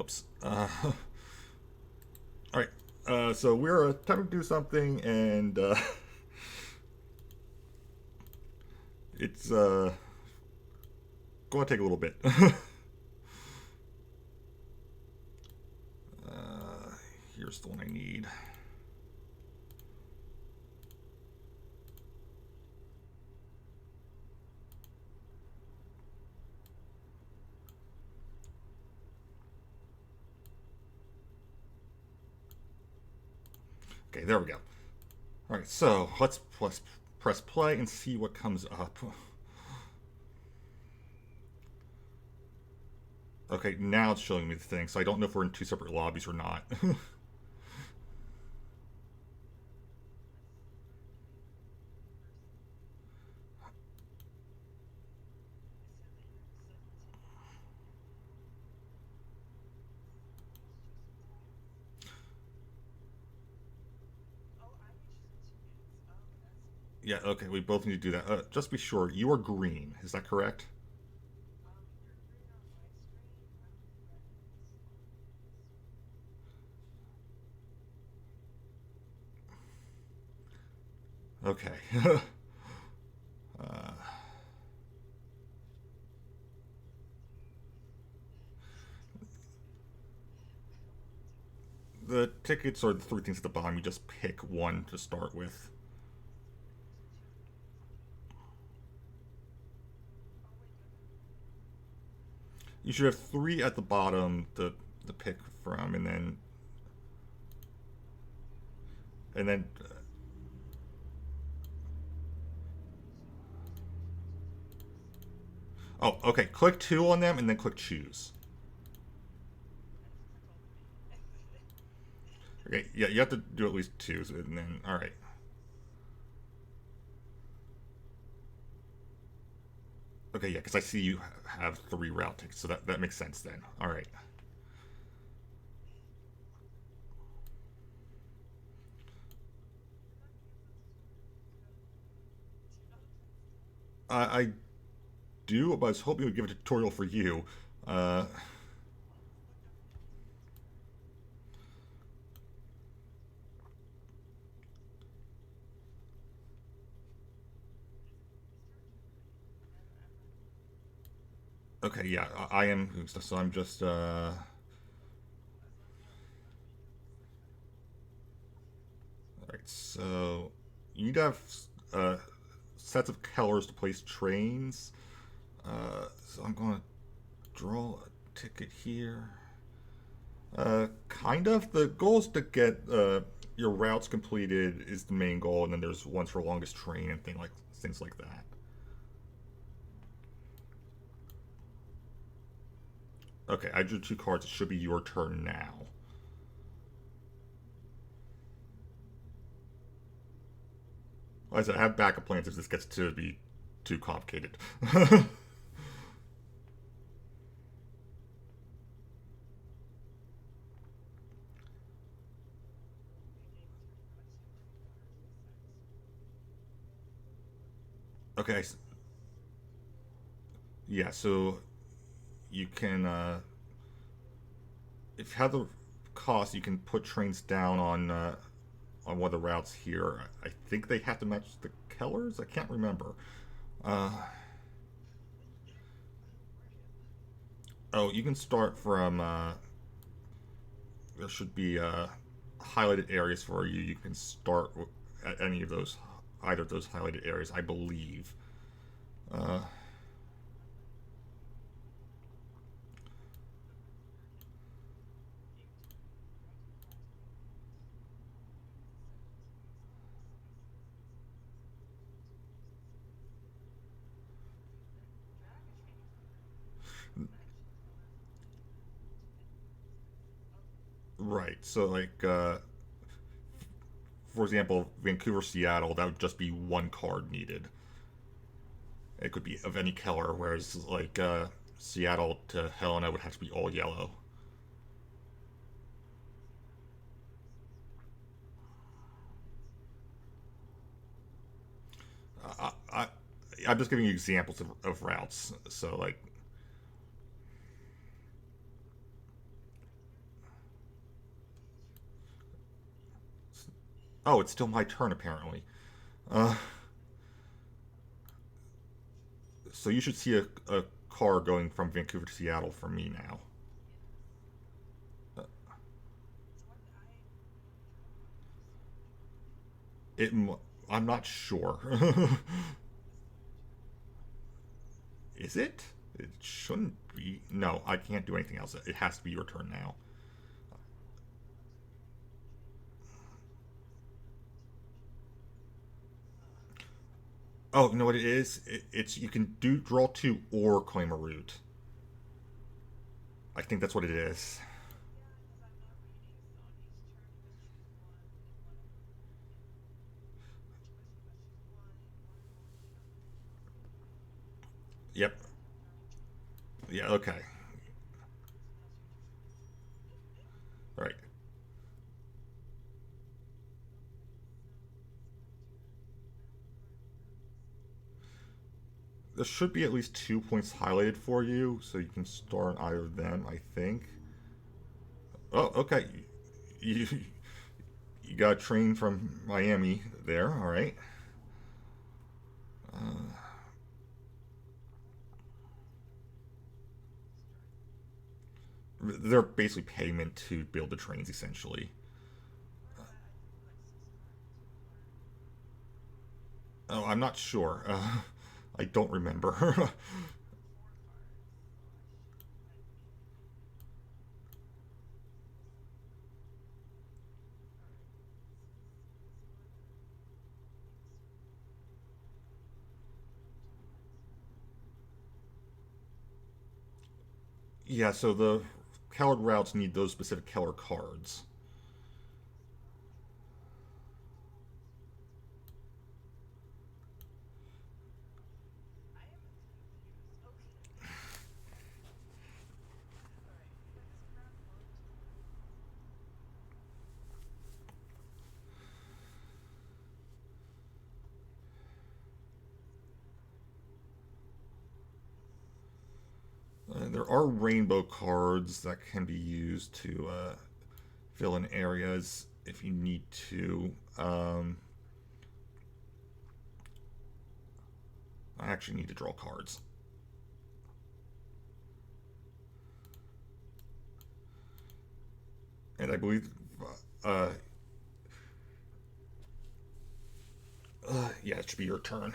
Whoops. All right. So we're attempting to do something, and it's going to take a little bit. Here's the one I need. Okay, there we go. All right, so let's press play and see what comes up. Okay, now it's showing me the thing, so I don't know if we're in two separate lobbies or not. Yeah, okay, we both need to do that. Just be sure, you are green. Is that correct? Okay. uh, the tickets are the three things at the bottom. You just pick one to start with. You should have three at the bottom to pick from, and then oh, okay. Click two on them and then click choose. Okay, yeah, you have to do at least two, and then all right. Okay, yeah, because I see you have three route tickets, so that makes sense then. All right. I do, but I was hoping you would give a tutorial for you. Uh, okay, yeah, I am. So I'm just. All right, so you need to have uh, sets of colors to place trains. So I'm going to draw a ticket here. Kind of. The goal is to get your routes completed is the main goal, and then there's ones for longest train and things like that. Okay, I drew two cards. It should be your turn now. Like I said, I have backup plans if this gets to be too complicated. Okay, yeah, so you can, if you have the cost, you can put trains down on one of the routes here. I think they have to match the colors. I can't remember. Uh, oh, you can start from. There should be highlighted areas for you. You can start at any of those, either of those highlighted areas, I believe. Uh, right. So, like, for example, Vancouver, Seattle, that would just be one card needed. It could be of any color, whereas like Seattle to Helena would have to be all yellow. I I'm just giving you examples of routes. So like Oh, it's still my turn, apparently. Uh, so you should see a car going from Vancouver to Seattle from me now. Uh, it, I'm not sure. Is it? It shouldn't be. No, I can't do anything else. It has to be your turn now. Oh, you know what it is? It's you can do draw two or claim a route. I think that's what it is. Yep. Yeah. Okay. All right. There should be at least 2 points highlighted for you, so you can start on either of them. I think. Oh, okay. You you got a train from Miami there. All right. They're basically payment to build the trains, essentially. Oh, I'm not sure. I don't remember. Yeah, so the colored routes need those specific color cards. There are rainbow cards that can be used to fill in areas if you need to. I actually need to draw cards. And I believe, uh, yeah, it should be your turn.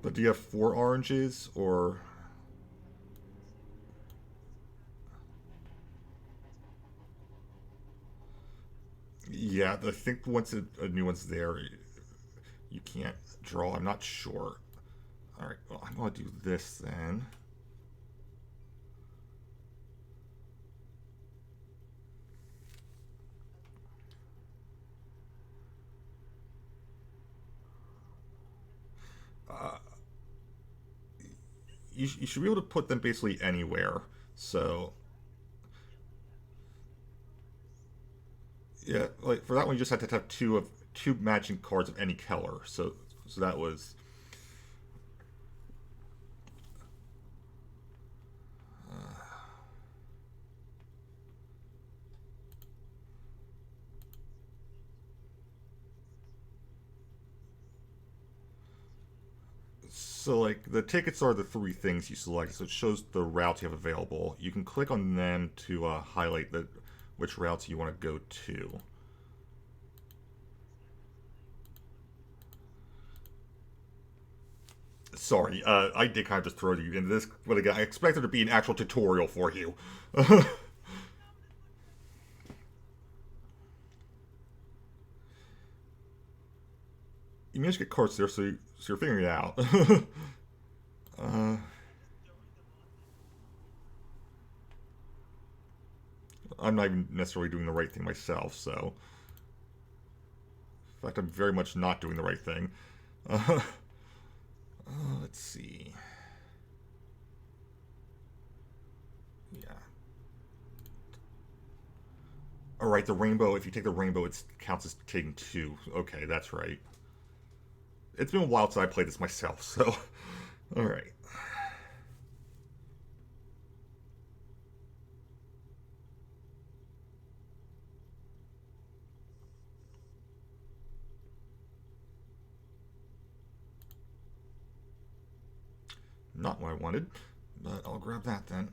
But do you have four oranges or? Yeah, I think once a new one's there, you can't draw. I'm not sure. All right, well, I'm going to do this then. Uh, you should be able to put them basically anywhere. So yeah, like for that one, you just had to have two matching cards of any color. So that was so like the tickets are the three things you select. So it shows the routes you have available. You can click on them to highlight the which routes you want to go to. Sorry, I did kind of just throw you into this, but again, I expect there to be an actual tutorial for you. You managed to get cards there, so you're figuring it out. uh, I'm not even necessarily doing the right thing myself, so in fact, I'm very much not doing the right thing. Uh, let's see. Yeah. All right, the rainbow. If you take the rainbow, it counts as taking two. Okay, that's right. It's been a while since I played this myself, so all right. Not what I wanted, but I'll grab that then.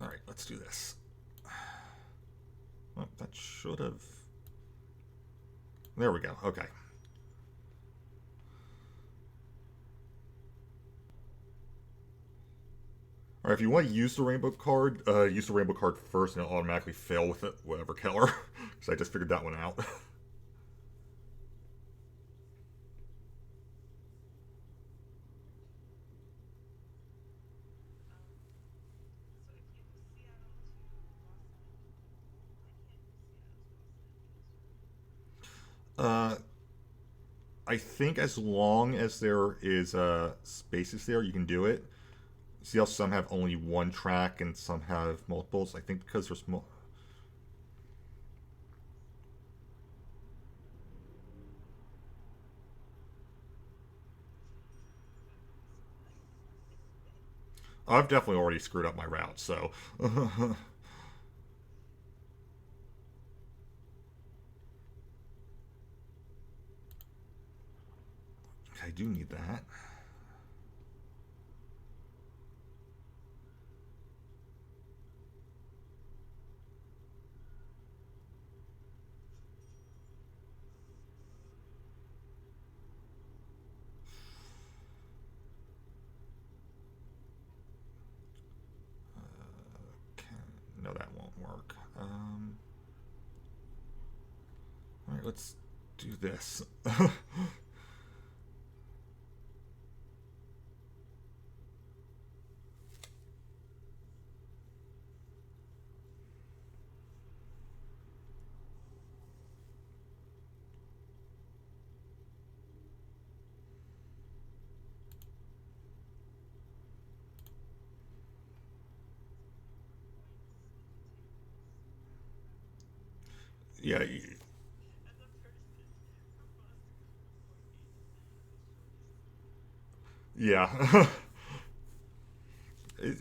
Alright, let's do this. Well, that should have... There we go, okay. Alright, if you want to use the rainbow card, use the rainbow card first and it'll automatically fail with it, whatever color. Because I just figured that one out. uh, I think as long as there is spaces there, you can do it. See how some have only one track and some have multiples? I think because there's I've definitely already screwed up my route, so I do need that. No, that won't work. All right, let's do this. Yeah, yeah. it,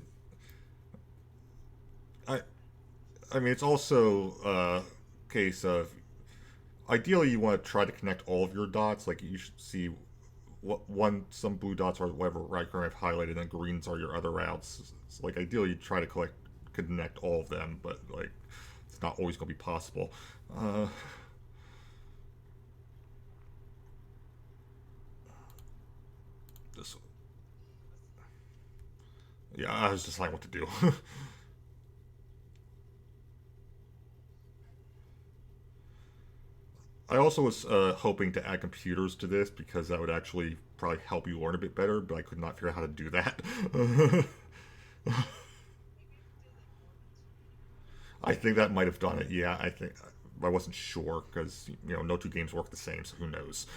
I I mean, it's also a case of ideally you want to try to connect all of your dots. Like you should see what one some blue dots are whatever right current I've highlighted, and greens are your other routes. So, like ideally you try to connect all of them, but like it's not always going to be possible. Uh, this, yeah, I was deciding what to do. I also was hoping to add computers to this because that would actually probably help you learn a bit better, but I could not figure out how to do that. I think that might have done it. Yeah, I think I wasn't sure because no two games work the same, so who knows?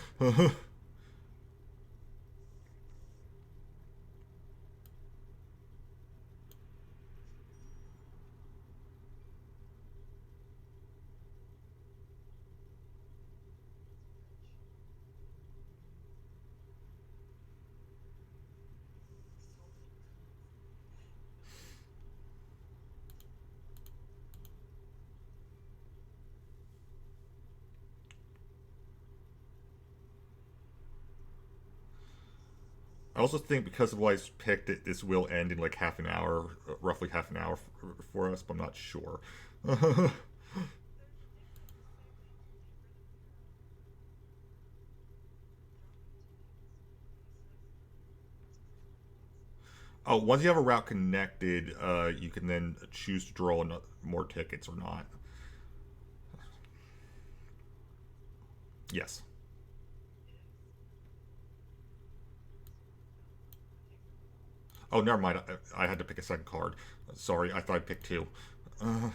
I also think because of what I picked, this will end in like half an hour, roughly half an hour for us, but I'm not sure. Oh, once you have a route connected, you can then choose to draw more tickets or not. Yes. Oh, never mind. I had to pick a second card. Sorry, I thought I picked two. Uh,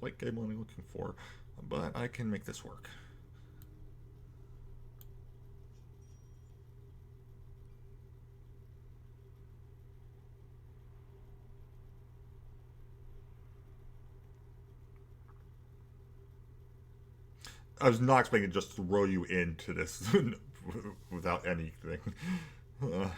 light cable I'm looking for, but I can make this work. I was not expecting to just throw you into this without anything. Uh,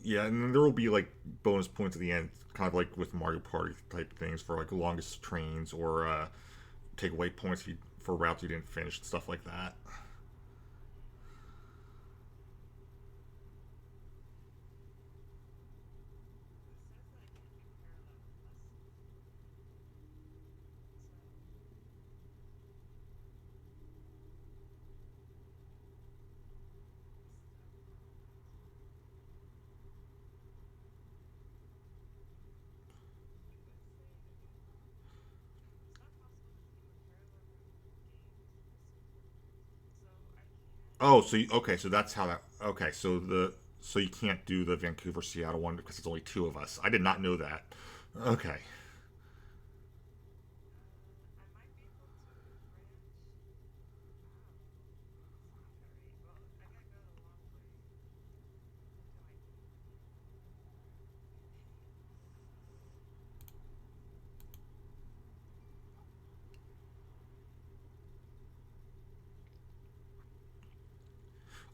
yeah, and then there will be like bonus points at the end, kind of like with Mario Party type things for like longest trains or take away points for routes you didn't finish and stuff like that. Oh, so okay, so that's how that. Okay, so you can't do the Vancouver Seattle one because it's only two of us. I did not know that. Okay.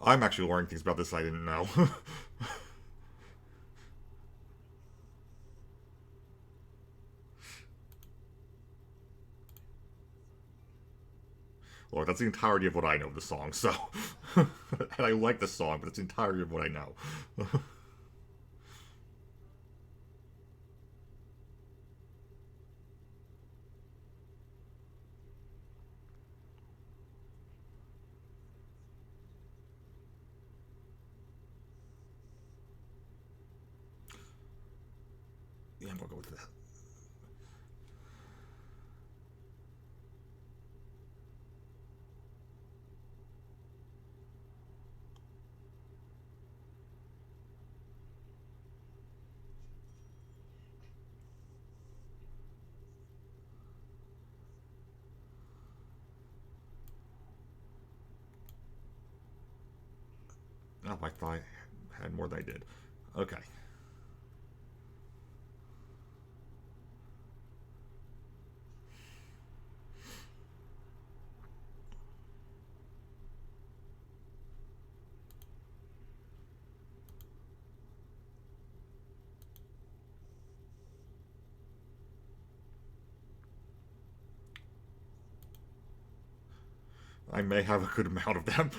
I'm actually learning things about this I didn't know. Look, that's the entirety of what I know of the song, so. And I like the song, but it's the entirety of what I know. Yeah, I'm gonna go with that. Oh, I thought I had more than I did. Okay. I may have a good amount of them.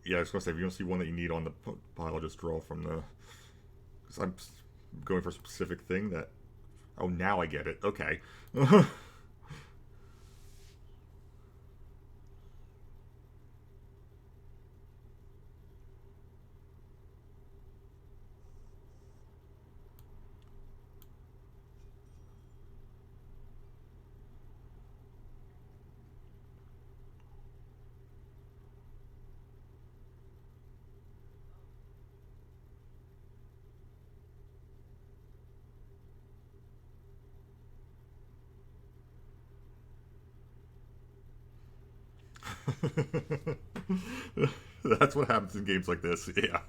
Yeah, I was gonna say if you don't see one that you need on the pile, just draw from the. Because I'm going for a specific thing that. Oh, now I get it. Okay. That's what happens in games like this. Yeah.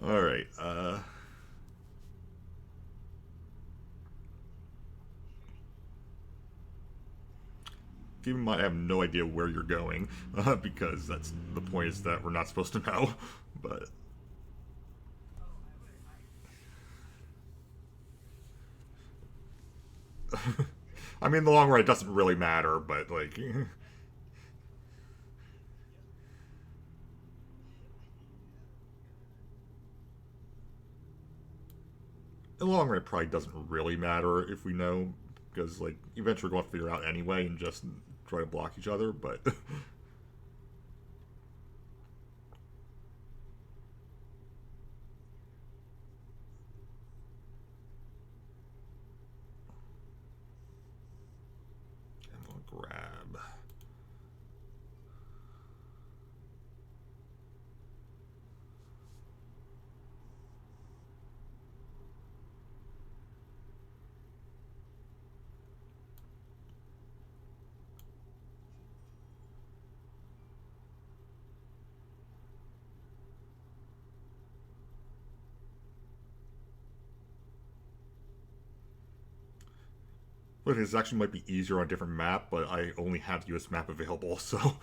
All right. Keep in mind, I have no idea where you're going because that's the point is that we're not supposed to know. But I mean, in the long run, it doesn't really matter. But like, in the long run, it probably doesn't really matter if we know, because like eventually we're going to figure out anyway and just try to block each other. But I'm going to grab. But it actually might be easier on a different map, but I only have the US map available, so.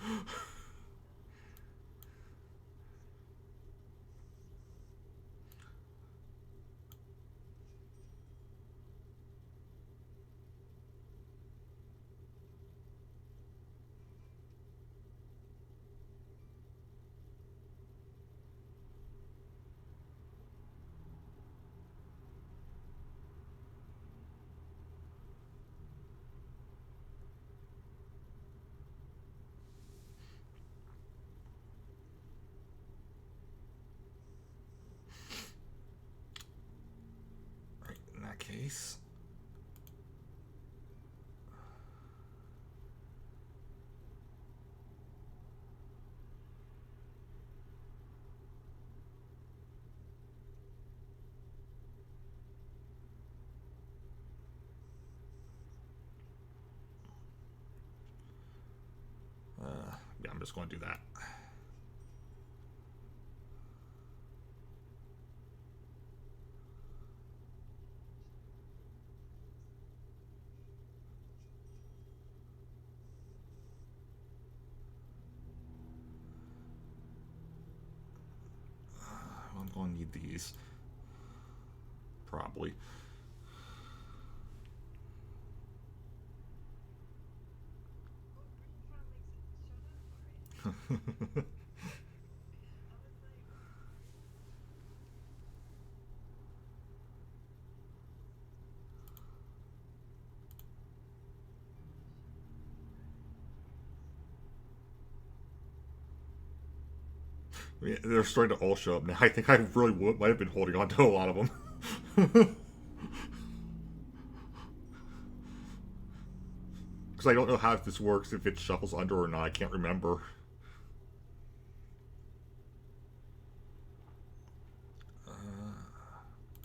Right, in that case. Yeah, I'm just going to do that. I'm going to need these. Probably. Yeah, they're starting to all show up now. I think I really might have been holding on to a lot of them. Because I don't know how this works, if it shuffles under or not. I can't remember.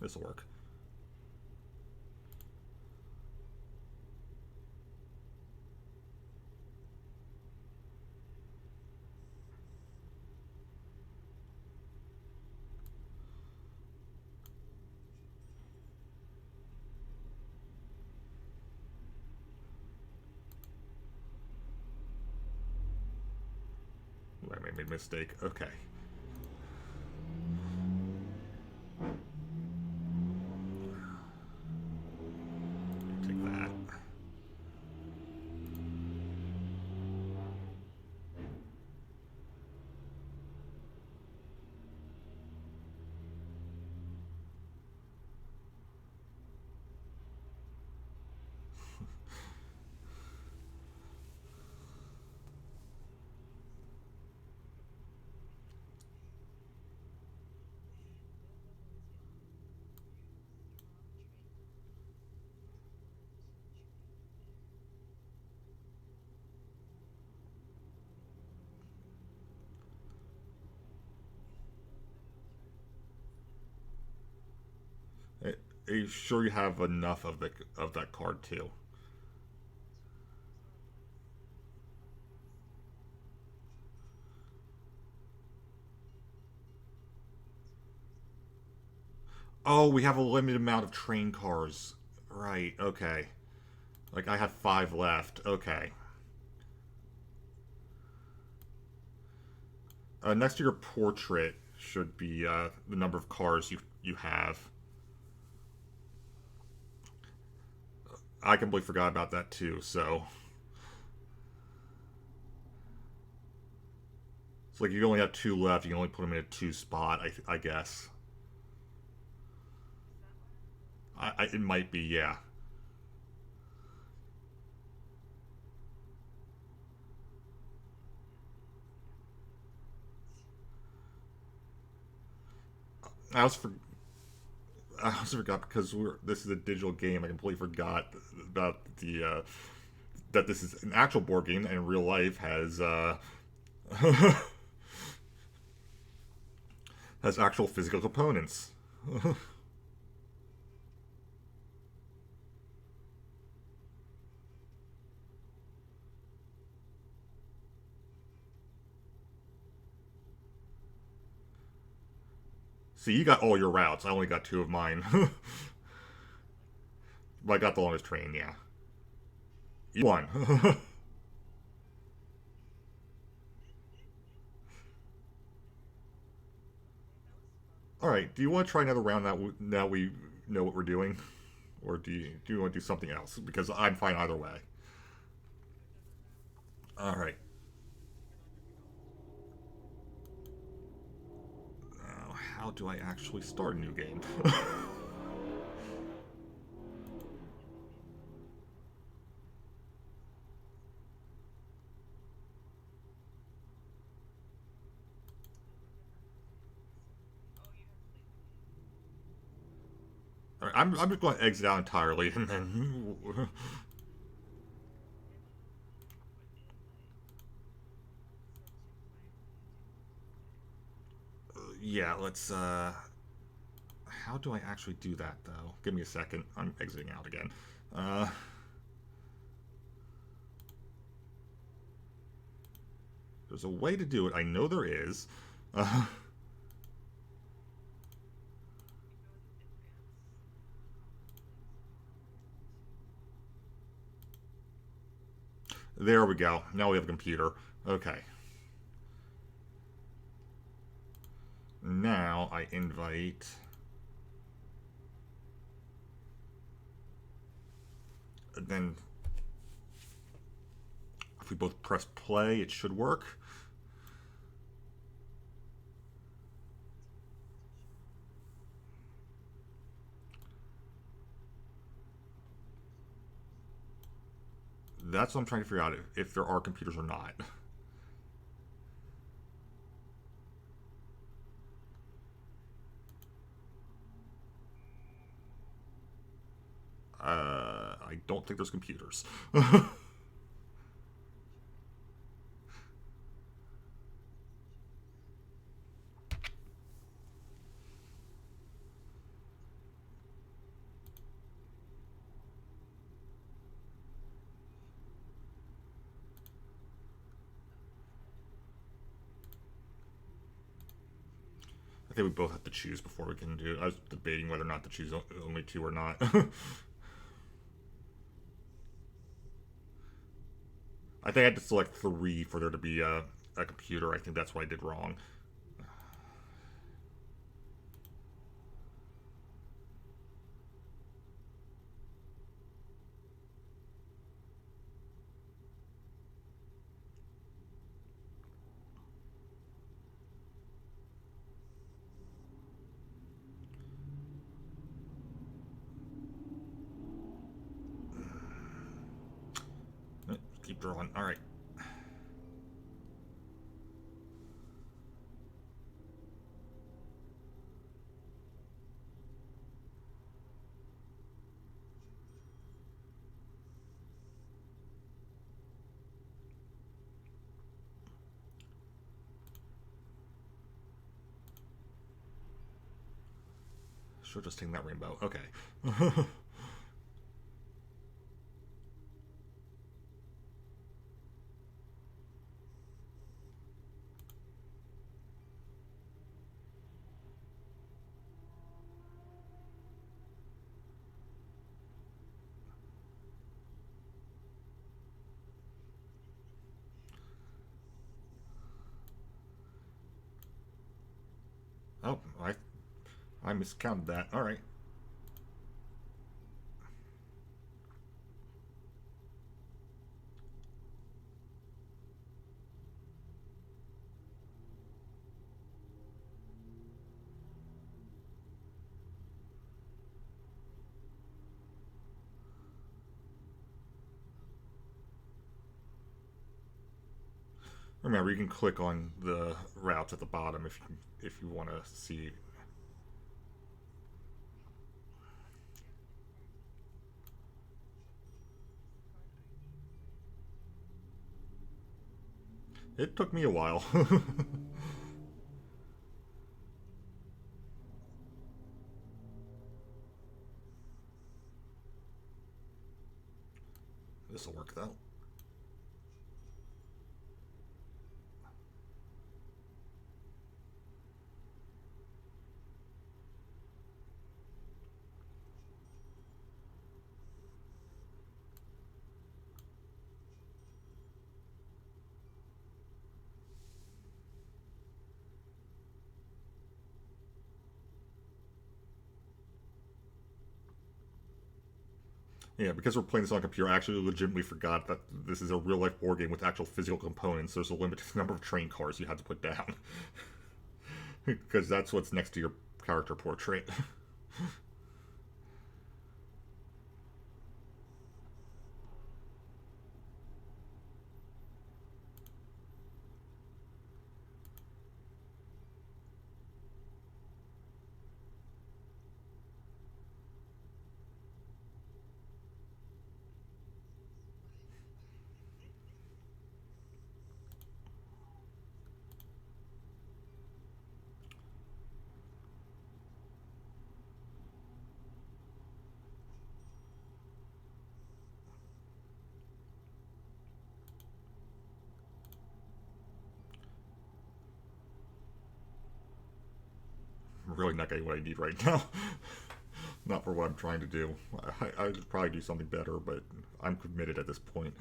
This'll work. I made a mistake. Okay. Take that. Are you sure you have enough of that card too? Oh, we have a limited amount of train cars. Right, okay. Like, I have 5 left. Okay. Next to your portrait should be the number of cars you have. I completely forgot about that too, so. It's like you only have 2 left, you can only put them in a 2 spot, I guess. It might be, yeah. I was for I also forgot because this is a digital game. I completely forgot about the that this is an actual board game and in real life has actual physical components. See, you got all your routes. I only got two of mine. But I got the longest train, yeah. You won. All right. Do you want to try another round now we know what we're doing, or do you want to do something else? Because I'm fine either way. All right. Now, how do I actually start a new game? All right, I'm just going to exit out entirely, and then yeah, let's. How do I actually do that though? Give me a second. I'm exiting out again. Uh, there's a way to do it. I know there is. Uh, there we go. Now we have a computer. Okay. Now I invite. Then, if we both press play, it should work. That's what I'm trying to figure out if there are computers or not. I don't think there's computers. I think we both have to choose before we can do it. I was debating whether or not to choose only two or not. I think I had to select three for there to be a computer. I think that's what I did wrong. Keep drawing. All right. Should just take that rainbow. Okay. Oh, I miscounted that. All right. Remember, you can click on the routes at the bottom if you want to see. It took me a while. This will work though. Yeah, because we're playing this on a computer, I actually legitimately forgot that this is a real life board game with actual physical components. There's a limited number of train cars you have to put down. Because that's what's next to your character portrait. I'm really not getting what I need right now. Not for what I'm trying to do. I could probably do something better, but I'm committed at this point.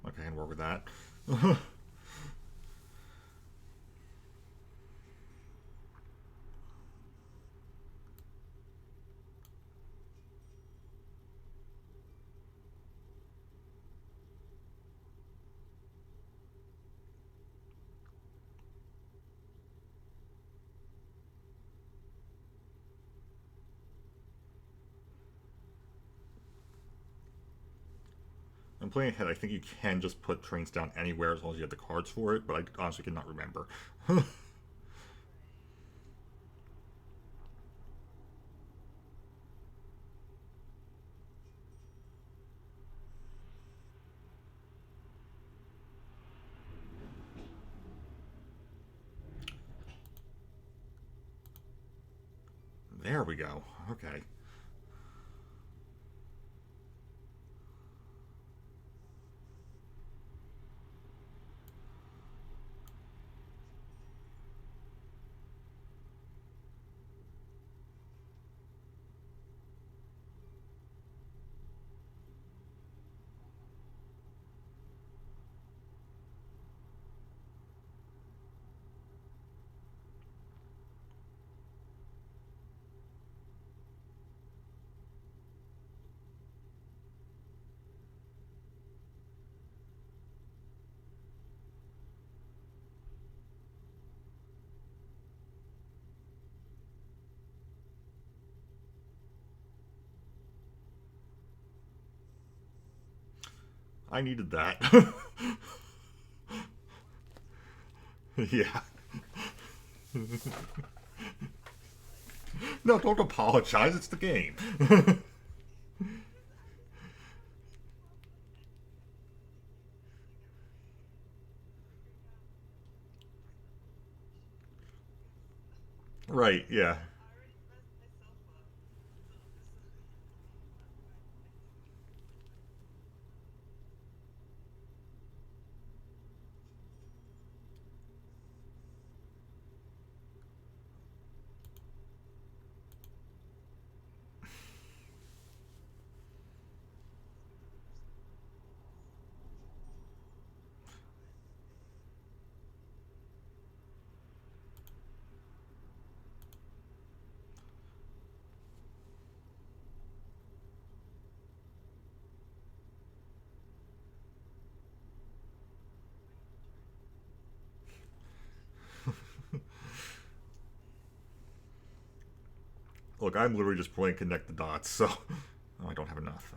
Okay, I can work with that. I'm playing ahead. I think you can just put trains down anywhere as long as you have the cards for it, but I honestly cannot remember. There we go. Okay. I needed that. Yeah. No, don't apologize. It's the game. Right, yeah. Look, I'm literally just playing connect the dots, so I don't have enough.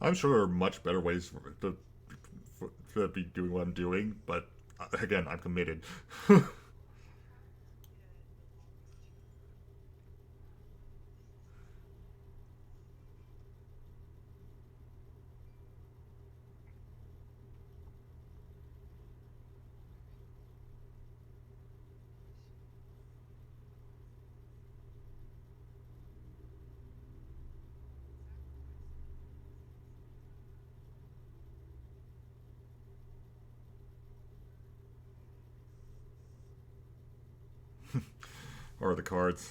I'm sure there are much better ways to be doing what I'm doing, but again, I'm committed. Or the cards.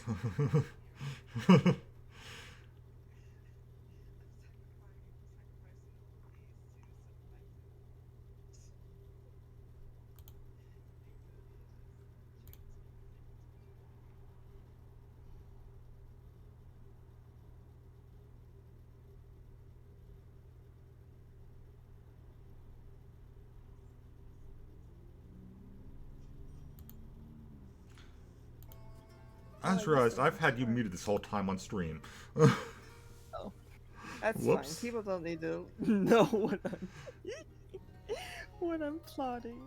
I just realized I've had you muted this whole time on stream. Oh, that's fine. Whoops. People don't need to know what I'm what I'm plotting.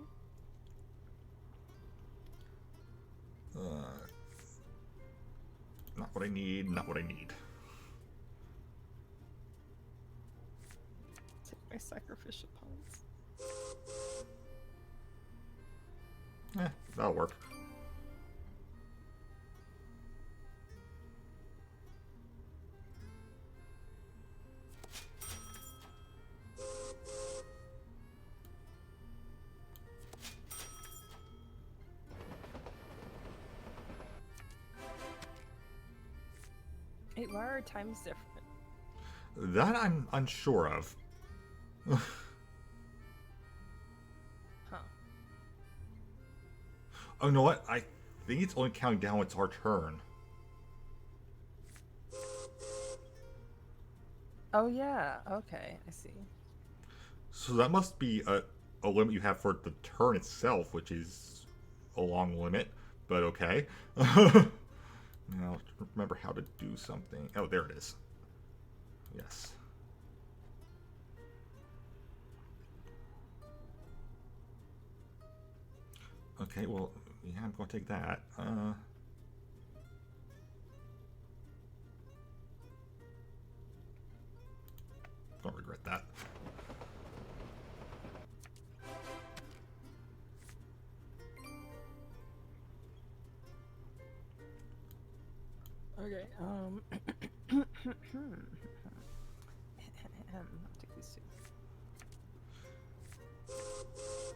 Not what I need, not what I need. Take my sacrificial pawns. That'll work. Wait, why are our times different? That I'm unsure of. Huh. Oh, you know what? I think it's only counting down when it's our turn. Oh yeah, okay, I see. So that must be a limit you have for the turn itself, which is a long limit, but okay. Now, remember how to do something. Oh, there it is. Yes. Okay, well, yeah, I'm going to take that. Don't regret that. Okay, I'll take these two.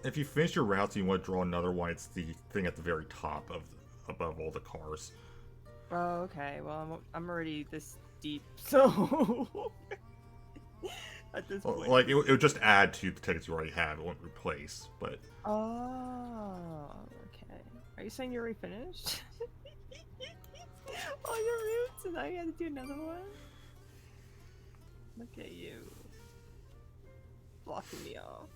If you finish your routes and you want to draw another one, it's the thing at the very top of above all the cars. Oh, okay. Well, I'm already this deep, so at this Well, point. like it would just add to the tickets you already have. It won't replace, but Oh, okay. Are you saying you're already finished? All your routes, and now you have to do another one? Look at you. Blocking me off.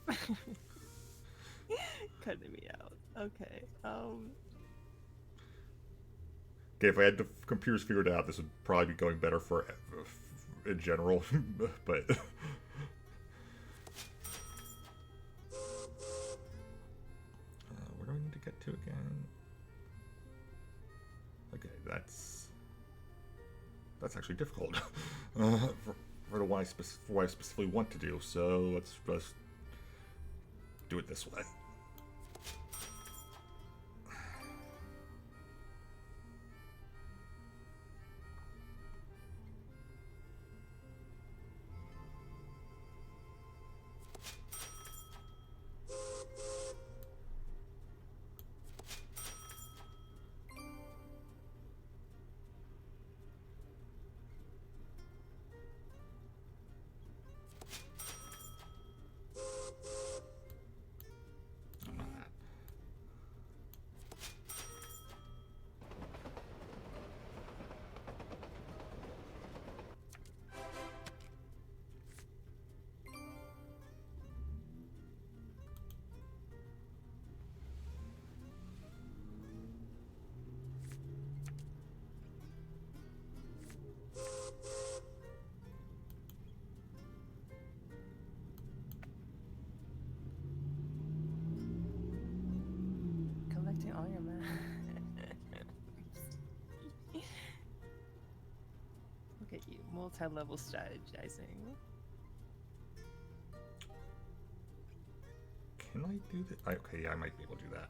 Cutting me out. Okay, okay, if I had the computers figured out, this would probably be going better for in general, but. Where do I need to get to again? Okay, that's actually difficult for the one for what I specifically want to do. So let's just do it this way. multi-level strategizing. Can I do that? Okay, yeah, I might be able to do that.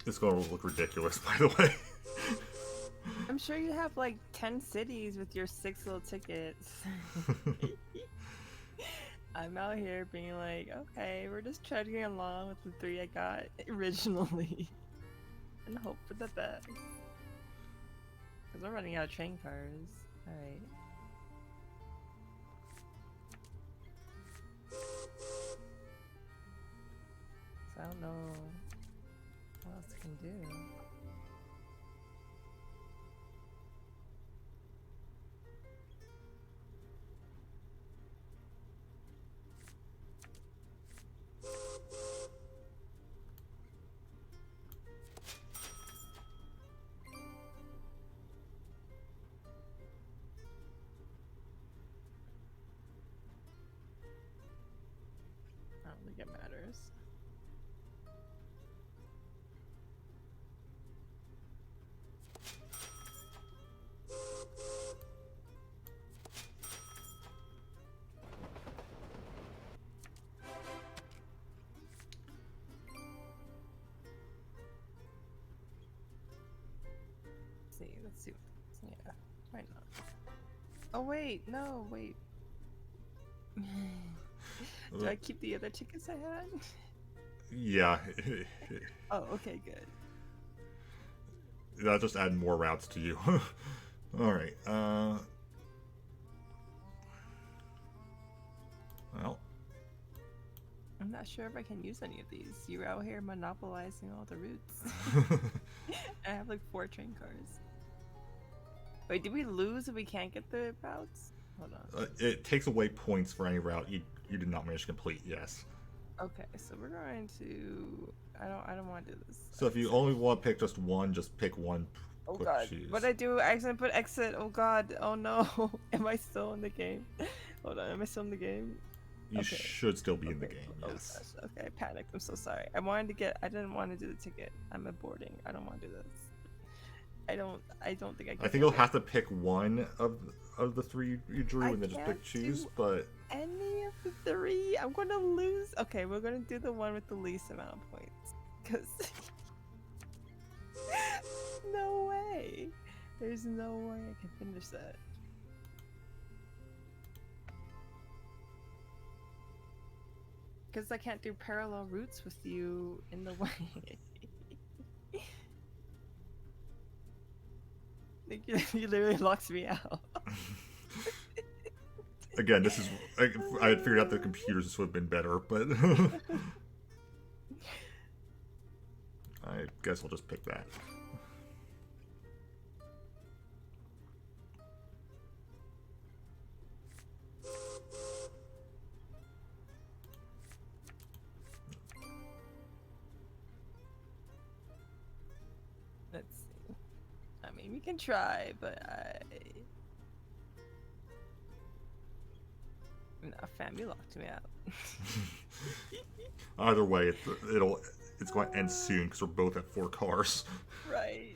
It's going to look ridiculous, by the way. I'm sure you have like 10 cities with your 6 little tickets. I'm out here being like, okay, we're just trudging along with the 3 I got originally. And hope for the best. Because we're running out of train cars. Alright. So I don't know what else I can do. I don't think it matters. Let's see. Yeah, why not? Oh wait, no, wait. Do I keep the other tickets I had? Yeah. Oh, okay, good. That'll just add more routes to you. Alright, well. I'm not sure if I can use any of these. You're out here monopolizing all the routes. I have like 4 train cars. Wait, did we lose if we can't get the routes? Hold on. It takes away points for any route you did not manage to complete, yes. Okay, so we're going to... I don't want to do this. So if you only want to pick just one, just pick one. Oh god, what did I do? I accidentally put exit. Oh god, oh no. Am I still in the game? Hold on, am I still in the game? You should still be in the game, yes. Gosh. Okay, I panicked. I'm so sorry. I didn't want to do the ticket. I'm aborting. I don't want to do this. I don't think I can. I think you'll have to pick one of the 3 you drew and then just choose, but... any of the 3? I'm going to lose. Okay, we're going to do the one with the least amount of points. Because... no way. There's no way I can finish that. Because I can't do parallel routes with you in the way. You literally locked me out. Again, this is... I had figured out the computers, this would have been better, but... I guess we'll just pick that. Let's see. I mean, we can try, but no, fam, you locked me out. Either way, it's going to end soon because we're both at 4 cars. Right.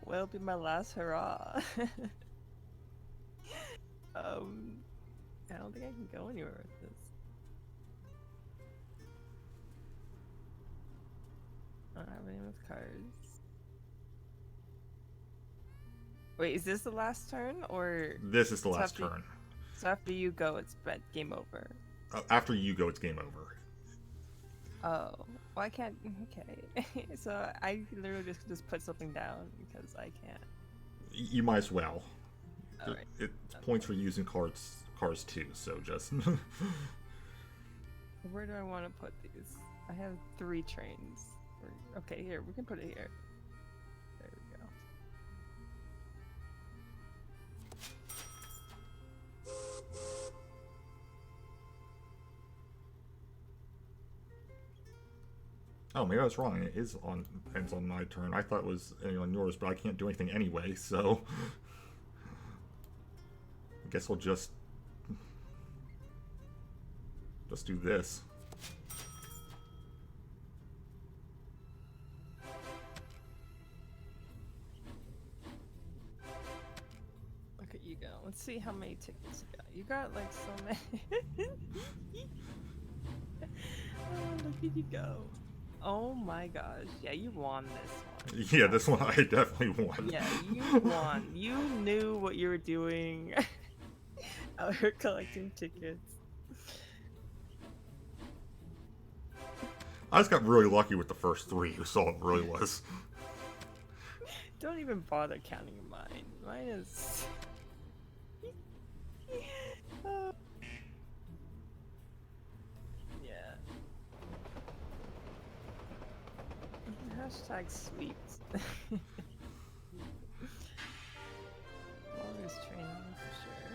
Will be my last hurrah. I don't think I can go anywhere with this. I don't have any with cars. Wait, is this the last turn or? This is the last turn. So after you go, it's game over. After you go, it's game over. Oh, well, I can't. Okay, so I literally just put something down because I can't. You might as well. All right. It's points Okay. for using cars too. So just Where do I want to put these? I have 3 trains. Okay, here we can put it here. There we go. oh, maybe I was wrong. It is on ends on my turn. I thought it was on yours, but I can't do anything anyway. So I guess I'll just do this. Look at you go. Let's see how many tickets you got. You got like so many. Oh, look at you go. Oh my gosh. Yeah, you won this one. Yeah, this one I definitely won. Yeah, you won. You knew what you were doing. Out here collecting tickets. I just got really lucky with the first 3. You saw it really was. Don't even bother counting mine. Mine is. Yeah. Hashtag sweeps. Longest train on for sure.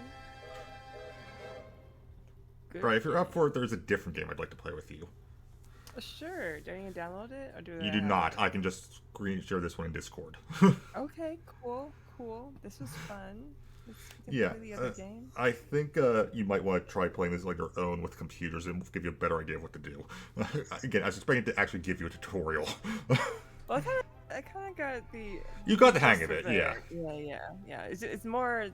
Good. Right, if you're up for it, there's a different game I'd like to play with you. Sure. Do I need to download it or do You I do have not. it? I can just screen share this one in Discord. Okay, cool, cool. This was fun. We can Yeah, play the other game. I think you might want to try playing this like your own with computers and give you a better idea of what to do. Again, I was expecting it to actually give you a tutorial. Well, I kind of got the. You got the hang gist of it, yeah. yeah. Yeah. It's more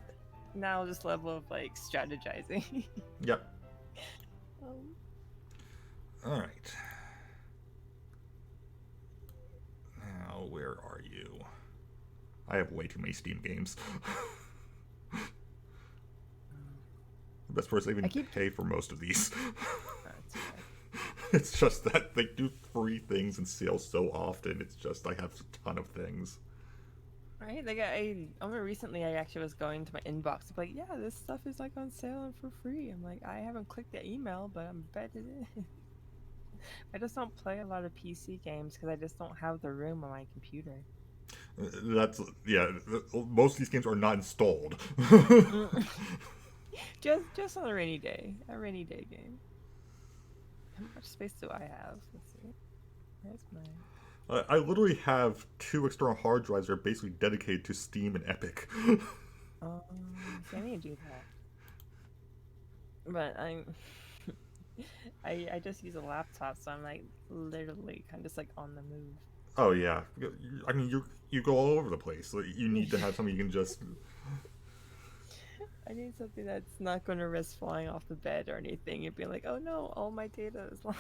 now just level of like strategizing. Yep. um, All right. Now, where are you? I have way too many Steam games. The best part is I even pay for most of these. that's okay. It's just that they do free things and sales so often. It's just I have a ton of things. Right? Like I remember recently I actually was going to my inbox like, yeah, this stuff is like on sale and for free. I'm like, I haven't clicked the email, but I'm bet it is. I just don't play a lot of PC games because I just don't have the room on my computer. That's yeah. Most of these games are not installed. just on a rainy day game. How much space do I have? Let's see. Where's my? I literally have 2 external hard drives that are basically dedicated to Steam and Epic. See, I need to do that. But I just use a laptop, so I'm like literally kind of just like on the move. Oh yeah, I mean you go all over the place. Like, you need to have something you can just. I need something that's not going to risk falling off the bed or anything and be like, oh no, all my data is lost.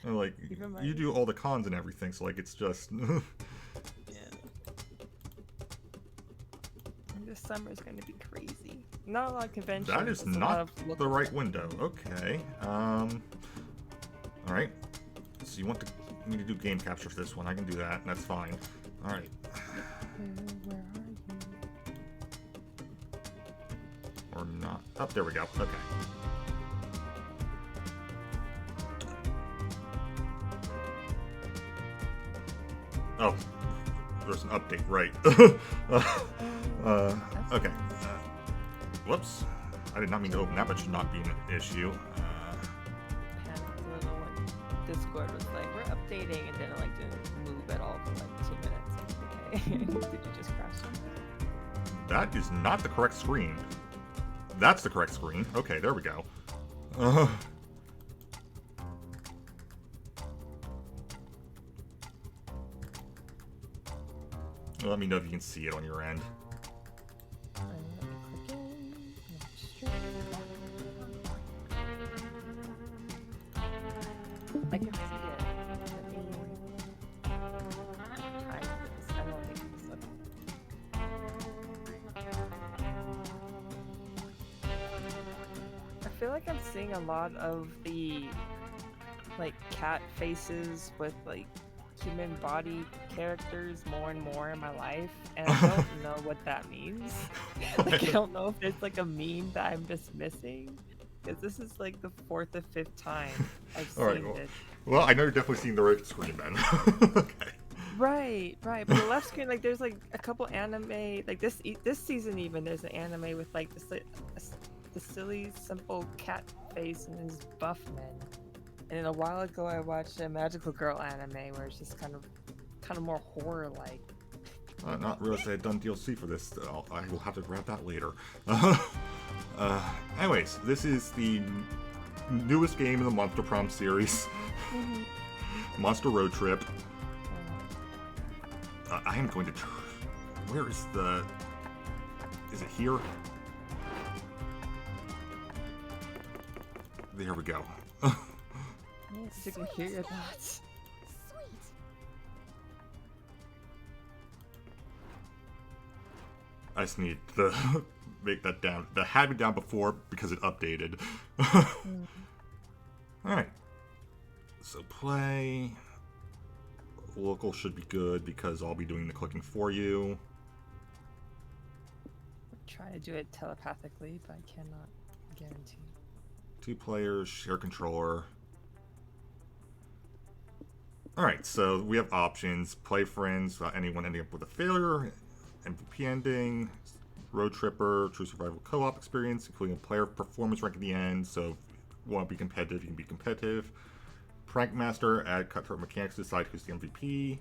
And, like you do all the cons and everything, so like it's just. Yeah. This summer is going to be crazy. Not a lot of conventions. That is not the right window. Okay. All right. So you want me to do game capture for this one? I can do that. That's fine. All right. Where are you? Or not. Oh, there we go. Okay. Oh, there's an update, right? Okay. Whoops. I did not mean to open that, but should not be an issue. Discord was like, we're updating, and then it like didn't move at all for like 2 minutes. Okay. Did you just crash something? That is not the correct screen. That's the correct screen. Okay, there we go. Let me know if you can see it on your end. I can see it. Try this. I don't think it's looking. I feel like I'm seeing a lot of the like cat faces with like human body characters more and more in my life, and I don't know what that means. Like, I don't know if there's like a meme that I'm just missing, because this is like the fourth or fifth time I've All right. seen this. Well, I know you're definitely seeing the right screen then. Okay. Right, right. But the left screen, like, there's like a couple anime, like this season even. There's an anime with like the silly, simple cat face and his buff men. And then a while ago, I watched a magical girl anime where it's just kind of more horror like. Not realized I had done DLC for this. I will have to grab that later. Anyways, this is the newest game in the Monster Prom series, Monster Road Trip. I am going to. Where is the? Is it here? There we go. Yes, you can hear your thoughts. I just need to make that down. That had me down before because it updated. Alright. So play. Local should be good because I'll be doing the clicking for you. Try to do it telepathically, but I cannot guarantee. 2 players, share controller. Alright, so we have options. Play friends without anyone ending up with a failure. MVP ending. Road Tripper, true survival co-op experience, including a player performance rank at the end. So if you want to be competitive, you can be competitive. Prank Master, add cutthroat mechanics to decide who's the MVP.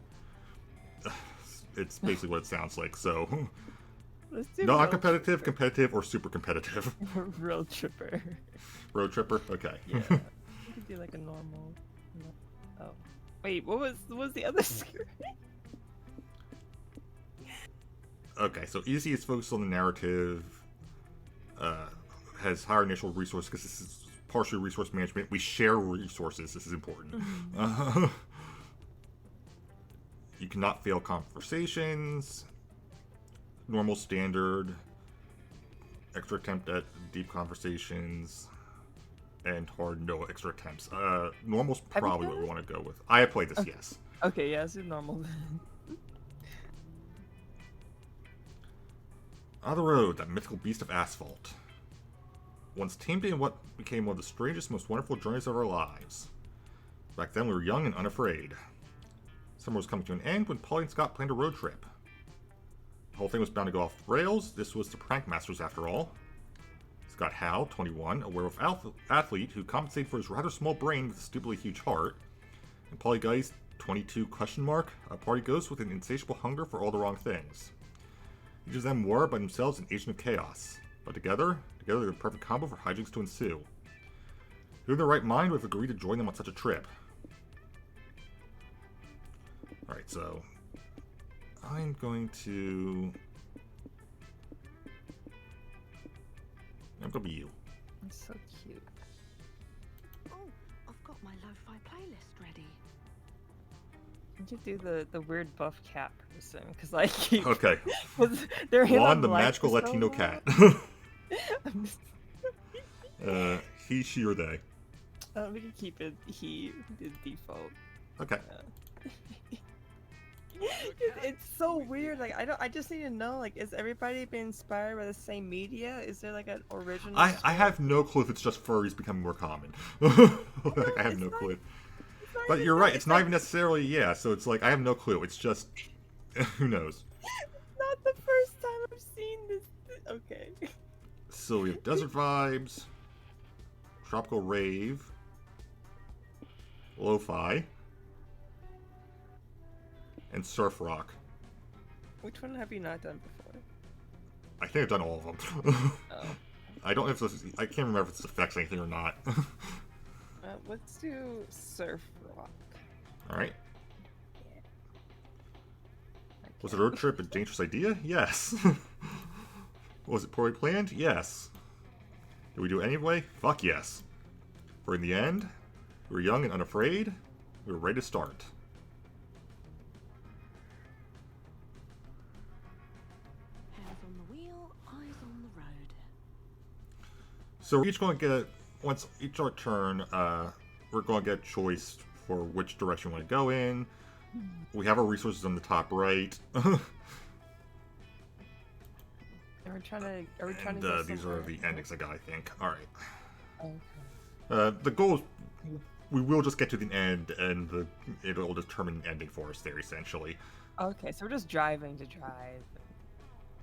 It's basically what it sounds like. So, not competitive, competitive, or super competitive. Road Tripper. Road Tripper? Okay. Yeah. You could do like a normal. Oh. Wait, what was the other screen? Okay, so easy is focused on the narrative. Has higher initial resource because this is partially resource management. We share resources. This is important. You cannot fail conversations. Normal, standard. Extra attempt at deep conversations. And hard, no extra attempts. Normal's probably what we want to go with. I have played this, yes. Okay, yeah, it's normal then. On the road, that mythical beast of asphalt. Once tamed in what became one of the strangest, most wonderful journeys of our lives. Back then, we were young and unafraid. Summer was coming to an end when Polly and Scott planned a road trip. The whole thing was bound to go off the rails. This was the Prank Masters, after all. Scott Howe, 21, a werewolf athlete who compensated for his rather small brain with a stupidly huge heart. And Polly Geist, 22, a party ghost with an insatiable hunger for all the wrong things. Each of them were, by themselves, an agent of chaos. But together they're the perfect combo for hijinks to ensue. Who in their right mind would have agreed to join them on such a trip? Alright, so I'm going to be you. It's so cute. Oh, I've got my lo-fi playlist ready. You could do the weird buff cat person, because like keep, Okay. they're Juan, the magical Latino cat. He, she, or they. We can keep it he the default. Okay. It's so weird. Like I just need to know. Like, is everybody being inspired by the same media? Is there like an original? I have no clue if it's just furries becoming more common. Like, I have no clue. But you're right. It's not even necessarily so it's like I have no clue. It's just who knows. It's not the first time I've seen this. Okay. So we have desert vibes, tropical rave, lo-fi, and surf rock. Which one have you not done before? I think I've done all of them. Oh. I don't know if this, I can't remember if this affects anything or not. Let's do surf rock. All right. Yeah. Was the road trip a dangerous idea? Yes. Was it poorly planned? Yes. Did we do it anyway? Fuck yes. For in the end, we were young and unafraid. We were ready to start. Hands on the wheel, eyes on the road. So we're each going to get, once each our turn, we're going to get a choice for which direction we want to go in. We have our resources on the top right. Are we trying to And go these are somewhere? the endings I got, I think. Alright. Okay. The goal is we will just get to the end, and it'll determine the ending for us there, essentially. Okay, so we're just driving to drive.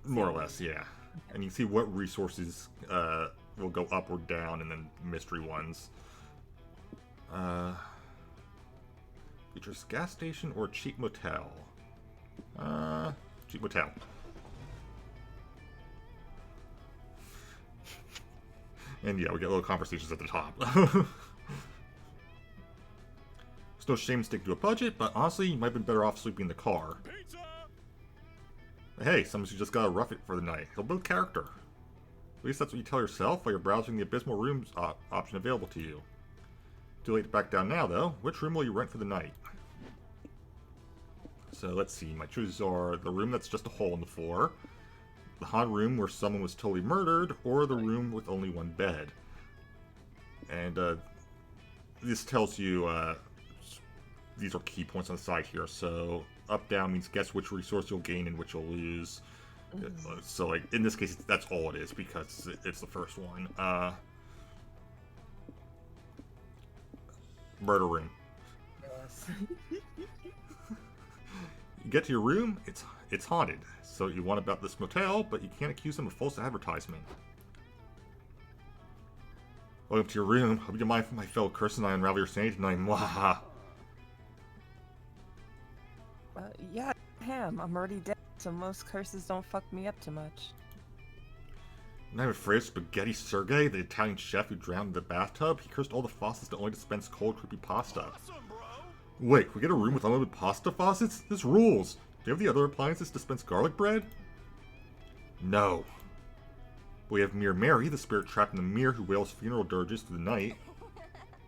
More or less, yeah. And you can see what resources will go up or down, and then mystery ones. Features gas station or cheap motel? Cheap motel. And yeah, we get little conversations at the top. There's no shame in sticking to a budget, but honestly, you might have been better off sleeping in the car. Pizza! Hey, sometimes you just gotta rough it for the night. It'll build character. At least that's what you tell yourself while you're browsing the abysmal rooms option available to you. Too late to back down now, though. Which room will you rent for the night? So let's see. My choices are the room that's just a hole in the floor, the haunted room where someone was totally murdered, or the room with only one bed. And this tells you these are key points on the side here. So up, down means guess which resource you'll gain and which you'll lose. So like in this case, that's all it is because it's the first one. Murder room. Yes. You get to your room, it's haunted. So you want about this motel, but you can't accuse them of false advertisement. Welcome to your room. Hope you don't mind for my fellow curse and I unravel your sanity tonight. Mwahaha. Yeah, Ham, I'm already dead, so most curses don't fuck me up too much. And I'm afraid of Spaghetti Sergei, the Italian chef who drowned in the bathtub. He cursed all the faucets to only dispense cold, creepy pasta. Awesome, bro! Wait, we get a room with unlimited pasta faucets? This rules! Do you have the other appliances to dispense garlic bread? No. But we have Mere Mary, the spirit trapped in the mirror who wails funeral dirges through the night.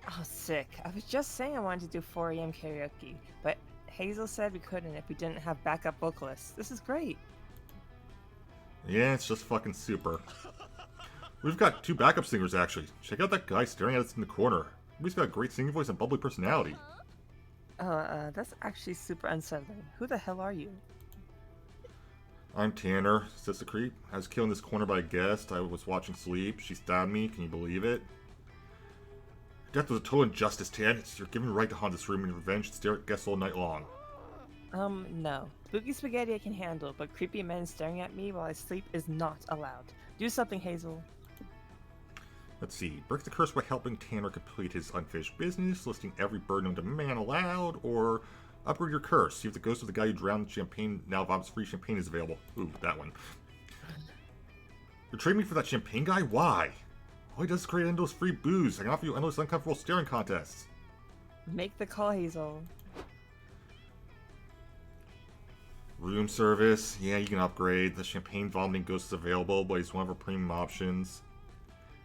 Oh, sick. I was just saying I wanted to do 4 a.m. karaoke, but Hazel said we couldn't if we didn't have backup vocalists. This is great. Yeah, it's just fucking super. We've got 2 backup singers, actually. Check out that guy staring at us in the corner. He's got a great singing voice and bubbly personality. That's actually super unsettling. Who the hell are you? I'm Tanner, says the creep. I was killed in this corner by a guest. I was watching sleep. She stabbed me. Can you believe it? Death was a total injustice, Tan. It's your given right to haunt this room and revenge and stare at guests all night long. No. Spooky spaghetti I can handle, but creepy men staring at me while I sleep is not allowed. Do something, Hazel. Let's see. Break the curse by helping Tanner complete his unfinished business, listing every bird known to man aloud, or upgrade your curse. See if the ghost of the guy who drowned in champagne now vomits free champagne is available. Ooh, that one. You're trading me for that champagne guy? Why? All he does is create endless free booze. I can offer you endless uncomfortable staring contests. Make the call, Hazel. Room service. Yeah, you can upgrade. The champagne vomiting ghost is available, but he's one of our premium options.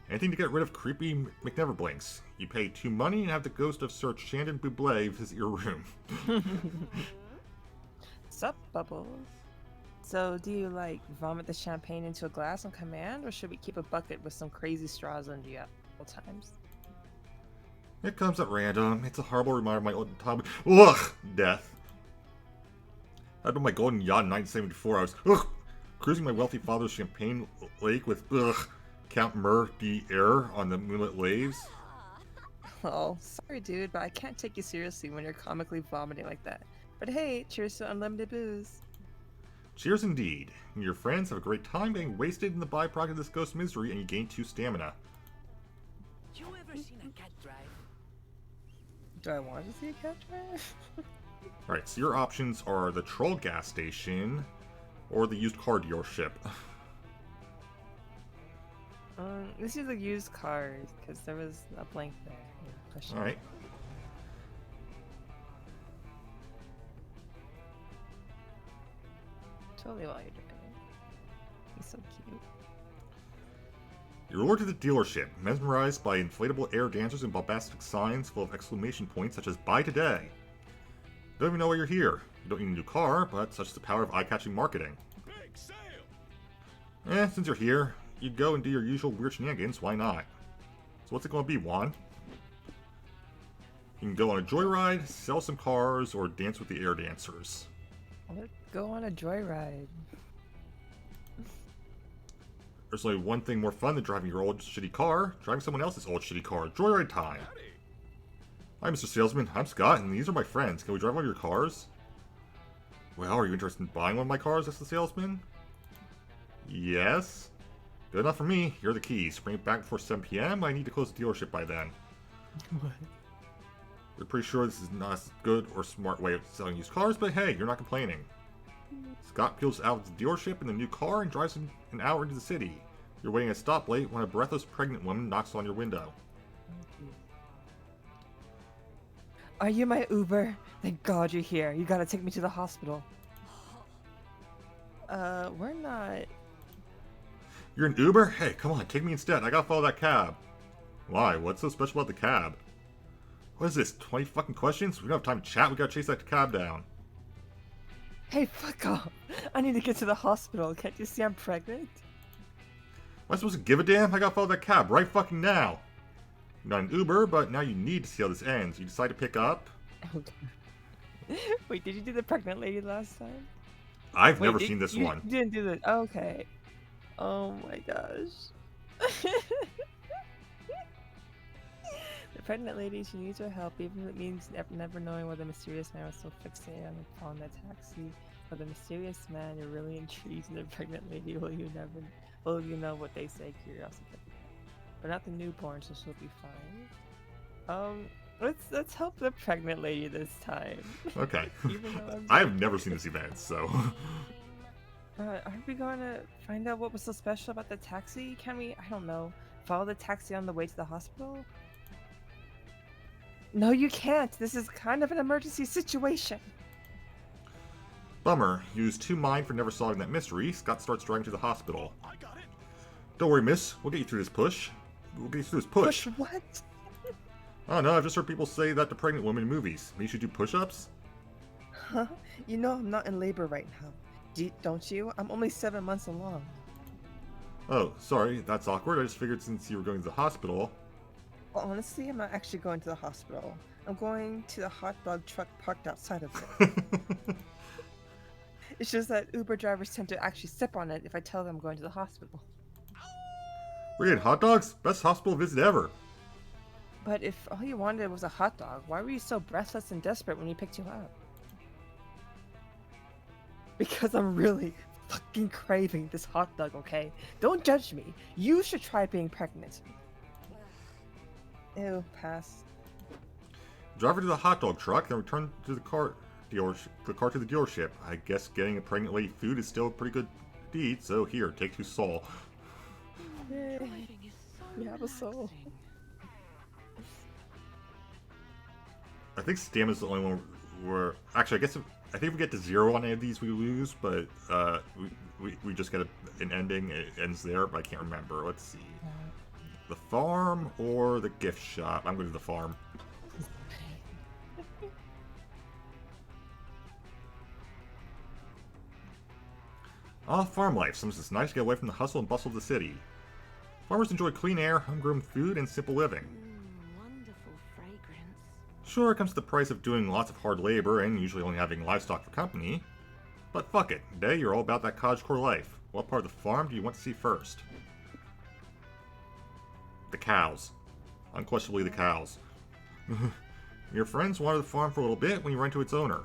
Anything to get rid of creepy McNeverblinks. You pay 2 money and have the ghost of Sir Chandon Buble visit your room. Sup, Bubbles? So, do you, like, vomit the champagne into a glass on command, or should we keep a bucket with some crazy straws under you at all times? It comes at random. It's a horrible reminder of my old time. Ugh! Death. I'd been my golden yacht in 1974. I was, cruising my wealthy father's champagne lake with, Count Mur d'Air on the moonlit waves. Oh, sorry, dude, but I can't take you seriously when you're comically vomiting like that. But hey, cheers to unlimited booze. Cheers indeed. And your friends have a great time getting wasted in the byproduct of this ghost misery, and you gain 2 stamina. You ever seen a cat drive? Do I want to see a cat drive? Alright, so your options are the troll gas station or the used car dealership. This is a used cars, because there was a blank there. Yeah, push it. Alright. Totally while you're doing it. He's so cute. You're lured to the dealership, mesmerized by inflatable air dancers and bombastic signs full of exclamation points such as "Buy today." You don't even know why you're here. You don't need a new car, but such is the power of eye-catching marketing. Big sale! Since you're here, you go and do your usual weird shenanigans, why not? So what's it going to be, Juan? You can go on a joyride, sell some cars, or dance with the air dancers. Let's go on a joyride. There's only one thing more fun than driving your old shitty car. Driving someone else's old shitty car. Joyride time. Howdy. Hi, Mr. Salesman. I'm Scott, and these are my friends. Can we drive one of your cars? Well, are you interested in buying one of my cars? Asked the salesman. Yes. Good enough for me. Here are the keys. Bring it back before 7 p.m. I need to close the dealership by then. What? We're pretty sure this is not a good or smart way of selling used cars, but hey, you're not complaining. Scott peels out of the dealership in the new car and drives an hour into the city. You're waiting at a stoplight when a breathless pregnant woman knocks on your window. Are you my Uber? Thank God you're here. You gotta take me to the hospital. We're not. You're an Uber? Hey, come on, take me instead. I gotta follow that cab. Why? What's so special about the cab? What is this, 20 fucking questions? We don't have time to chat, we gotta chase that cab down. Hey, fuck off. I need to get to the hospital. Can't you see I'm pregnant? Am I supposed to give a damn? I gotta follow that cab right fucking now. You're not an Uber, but now you need to see how this ends. You decide to pick up? Wait, did you do the pregnant lady last time? I've Wait, never seen this one. You didn't do that. Okay. Oh my gosh. The pregnant lady, she needs our help, even if it means never knowing why the mysterious man was so fixated on calling that taxi. For the mysterious man, you're really intrigued in the pregnant lady. Will you know what they say? Curiosity. But not the newborn, so she'll be fine. Let's help the pregnant lady this time. Okay. Even though I've never seen this event, so. Aren't we going to find out what was so special about the taxi? Can we, I don't know, follow the taxi on the way to the hospital? No, you can't. This is kind of an emergency situation. Bummer. You was too mind for never solving that mystery. Scott starts driving to the hospital. I got it. Don't worry, miss. We'll get you through this push. We'll get you through this push. Push what? Oh no, I've just heard people say that to pregnant women in movies. Maybe you should do push-ups? Huh? You know I'm not in labor right now. Don't you? I'm only 7 months along. Oh, sorry. That's awkward. I just figured since you were going to the hospital. Well, honestly, I'm not actually going to the hospital. I'm going to the hot dog truck parked outside of it. It's just that Uber drivers tend to actually sip on it if I tell them I'm going to the hospital. We're getting hot dogs? Best hospital visit ever. But if all you wanted was a hot dog, why were you so breathless and desperate when we picked you up? Because I'm really fucking craving this hot dog, okay? Don't judge me. You should try being pregnant. Ew, pass. Drive her to the hot dog truck, then return to the car to the dealership. I guess getting a pregnant lady food is still a pretty good deed, so here, take 2 Sol. Yay. Driving is so You have a soul. relaxing. I think Stamina's the only one where... Actually, I guess I think if we get to 0 on any of these, we lose, but we just get an ending. It ends there, but I can't remember. Let's see. The farm or the gift shop? I'm going to the farm. Ah, farm life. Sometimes it's nice to get away from the hustle and bustle of the city. Farmers enjoy clean air, homegrown food, and simple living. Wonderful fragrance. Sure, it comes at the price of doing lots of hard labor and usually only having livestock for company. But fuck it, today you're all about that cottagecore life. What part of the farm do you want to see first? The cows. Unquestionably the cows. Your friends wanted the farm for a little bit when you run into its owner.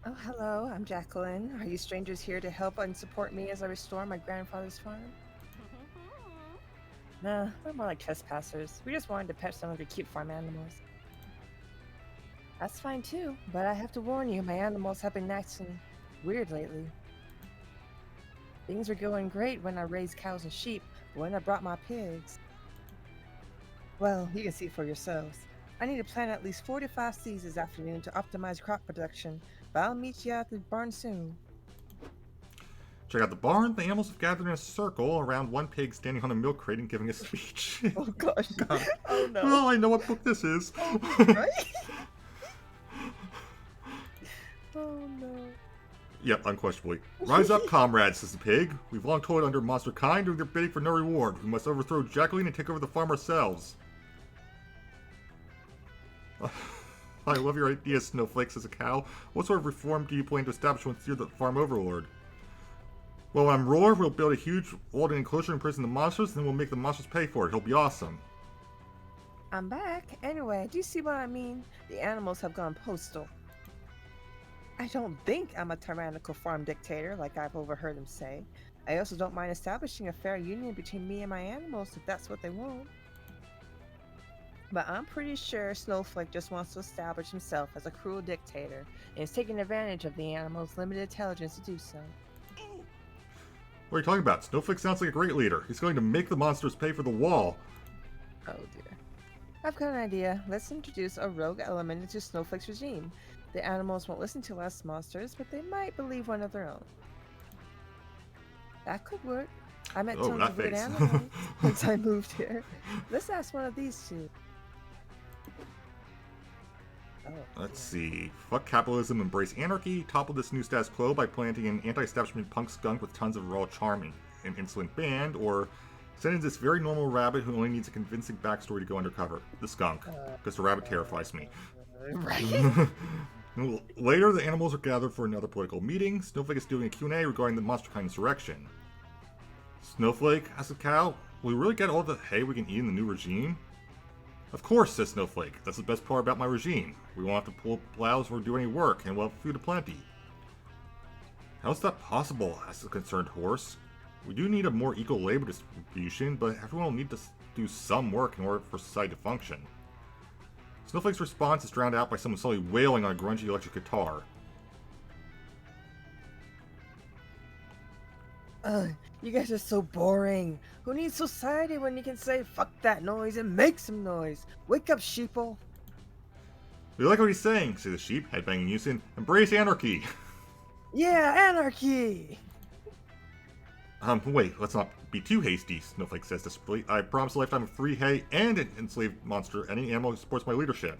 Oh, hello. I'm Jacqueline. Are you strangers here to help and support me as I restore my grandfather's farm? Nah, we're more like trespassers. We just wanted to pet some of your cute farm animals. That's fine too, but I have to warn you, my animals have been acting weird lately. Things were going great when I raised cows and sheep, but when I brought my pigs... Well, you can see for yourselves. I need to plant at least 4 to 5 seeds this afternoon to optimize crop production, but I'll meet you at the barn soon. Check out the barn. The animals have gathered in a circle around one pig standing on a milk crate and giving a speech. Oh gosh. Oh no. Well, I know what book this is. Right? Oh no. Yep, unquestionably. Rise up, comrades, says the pig. We've long toiled under monster kind, doing their bidding for no reward. We must overthrow Jacqueline and take over the farm ourselves. I love your idea, Snowflake, says a cow. What sort of reform do you plan to establish once you're the farm overlord? Well, when I'm ruler, we'll build a huge walled enclosure and imprison the monsters, and then we'll make the monsters pay for it. It'll be awesome. I'm back. Anyway, do you see what I mean? The animals have gone postal. I don't think I'm a tyrannical farm dictator like I've overheard them say. I also don't mind establishing a fair union between me and my animals if that's what they want. But I'm pretty sure Snowflake just wants to establish himself as a cruel dictator and is taking advantage of the animals' limited intelligence to do so. What are you talking about? Snowflake sounds like a great leader. He's going to make the monsters pay for the wall. Oh dear. I've got an idea. Let's introduce a rogue element into Snowflake's regime. The animals won't listen to us monsters, but they might believe one of their own. That could work. I met tons of weird animals since I moved here. Let's ask one of these two. Oh, Let's see. Fuck capitalism, embrace anarchy, topple this new status quo by planting an anti-establishment punk skunk with tons of raw charm and an insolent band, or send in this very normal rabbit who only needs a convincing backstory to go undercover. The skunk. Because the rabbit terrifies me. Right. Later, the animals are gathered for another political meeting. Snowflake is doing a Q&A regarding the MonsterKind insurrection. Snowflake, asks the cow, will we really get all the hay we can eat in the new regime? Of course, says Snowflake. That's the best part about my regime. We won't have to pull plows or do any work, and we'll have food aplenty. How's that possible? Asks the concerned horse. We do need a more equal labor distribution, but everyone will need to do some work in order for society to function. Snowflake's response is drowned out by someone suddenly wailing on a grungy electric guitar. You guys are so boring. Who needs society when you can say fuck that noise and make some noise? Wake up, sheeple. We like what he's saying, say the sheep, headbanging in unison. Embrace anarchy! Yeah, anarchy! Wait, let's not be too hasty, Snowflake says desperately. I promise a lifetime of free hay and an enslaved monster, any animal who supports my leadership.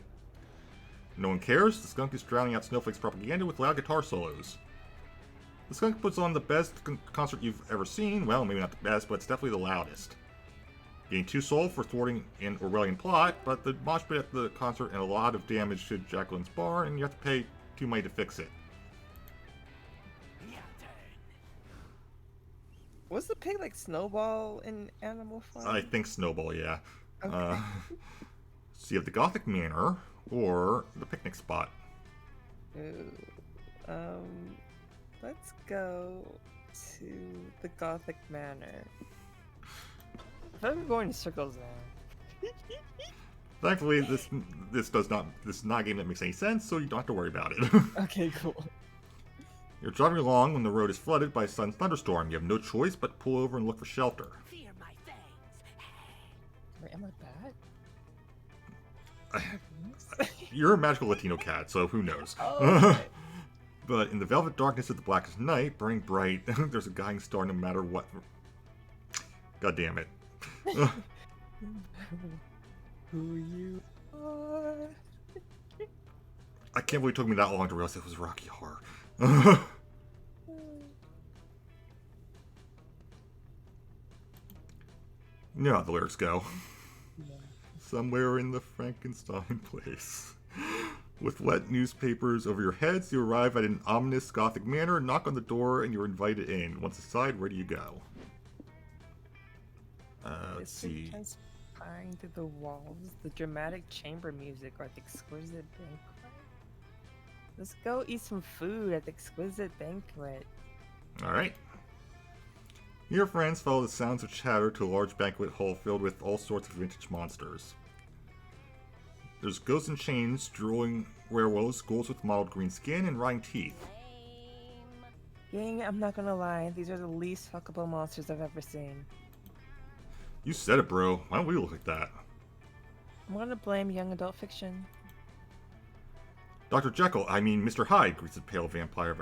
No one cares. The skunk is drowning out Snowflake's propaganda with loud guitar solos. The skunk puts on the best concert you've ever seen. Well, maybe not the best, but it's definitely the loudest. Getting 2 soul for thwarting an Orwellian plot, but the mosh pit at the concert and a lot of damage to Jacqueline's bar, and you have to pay 2 money to fix it. Was the pig like Snowball in Animal Farm? I think Snowball, yeah. Okay. So you have the Gothic Manor, or the picnic spot. Ooh, let's go to the Gothic Manor. I feel like we're going in circles now. Thankfully, this is not a game that makes any sense, so you don't have to worry about it. Okay, cool. You're driving along when the road is flooded by a sudden thunderstorm. You have no choice but to pull over and look for shelter. Fear my fangs. Wait, am I bad? You're a magical Latino cat, so who knows? Oh, okay. But in the velvet darkness of the blackest night, burning bright, there's a guiding star no matter what. God damn it. Who you are. I can't believe it took me that long to realize it was Rocky Horror. You know how the lyrics go. Somewhere in the Frankenstein place. With wet newspapers over your heads, you arrive at an ominous Gothic manor, knock on the door, and you're invited in. Once inside, where do you go? Let's see. Transpiring through the walls, the dramatic chamber music, or the exquisite banquet. Let's go eat some food at the exquisite banquet. Alright. Your friends follow the sounds of chatter to a large banquet hall filled with all sorts of vintage monsters. There's ghosts in chains, drooling werewolves, ghouls with mottled green skin, and rotting teeth. Gang, I'm not gonna lie, these are the least fuckable monsters I've ever seen. You said it, bro. Why don't we look like that? I'm gonna blame young adult fiction. Dr. Jekyll, I mean Mr. Hyde, greets the pale vampire of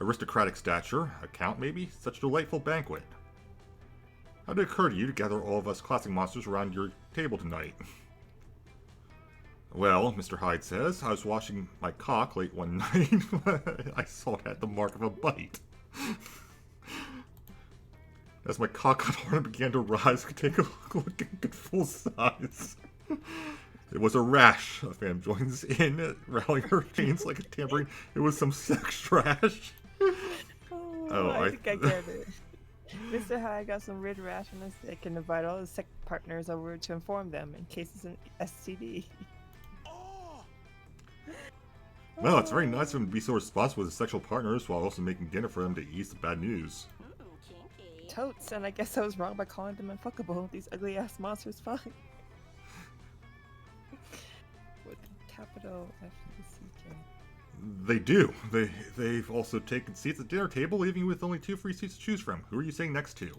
aristocratic stature. A count, maybe? Such a delightful banquet. How did it occur to you to gather all of us classic monsters around your table tonight? Well, Mr. Hyde says, I was washing my cock late one night. I saw it had the mark of a bite. As my cock got hard and began to rise, I could take a look at full size. It was a rash. A fan joins in, rattling her chains like a tambourine. It was some sex rash. Oh, I think I get it. Mr. High got some red rash on his dick and invite all his sex partners over to inform them in case it's an STD. Oh, Well, it's very nice of him to be so responsible with his sexual partners while also making dinner for them to ease the bad news. Totes, and I guess I was wrong by calling them unfuckable. These ugly ass monsters fine. With capital F-U-C-K. They do. They've also taken seats at the dinner table, leaving you with only 2 free seats to choose from. Who are you sitting next to?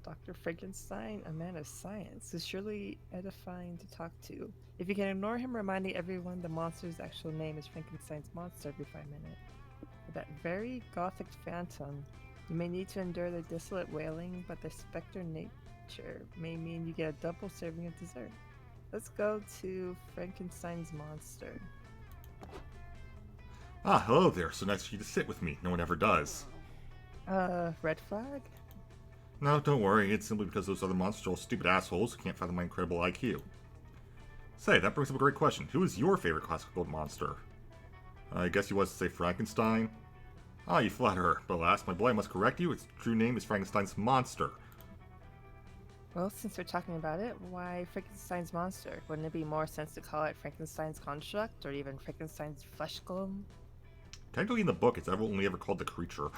Dr. Frankenstein, a man of science, is surely edifying to talk to. If you can ignore him reminding everyone the monster's actual name is Frankenstein's monster every 5 minutes. With that very gothic phantom, you may need to endure their desolate wailing, but their specter nature may mean you get a double serving of dessert. Let's go to Frankenstein's monster. Ah, hello there. So nice of you to sit with me. No one ever does. Red flag? No, don't worry. It's simply because those other monsters are all stupid assholes who can't fathom my incredible IQ. Say, that brings up a great question. Who is your favorite classical monster? I guess you was to say Frankenstein? Ah, you flatter her. But alas, my boy, I must correct you. Its true name is Frankenstein's monster. Well, since we're talking about it, why Frankenstein's monster? Wouldn't it be more sense to call it Frankenstein's construct, or even Frankenstein's flesh golem? Technically in the book, it's only ever called the creature.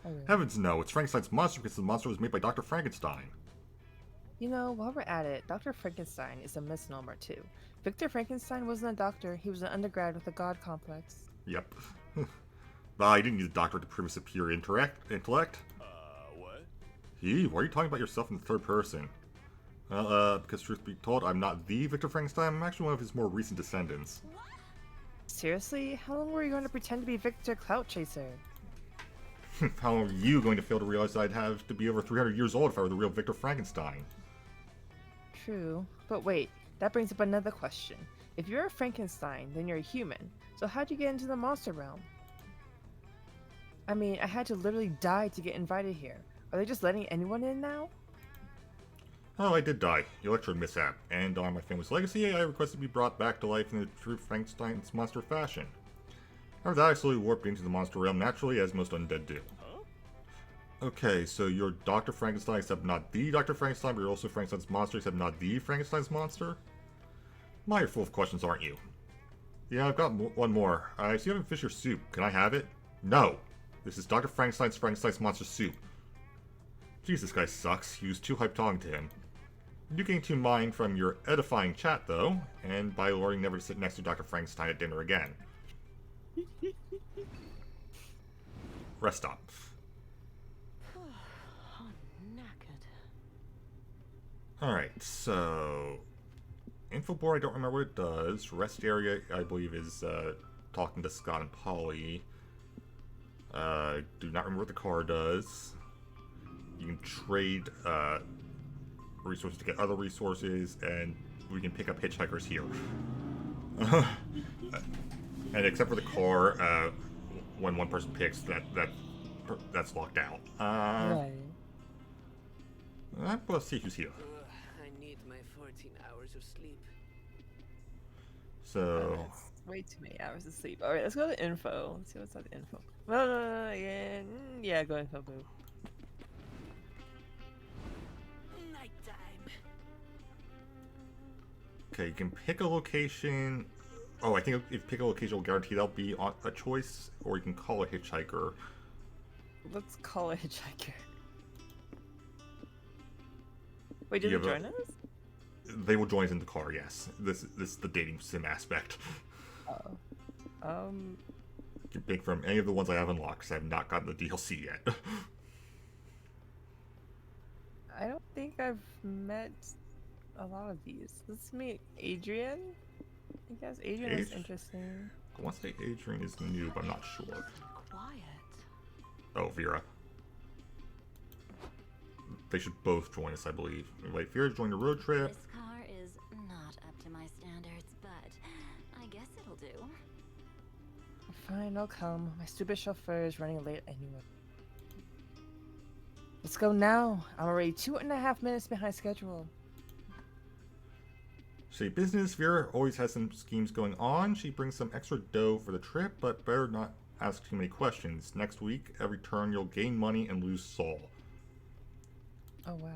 Oh, really? Heavens no, it's Frankenstein's monster because the monster was made by Dr. Frankenstein. You know, while we're at it, Dr. Frankenstein is a misnomer too. Victor Frankenstein wasn't a doctor, he was an undergrad with a god complex. Yep. But I didn't need a doctor to prove his superior intellect. what? Why are you talking about yourself in the third person? Well, because truth be told, I'm not the Victor Frankenstein, I'm actually one of his more recent descendants. Seriously? How long were you going to pretend to be Victor Clout Chaser? How are you going to fail to realize I'd have to be over 300 years old if I were the real Victor Frankenstein? True. But wait, that brings up another question. If you're a Frankenstein, then you're a human. So how'd you get into the monster realm? I mean, I had to literally die to get invited here. Are they just letting anyone in now? Oh, I did die. Electro mishap. And on my family's legacy, I requested to be brought back to life in the true Frankenstein's monster fashion. After that, I slowly warped into the monster realm naturally, as most undead do. Okay, so you're Dr. Frankenstein, except not the Dr. Frankenstein, but you're also Frankenstein's monster, except not the Frankenstein's monster? My, you're full of questions, aren't you? Yeah, I've got one more. I see you haven't fished your soup. Can I have it? No! This is Dr. Frankenstein's monster soup. Jeez, this guy sucks. You was too hyped talking to him. You gain 2 mind from your edifying chat, though, and by learning never to sit next to Dr. Frankenstein at dinner again. Rest stop. I'm knackered. Alright, so... Info board, I don't remember what it does. Rest area, I believe, is talking to Scott and Polly. Do not remember what the car does. You can trade resources to get other resources, and we can pick up hitchhikers here. And except for the car, when one person picks, that's locked out. Right. Let's see who's here. I need my 14 hours of sleep. So, That's way too many hours of sleep. Alright, let's go to info. Let's see what's on the info. No, yeah, go info, boo. Nighttime. okay, you can pick a location. Oh, I think if you pick a location, will guarantee that'll be a choice, or you can call a hitchhiker. Let's call a hitchhiker. Wait, did You they have join us? They will join us in the car, yes. This is the dating sim aspect. Oh. You can pick from any of the ones I have unlocked, because I have not gotten the DLC yet. I don't think I've met a lot of these. Let's meet Adrian. I guess Adrian is interesting. I want to say Adrian is new, but I'm not sure. Quiet. Oh, Vera. They should both join us, I believe. Wait, Vera joined the road trip. This car is not up to my standards, but I guess it'll do. Fine, I'll come. My stupid chauffeur is running late anyway. Let's go now. I'm already 2.5 minutes behind schedule. Say business, Vera always has some schemes going on. She brings some extra dough for the trip, but better not ask too many questions. Next week, every turn you'll gain money and lose soul. Oh wow.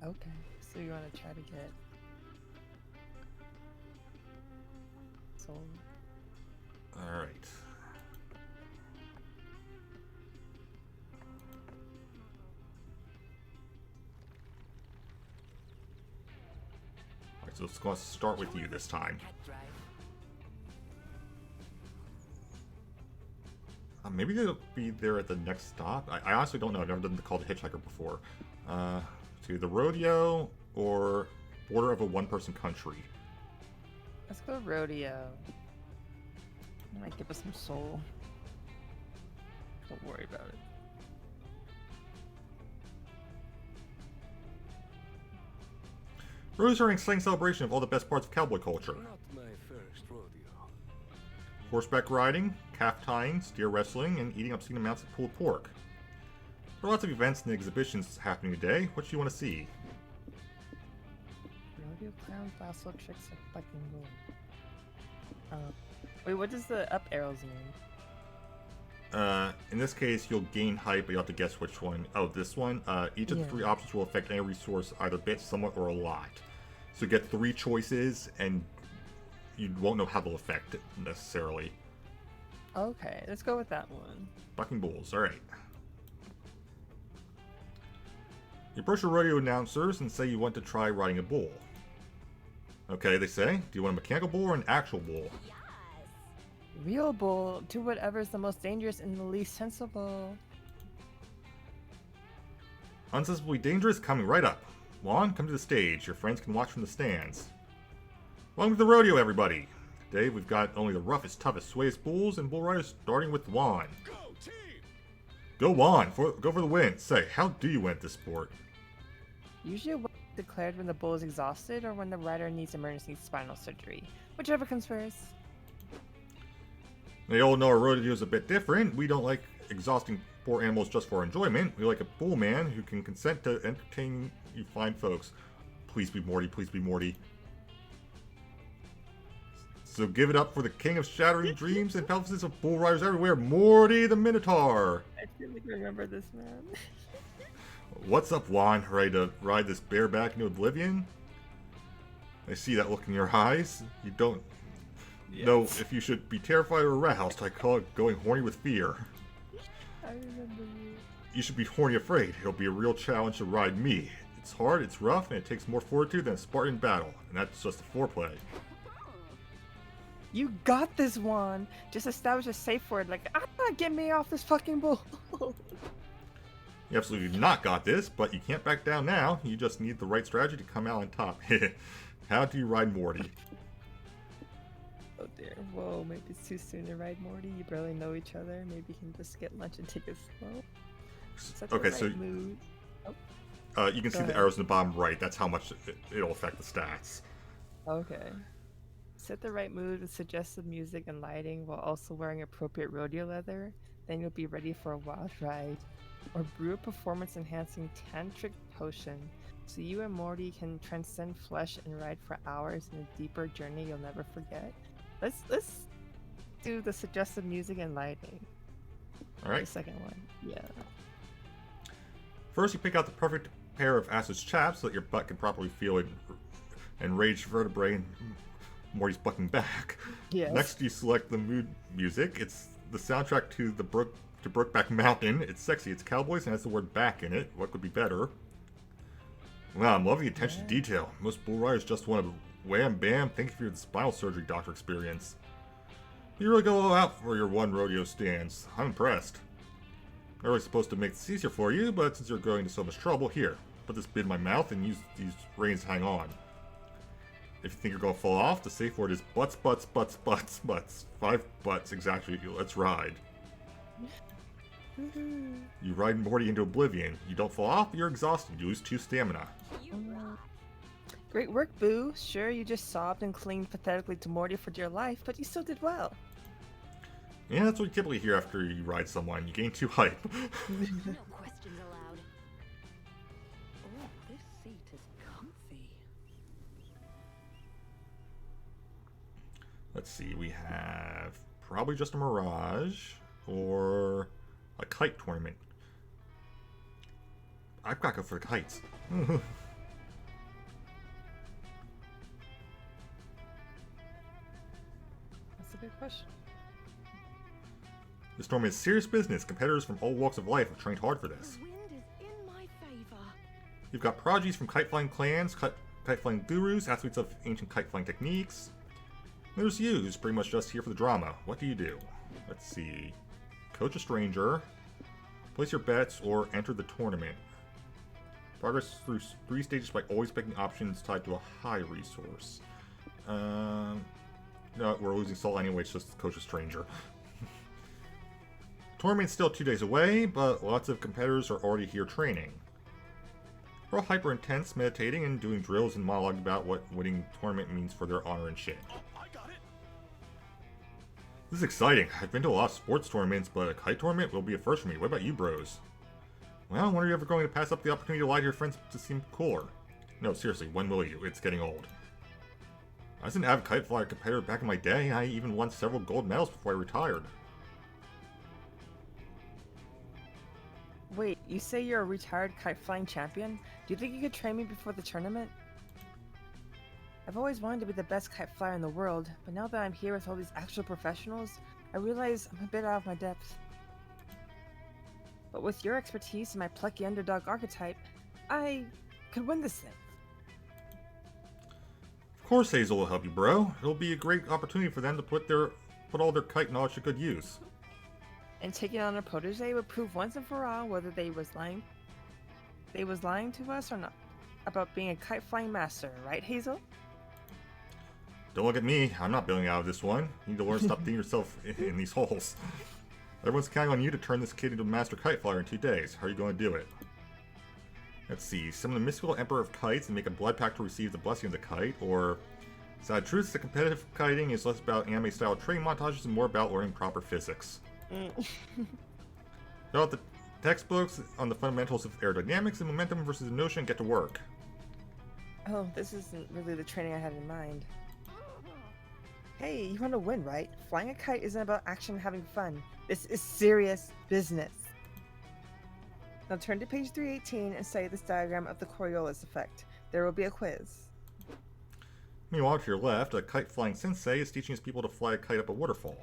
Okay. So you want to try to get soul? Alright. Alright, so it's going to start with you this time. Cat drive. Maybe they'll be there at the next stop. I honestly don't know. I've never done the Call to Hitchhiker before. To the rodeo or border of a one-person country. Let's go rodeo. It might give us some soul. Don't worry about it. Rodeos are an exciting celebration of all the best parts of cowboy culture. Not my first rodeo. Horseback riding, calf tying, steer wrestling, and eating obscene amounts of pulled pork. There are lots of events and exhibitions happening today. What do you want to see? Rodeo clowns, lasso tricks, and fucking gold. Wait, what does the up arrows mean? In this case, you'll gain hype, but you have to guess which one. Oh, this one? Each of the Yeah. 3 options will affect any resource either a bit, somewhat, or a lot. So you get 3 choices, and you won't know how they'll affect it necessarily. Okay, let's go with that one. Bucking bulls, alright. You approach your rodeo announcers and say you want to try riding a bull. Okay, they say. Do you want a mechanical bull or an actual bull? Real bull, do whatever's the most dangerous and the least sensible. Unsensibly dangerous, coming right up. Juan, come to the stage. Your friends can watch from the stands. Welcome to the rodeo, everybody. Today we've got only the roughest, toughest, swayest bulls and bull riders, starting with Juan. Go team! Go Juan, go for the win. Say, how do you win at this sport? Usually a win is declared when the bull is exhausted or when the rider needs emergency spinal surgery. Whichever comes first. They all know our rodeo is a bit different. We don't like exhausting poor animals just for enjoyment. We like a bull man who can consent to entertain you fine folks. Please be Morty, please be Morty. So give it up for the king of shattering dreams and pelvises of bull riders everywhere, Morty the Minotaur. I feel like I remember this man. What's up, Juan? Ready to ride this bareback into oblivion? I see that look in your eyes. You don't know if you should be terrified or aroused. I call it going horny with fear. I remember you. You should be horny afraid. It'll be a real challenge to ride me. It's hard, it's rough, and it takes more fortitude than a Spartan battle. And that's just the foreplay. You got this one. Just establish a safe word like, I'm not getting me off this fucking bull. You absolutely not got this, but you can't back down now. You just need the right strategy to come out on top. How do you ride Morty? Oh dear. Whoa, maybe it's too soon to ride Morty. You barely know each other. Maybe you can just get lunch and take it slow. Set the Okay, right so mood. you can see the ahead. arrows in the bottom right. That's how much it'll affect the stats. Okay. Set the right mood with suggestive music and lighting while also wearing appropriate rodeo leather. Then you'll be ready for a wild ride. Or brew a performance-enhancing tantric potion so you and Morty can transcend flesh and ride for hours in a deeper journey you'll never forget. Let's do the suggestive music and lighting. All right. The second one. Yeah. First, you pick out the perfect pair of As's chaps so that your butt can properly feel enraged vertebrae and Morty's bucking back. Yes. Next, you select the mood music. It's the soundtrack to Brokeback Mountain. It's sexy. It's cowboys and has the word "back" in it. What could be better? Wow, I'm loving the attention to detail. Most bull riders just want to wham bam. Thank you for the spinal surgery doctor experience. You really go all out for your one rodeo stands. I'm impressed. I'm really supposed to make this easier for you, but since you're going to so much trouble, here, put this bit in my mouth and use these reins to hang on. If you think you're going to fall off, the safe word is butts, butts, butts, butts, butts. 5 butts, exactly. Let's ride. You ride Morty into oblivion. You don't fall off, but you're exhausted. You lose 2 stamina. Great work, Boo. Sure, you just sobbed and clinged pathetically to Morty for dear life, but you still did well. Yeah, that's what you typically hear after you ride someone. You gain 2 hype. No questions allowed. Oh, this seat is comfy. Let's see, we have probably just a Mirage or a kite tournament. I've got to go for the kites. That's a good question. This tournament is serious business. Competitors from all walks of life have trained hard for The this. wind is in my favor. You've got prodigies from kite flying clans, kite flying gurus, athletes of ancient kite flying techniques. And there's you, who's pretty much just here for the drama. What do you do? Let's see. Coach a stranger, place your bets, or enter the tournament. Progress through 3 stages by always picking options tied to a high resource. No, we're losing soul anyway, it's just coach a stranger. Tournament's still 2 days away, but lots of competitors are already here training. They're all hyper intense, meditating and doing drills and monologuing about what winning tournament means for their honor and shit. Oh, I got it. This is exciting. I've been to a lot of sports tournaments, but a kite tournament will be a first for me. What about you, bros? Well, when are you ever going to pass up the opportunity to lie to your friends to seem cooler? No, seriously, when will you? It's getting old. I was an avid kite flyer competitor back in my day. I even won several gold medals before I retired. Wait, you say you're a retired kite flying champion? Do you think you could train me before the tournament? I've always wanted to be the best kite flyer in the world, but now that I'm here with all these actual professionals, I realize I'm a bit out of my depth. But with your expertise and my plucky underdog archetype, I could win this thing. Of course Hazel will help you, bro. It'll be a great opportunity for them to put all their kite knowledge to good use. And taking on a protege would prove once and for all whether they was lying to us or not about being a kite flying master, right, Hazel? Don't look at me. I'm not bailing out of this one. You need to learn to stop digging yourself in these holes. Everyone's counting on you to turn this kid into a master kite flyer in 2 days. How are you going to do it? Let's see. Summon the mystical Emperor of Kites and make a blood pact to receive the blessing of the kite, or sad truth, the competitive kiting is less about anime-style training montages and more about learning proper physics. Fill out the textbooks on the fundamentals of aerodynamics and momentum versus inertia and get to work. Oh, this isn't really the training I had in mind. Hey, you want to win, right? Flying a kite isn't about action and having fun. This is serious business. Now turn to page 318 and study this diagram of the Coriolis effect. There will be a quiz. Meanwhile, to your left, a kite-flying sensei is teaching his people to fly a kite up a waterfall.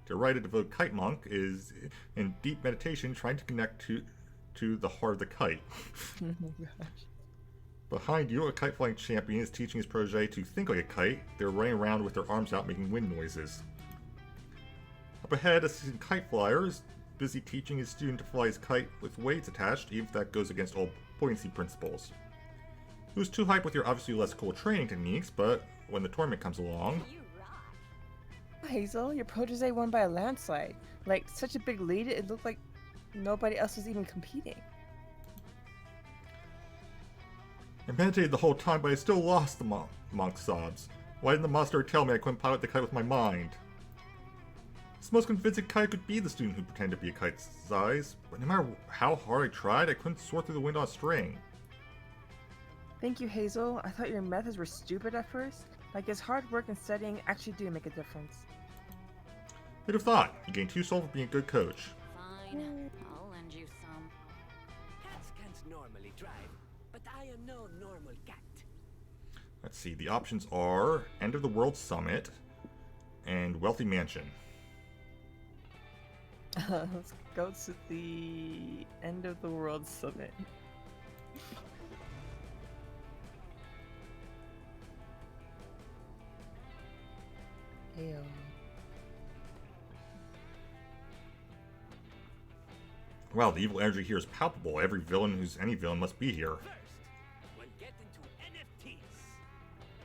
To your right, a devoted kite monk is in deep meditation trying to connect to the heart of the kite. Oh my gosh. Behind you, a kite-flying champion is teaching his protege to think like a kite. They're running around with their arms out making wind noises. Up ahead, a seasoned kite flyer is busy teaching his student to fly his kite with weights attached, even if that goes against all buoyancy principles. He was too hyped with your obviously less cool training techniques, but when the tournament comes along... You rock. Hazel, your protege won by a landslide. Like, such a big lead, it looked like nobody else was even competing. I meditated the whole time, but I still lost, the monk sobs. Why didn't the monster tell me I couldn't pilot the kite with my mind? This most convincing kite could be the student who pretended to be a kite size, but no matter how hard I tried, I couldn't soar through the wind on a string. Thank you, Hazel. I thought your methods were stupid at first. I guess hard work and studying actually do make a difference. Who'd have thought? You gain 2 soul for being a good coach. Fine, I'll lend you some. Cats can't normally drive, but I am no normal cat. Let's see, the options are End of the World Summit and Wealthy Mansion. Let's go to the End of the World Summit. Ew. Wow, the evil energy here is palpable. Every villain who's any villain must be here. First, we'll get into NFTs.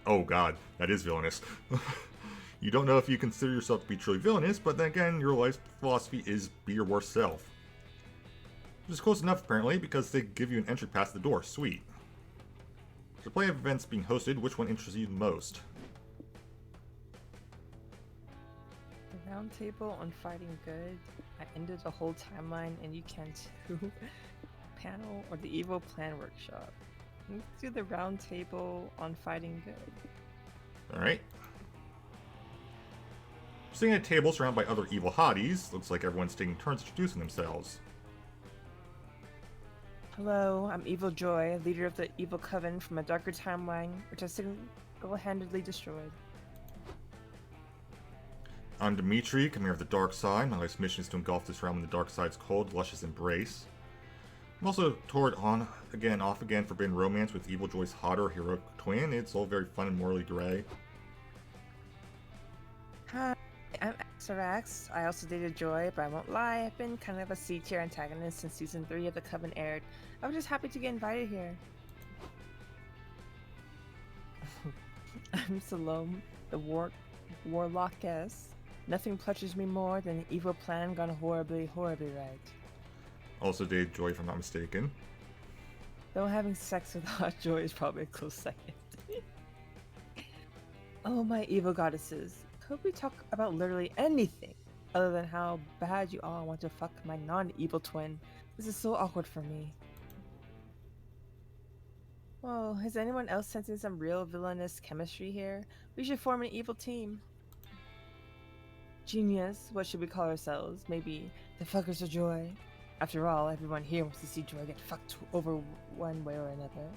Oh god, that is villainous. You don't know if you consider yourself to be truly villainous, but then again, your life's philosophy is be your worst self. Which is close enough apparently, because they give you an entry pass to the door. Sweet. There's a play of events being hosted. Which one interests you the most? The round table on fighting good. I ended the whole timeline and you can too. Panel or the evil plan workshop. Let's do the round table on fighting good. Alright. Sitting at a table surrounded by other evil hotties, looks like everyone's taking turns introducing themselves. Hello, I'm Evil Joy, leader of the Evil Coven from a darker timeline, which I single-handedly destroyed. I'm Dimitri, Commander of the Dark Side. My life's mission is to engulf this realm in the Dark Side's cold, luscious embrace. I'm also toured on again, off again, forbidden romance with Evil Joy's hotter heroic twin. It's all very fun and morally gray. Hi, I'm Axarax. I also dated Joy, but I won't lie, I've been kind of a C-tier antagonist since Season 3 of the Coven aired. I was just happy to get invited here. I'm Salome, the Warlockess. Nothing touches me more than an evil plan gone horribly, horribly right. Also dated Joy, if I'm not mistaken. Though having sex with Hot Joy is probably a close second. Oh, my evil goddesses. Could we talk about literally anything other than how bad you all want to fuck my non-evil twin? This is so awkward for me. Whoa, is anyone else sensing some real villainous chemistry here? We should form an evil team. Genius, what should we call ourselves? Maybe the fuckers of Joy? After all, everyone here wants to see Joy get fucked over one way or another.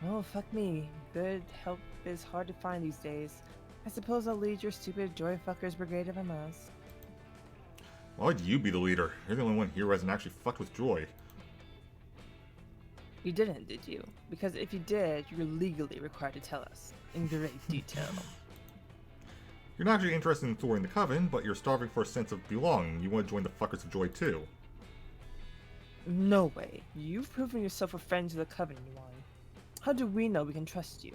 Oh, fuck me. Good help is hard to find these days. I suppose I'll lead your stupid Joy Fuckers Brigade if I must. Why would you be the leader? You're the only one here who hasn't actually fucked with Joy. You didn't, did you? Because if you did, you're legally required to tell us, in great detail. You're not actually interested in thwarting the Coven, but you're starving for a sense of belonging. You want to join the Fuckers of Joy too. No way. You've proven yourself a friend to the Coven, Yuan. How do we know we can trust you?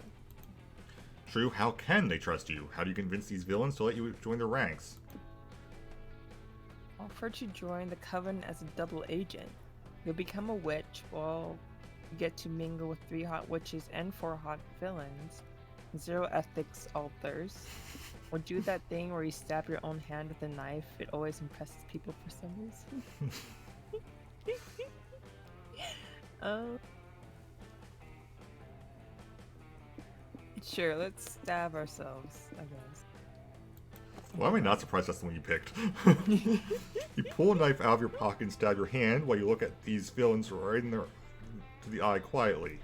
True, how can they trust you? How do you convince these villains to let you join their ranks? Offer to join the Coven as a double agent. You'll become a witch, while you get to mingle with 3 hot witches and 4 hot villains. 0 ethics, all thirst. Or do that thing where you stab your own hand with a knife. It always impresses people for some reason. Oh. Sure, let's stab ourselves, I guess. Why am I not surprised that's the one you picked? You pull a knife out of your pocket and stab your hand while you look at these villains right in their to the eye quietly.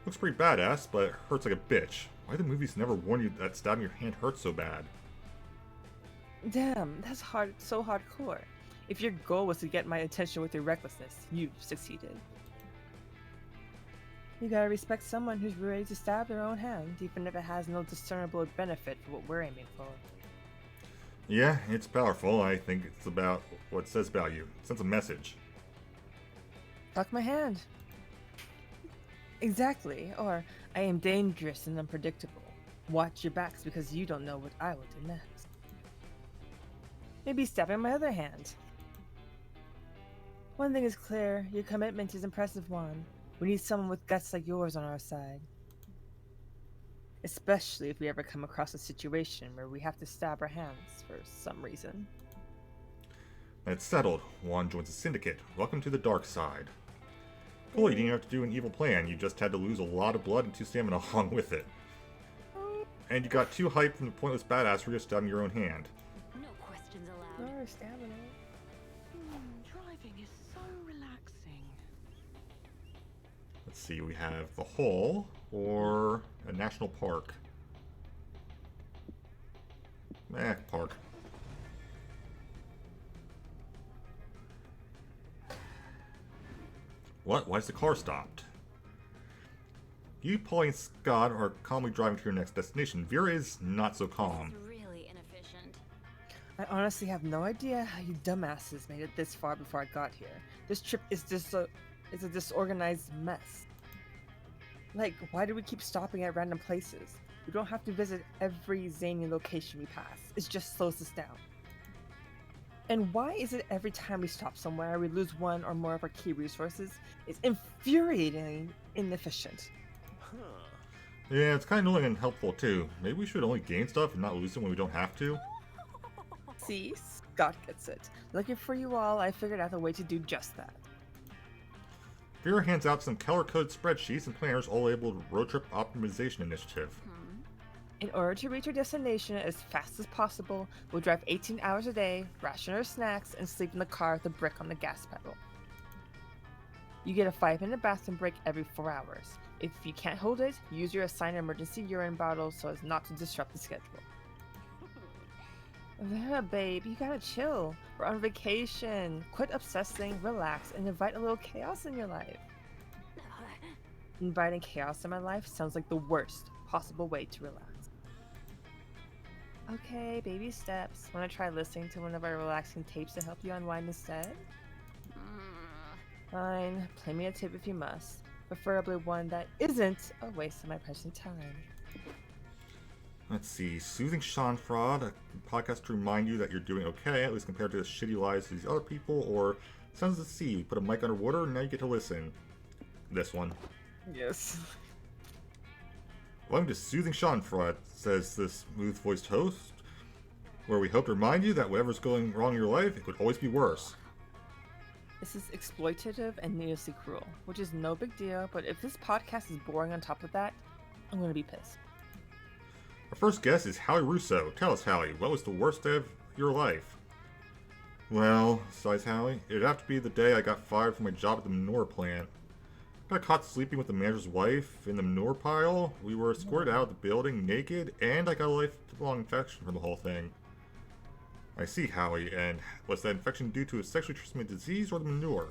Looks pretty badass, but it hurts like a bitch. Why do the movies never warn you that stabbing your hand hurts so bad? Damn, that's hard, so hardcore. If your goal was to get my attention with your recklessness, you've succeeded. You gotta respect someone who's ready to stab their own hand, even if it has no discernible benefit for what we're aiming for. Yeah, it's powerful. I think it's about what it says about you. It sends a message. Fuck my hand. Exactly, or I am dangerous and unpredictable. Watch your backs because you don't know what I will do next. Maybe stabbing my other hand. One thing is clear, your commitment is impressive, Juan. We need someone with guts like yours on our side. Especially if we ever come across a situation where we have to stab our hands for some reason. That's settled. Juan joins the Syndicate. Welcome to the dark side. Cool, you didn't have to do an evil plan. You just had to lose a lot of blood and 2 stamina along with it. And you got too hyped from the pointless badass for just stabbing your own hand. No questions allowed. Oh, stamina. Driving is so relaxing. Let's see, we have the Hole or a national park. Park. What? Why is the car stopped? You, Polly, and Scott are calmly driving to your next destination. Vera is not so calm. It's really inefficient. I honestly have no idea how you dumbasses made it this far before I got here. This trip is just a disorganized mess. Like, why do we keep stopping at random places? We don't have to visit every zany location we pass. It just slows us down. And why is it every time we stop somewhere we lose one or more of our key resources? It's infuriatingly inefficient. Huh. Yeah, it's kind of annoying and helpful too. Maybe we should only gain stuff and not lose it when we don't have to. See, Scott gets it. Lucky for you all, I figured out a way to do just that. Vera hands out some color-coded spreadsheets and planners all labeled Road Trip Optimization Initiative. In order to reach our destination as fast as possible, we'll drive 18 hours a day, ration our snacks, and sleep in the car with a brick on the gas pedal. You get a 5-minute bathroom break every 4 hours. If you can't hold it, use your assigned emergency urine bottle so as not to disrupt the schedule. Vera, babe, you gotta chill. We're on vacation. Quit obsessing, relax, and invite a little chaos in your life. Inviting chaos in my life sounds like the worst possible way to relax. Okay, baby steps. Wanna try listening to one of our relaxing tapes to help you unwind instead? Fine, play me a tip if you must. Preferably one that isn't a waste of my precious time. Let's see. Soothing Schadenfreude, a podcast to remind you that you're doing okay, at least compared to the shitty lives of these other people, or Sounds of the Sea. We put a mic underwater and now you get to listen. This one. Yes. Welcome to Soothing Schadenfreude, says this smooth-voiced host, where we hope to remind you that whatever's going wrong in your life, it could always be worse. This is exploitative and needlessly cruel, which is no big deal, but if this podcast is boring on top of that, I'm gonna be pissed. Our first guest is Howie Russo. Tell us, Howie, what was the worst day of your life? Well, sighs Howie, it'd have to be the day I got fired from my job at the manure plant. I got caught sleeping with the manager's wife in the manure pile, we were escorted out of the building naked, and I got a lifelong infection from the whole thing. I see, Howie, and was that infection due to a sexually transmitted disease or the manure?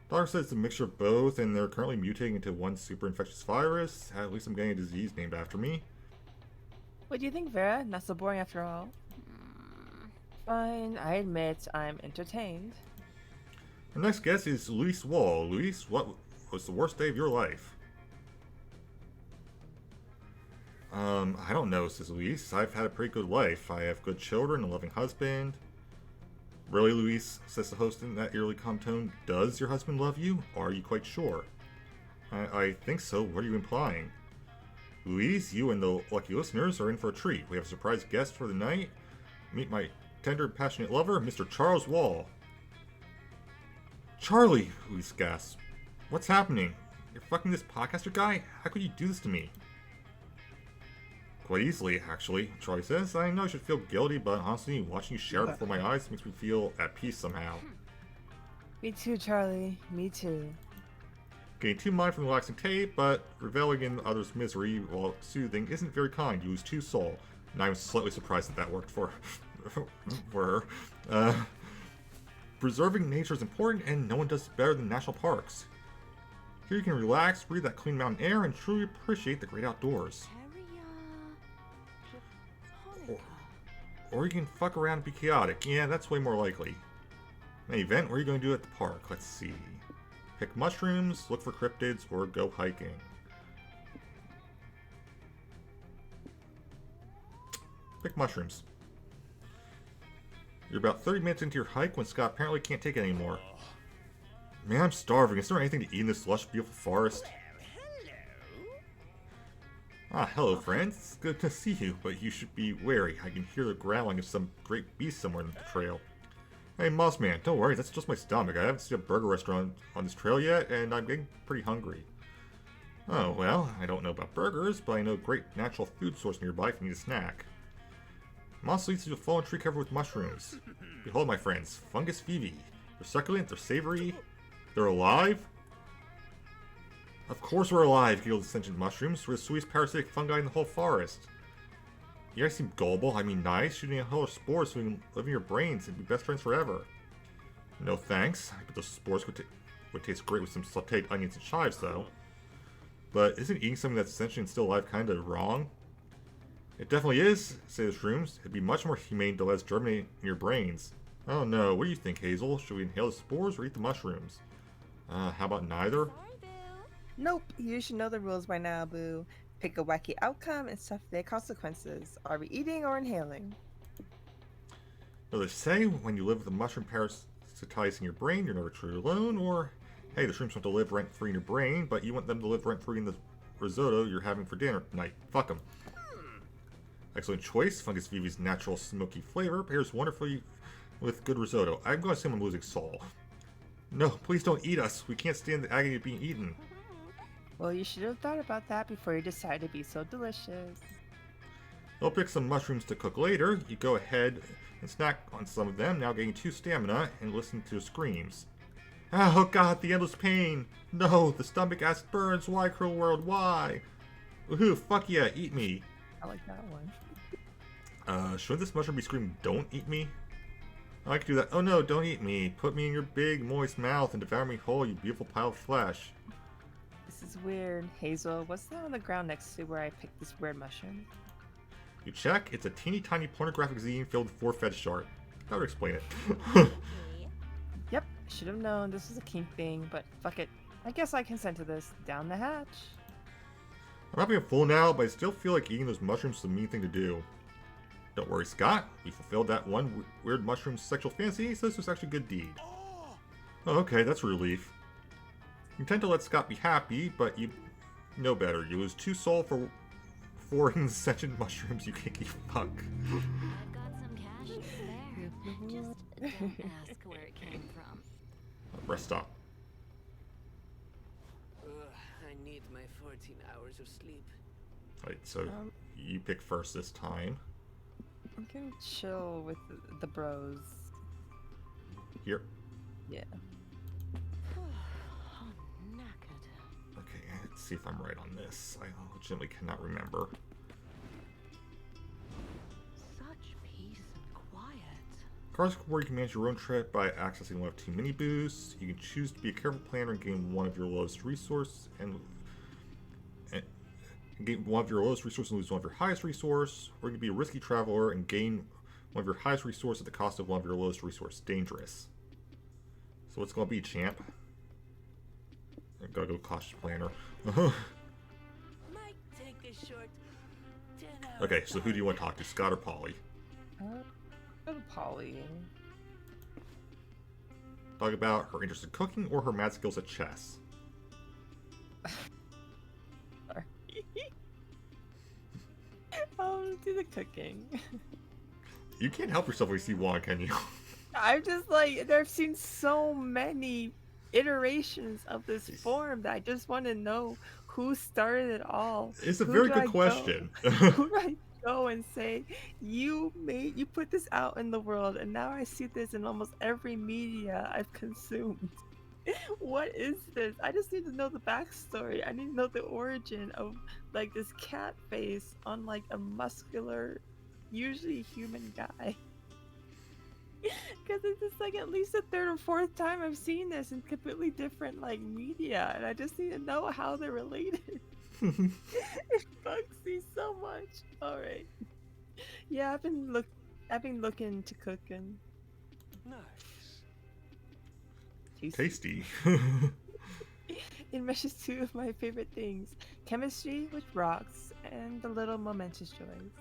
Doctor says it's a mixture of both, and they're currently mutating into one super infectious virus. At least I'm getting a disease named after me. What do you think, Vera? Not so boring after all. Fine, I admit I'm entertained. Our next guest is Luis Wall. Luis, what was the worst day of your life? I don't know, says Luis. I've had a pretty good life. I have good children, a loving husband. Really, Luis, says the host in that eerily calm tone. Does your husband love you? Are you quite sure? I think so. What are you implying? Luis, you and the lucky listeners are in for a treat. We have a surprise guest for the night. Meet my tender and passionate lover, Mr. Charles Wall. Charlie, Luis gasps. What's happening? You're fucking this podcaster guy? How could you do this to me? Quite easily, actually, Charlie says. I know I should feel guilty, but honestly, watching you share before my eyes makes me feel at peace somehow. Me too, Charlie. Me too. Getting too mind from relaxing tape, but reveling in others' misery while soothing isn't very kind. You lose two soul. And I'm slightly surprised that worked for her. Preserving nature is important, and no one does it better than national parks. Here you can relax, breathe that clean mountain air, and truly appreciate the great outdoors. Or you can fuck around and be chaotic. Yeah, that's way more likely. An event, what are you going to do at the park? Let's see. Pick mushrooms, look for cryptids, or go hiking. Pick mushrooms. You're about 30 minutes into your hike when Scott apparently can't take it anymore. Man, I'm starving. Is there anything to eat in this lush, beautiful forest? Ah, hello, friends. It's good to see you, but you should be wary. I can hear the growling of some great beast somewhere in the trail. Hey, Mossman, don't worry. That's just my stomach. I haven't seen a burger restaurant on this trail yet, and I'm getting pretty hungry. Oh, well, I don't know about burgers, but I know a great natural food source nearby if you need a snack. Moss leads to a fallen tree covered with mushrooms. Behold, my friends, fungus vivi. They're succulent, they're savory, they're alive. Of course we're alive, giggled the sentient mushrooms. We're the sweetest parasitic fungi in the whole forest. You guys seem gullible, I mean nice, shooting a hell of spores so we can live in your brains and be best friends forever. No thanks. I bet those spores would taste great with some sauteed onions and chives, though. But isn't eating something that's sentient and still alive kinda wrong? It definitely is, say the shrooms. It'd be much more humane to let us germinate in your brains. Oh no, what do you think, Hazel? Should we inhale the spores or eat the mushrooms? How about neither? Nope, you should know the rules by now, boo. Pick a wacky outcome and suffer their consequences. Are we eating or inhaling? Well, they say when you live with a mushroom parasitizing your brain, you're never truly alone, or hey, the shrooms want to live rent-free in your brain, but you want them to live rent-free in the risotto you're having for dinner tonight. Fuck them. Excellent choice. Fungus Vivi's natural smoky flavor pairs wonderfully with good risotto. I'm going to assume I'm losing soul. No, please don't eat us. We can't stand the agony of being eaten. Well, you should have thought about that before you decided to be so delicious. I'll pick some mushrooms to cook later. You go ahead and snack on some of them, now gaining 2 stamina, and listen to screams. Oh god, the endless pain! No, the stomach acid burns, why cruel world, why? Woohoo, fuck yeah, eat me. I like that one. Should this mushroom be screaming, don't eat me? I could do that. Oh no, don't eat me. Put me in your big, moist mouth and devour me whole, you beautiful pile of flesh. This is weird. Hazel, what's that on the ground next to where I picked this weird mushroom? You check, it's a teeny tiny pornographic zine filled with 4 fetish art. That would explain it. Yep, should have known this was a kink thing, but fuck it. I guess I consent to this. Down the hatch. I'm having a full now, but I still feel like eating those mushrooms is the mean thing to do. Don't worry, Scott. We fulfilled that one weird mushroom sexual fantasy, so this was actually a good deed. Oh, okay, that's a relief. You tend to let Scott be happy, but you know better. You lose 2 soul for 4 insentient mushrooms, you kinky fuck. I've got some cash to spare. Just don't ask where it came from. Rest stop. I need my 14 hours of sleep. Right, so you pick first this time. I'm gonna chill with the bros. Here. Yeah. I'm knackered. Okay, let's see if I'm right on this. I legitimately cannot remember. Such peace and quiet. Cars where you can manage your own trip by accessing one of 2 mini boosts. You can choose to be a careful planner and gain one of your lowest resource and gain one of your lowest resources and lose one of your highest resource, or you can be a risky traveler and gain one of your highest resource at the cost of one of your lowest resource. Dangerous. So what's gonna be, champ? I gotta go cautious planner. Might take a short 10-hour Okay, so who do you want to talk to, Scott or Polly? Go to Polly. Talk about her interest in cooking or her mad skills at chess. Sorry. Do the cooking. You can't help yourself when you see one, can you? I'm just like, I've seen so many iterations of this form that I just want to know who started it all. It's a Who very do good I go- question. Who do I go and say, you put this out in the world, and now I see this in almost every media I've consumed. What is this? I just need to know the backstory. I need to know the origin of like this cat face on like a muscular, usually human guy. Because it's just like at least the 3rd or 4th time I've seen this in completely different like media, and I just need to know how they're related. It bugs me so much. All right. Yeah, I've been looking to cooking. Nice. Tasty. It meshes 2 of my favorite things: chemistry, which rocks, and the little momentous joys.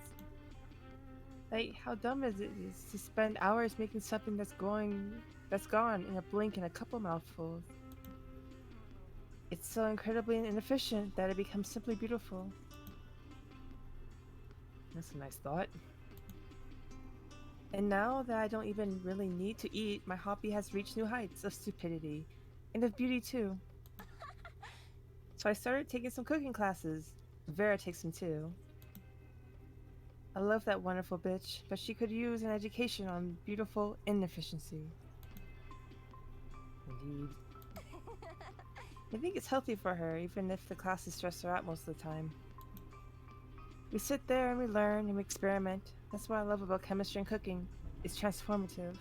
Like, how dumb is it to spend hours making something that's gone in a blink and a couple mouthfuls? It's so incredibly inefficient that it becomes simply beautiful. That's a nice thought. And now that I don't even really need to eat, my hobby has reached new heights of stupidity, and of beauty too. So I started taking some cooking classes. Vera takes them too. I love that wonderful bitch, but she could use an education on beautiful inefficiency. Indeed. I think it's healthy for her, even if the classes stress her out most of the time. We sit there and we learn and we experiment. That's what I love about chemistry and cooking. It's transformative.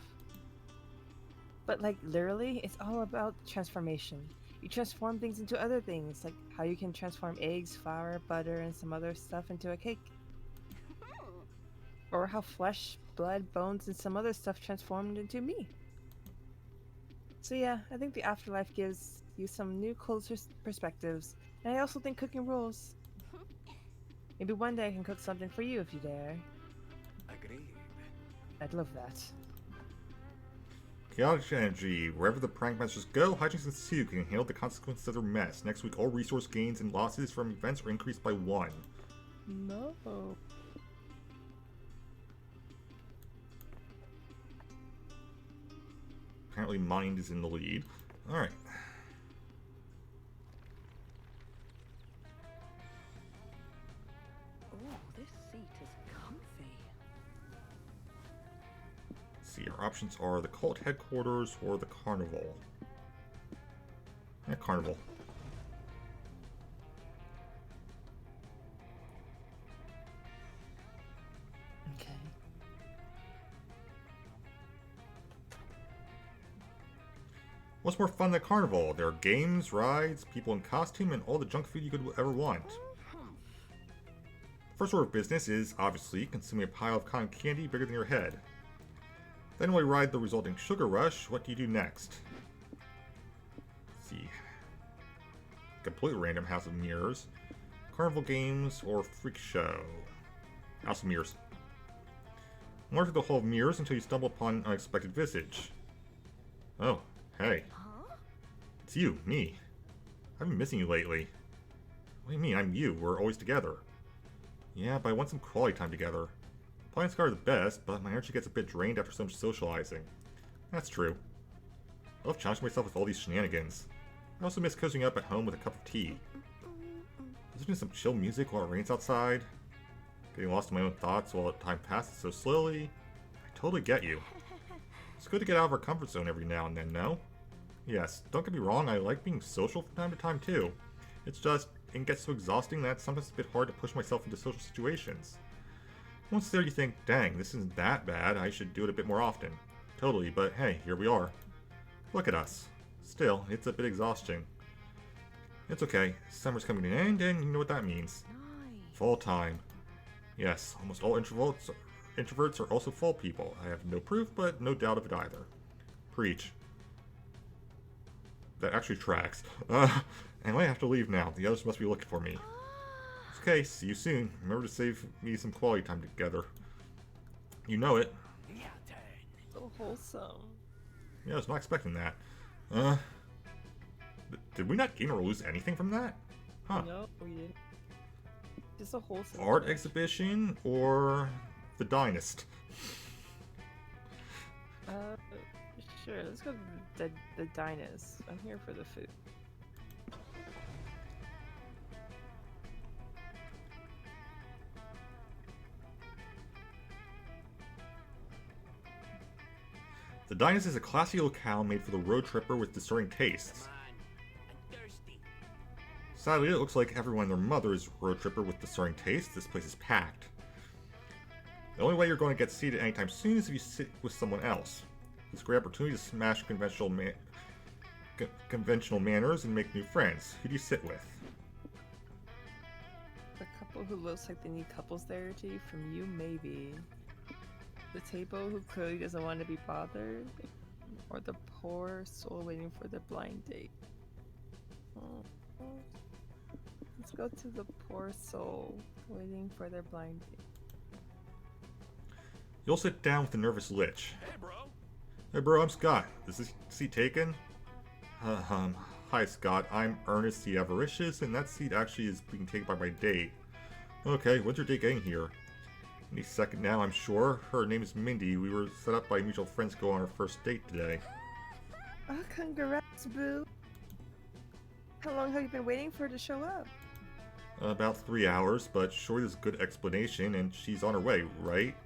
But like literally, it's all about transformation. You transform things into other things, like how you can transform eggs, flour, butter, and some other stuff into a cake. Or how flesh, blood, bones, and some other stuff transformed into me. So yeah, I think the afterlife gives you some new culture perspectives, and I also think cooking rules. Maybe one day I can cook something for you if you dare. Agreed. I'd love that. Chaotic energy. Wherever the prank masters go, hijinks ensue. Can handle the consequences of their mess. Next week, all resource gains and losses from events are increased by 1. No. Apparently, Mind is in the lead. Alright. Oh, this seat is options are the cult headquarters or the carnival. Carnival. Okay. What's more fun than carnival? There are games, rides, people in costume, and all the junk food you could ever want. First order of business is, obviously, consuming a pile of cotton candy bigger than your head. Then while you ride the resulting sugar rush, what do you do next? Let's see. Completely random House of Mirrors. Carnival games or freak show? House of Mirrors. Wander through the Hall of Mirrors until you stumble upon an unexpected visage. Oh, hey. Huh? It's you, me. I've been missing you lately. What do you mean, I'm you? We're always together. Yeah, but I want some quality time together. Playing and Scar are the best, but my energy gets a bit drained after so much socializing. That's true. I love challenging myself with all these shenanigans. I also miss cozying up at home with a cup of tea. Listening to some chill music while it rains outside. Getting lost in my own thoughts while time passes so slowly. I totally get you. It's good to get out of our comfort zone every now and then, no? Yes, don't get me wrong, I like being social from time to time too. It's just, it gets so exhausting that sometimes it's a bit hard to push myself into social situations. Once there you think, dang, this isn't that bad, I should do it a bit more often. Totally, but hey, here we are. Look at us. Still, it's a bit exhausting. It's okay, summer's coming to an end and you know what that means. Nice. Fall time. Yes, almost all introverts are also fall people. I have no proof, but no doubt of it either. Preach. That actually tracks. Anyway, I have to leave now. The others must be looking for me. It's okay, see you soon. Remember to save me some quality time together. You know it. Your turn. So wholesome. Yeah, I was not expecting that. Did we not gain or lose anything from that? Huh. No, we didn't. Just a wholesome. Art exhibition or the Dynast? Sure. Let's go to the Dynast. I'm here for the food. The Dynast is a classy locale made for the road tripper with discerning tastes. Come on. I'm thirsty. Sadly, it looks like everyone and their mother is road tripper with discerning taste. This place is packed. The only way you're going to get seated anytime soon is if you sit with someone else. It's a great opportunity to smash conventional manners and make new friends. Who do you sit with? The couple who looks like they need couples therapy from you, maybe. The table who clearly doesn't want to be bothered. Or the poor soul waiting for their blind date. Let's go to the poor soul waiting for their blind date. You'll sit down with the nervous lich. Hey, bro. Hey bro, I'm Scott. Is this seat taken? Hi Scott, I'm Ernest the Avaricious, and that seat actually is being taken by my date. Okay, when's your date getting here? Any second now, I'm sure. Her name is Mindy. We were set up by mutual friends to go on our first date today. Oh, congrats, boo! How long have you been waiting for her to show up? About 3 hours, but surely there's a good explanation, and she's on her way, right?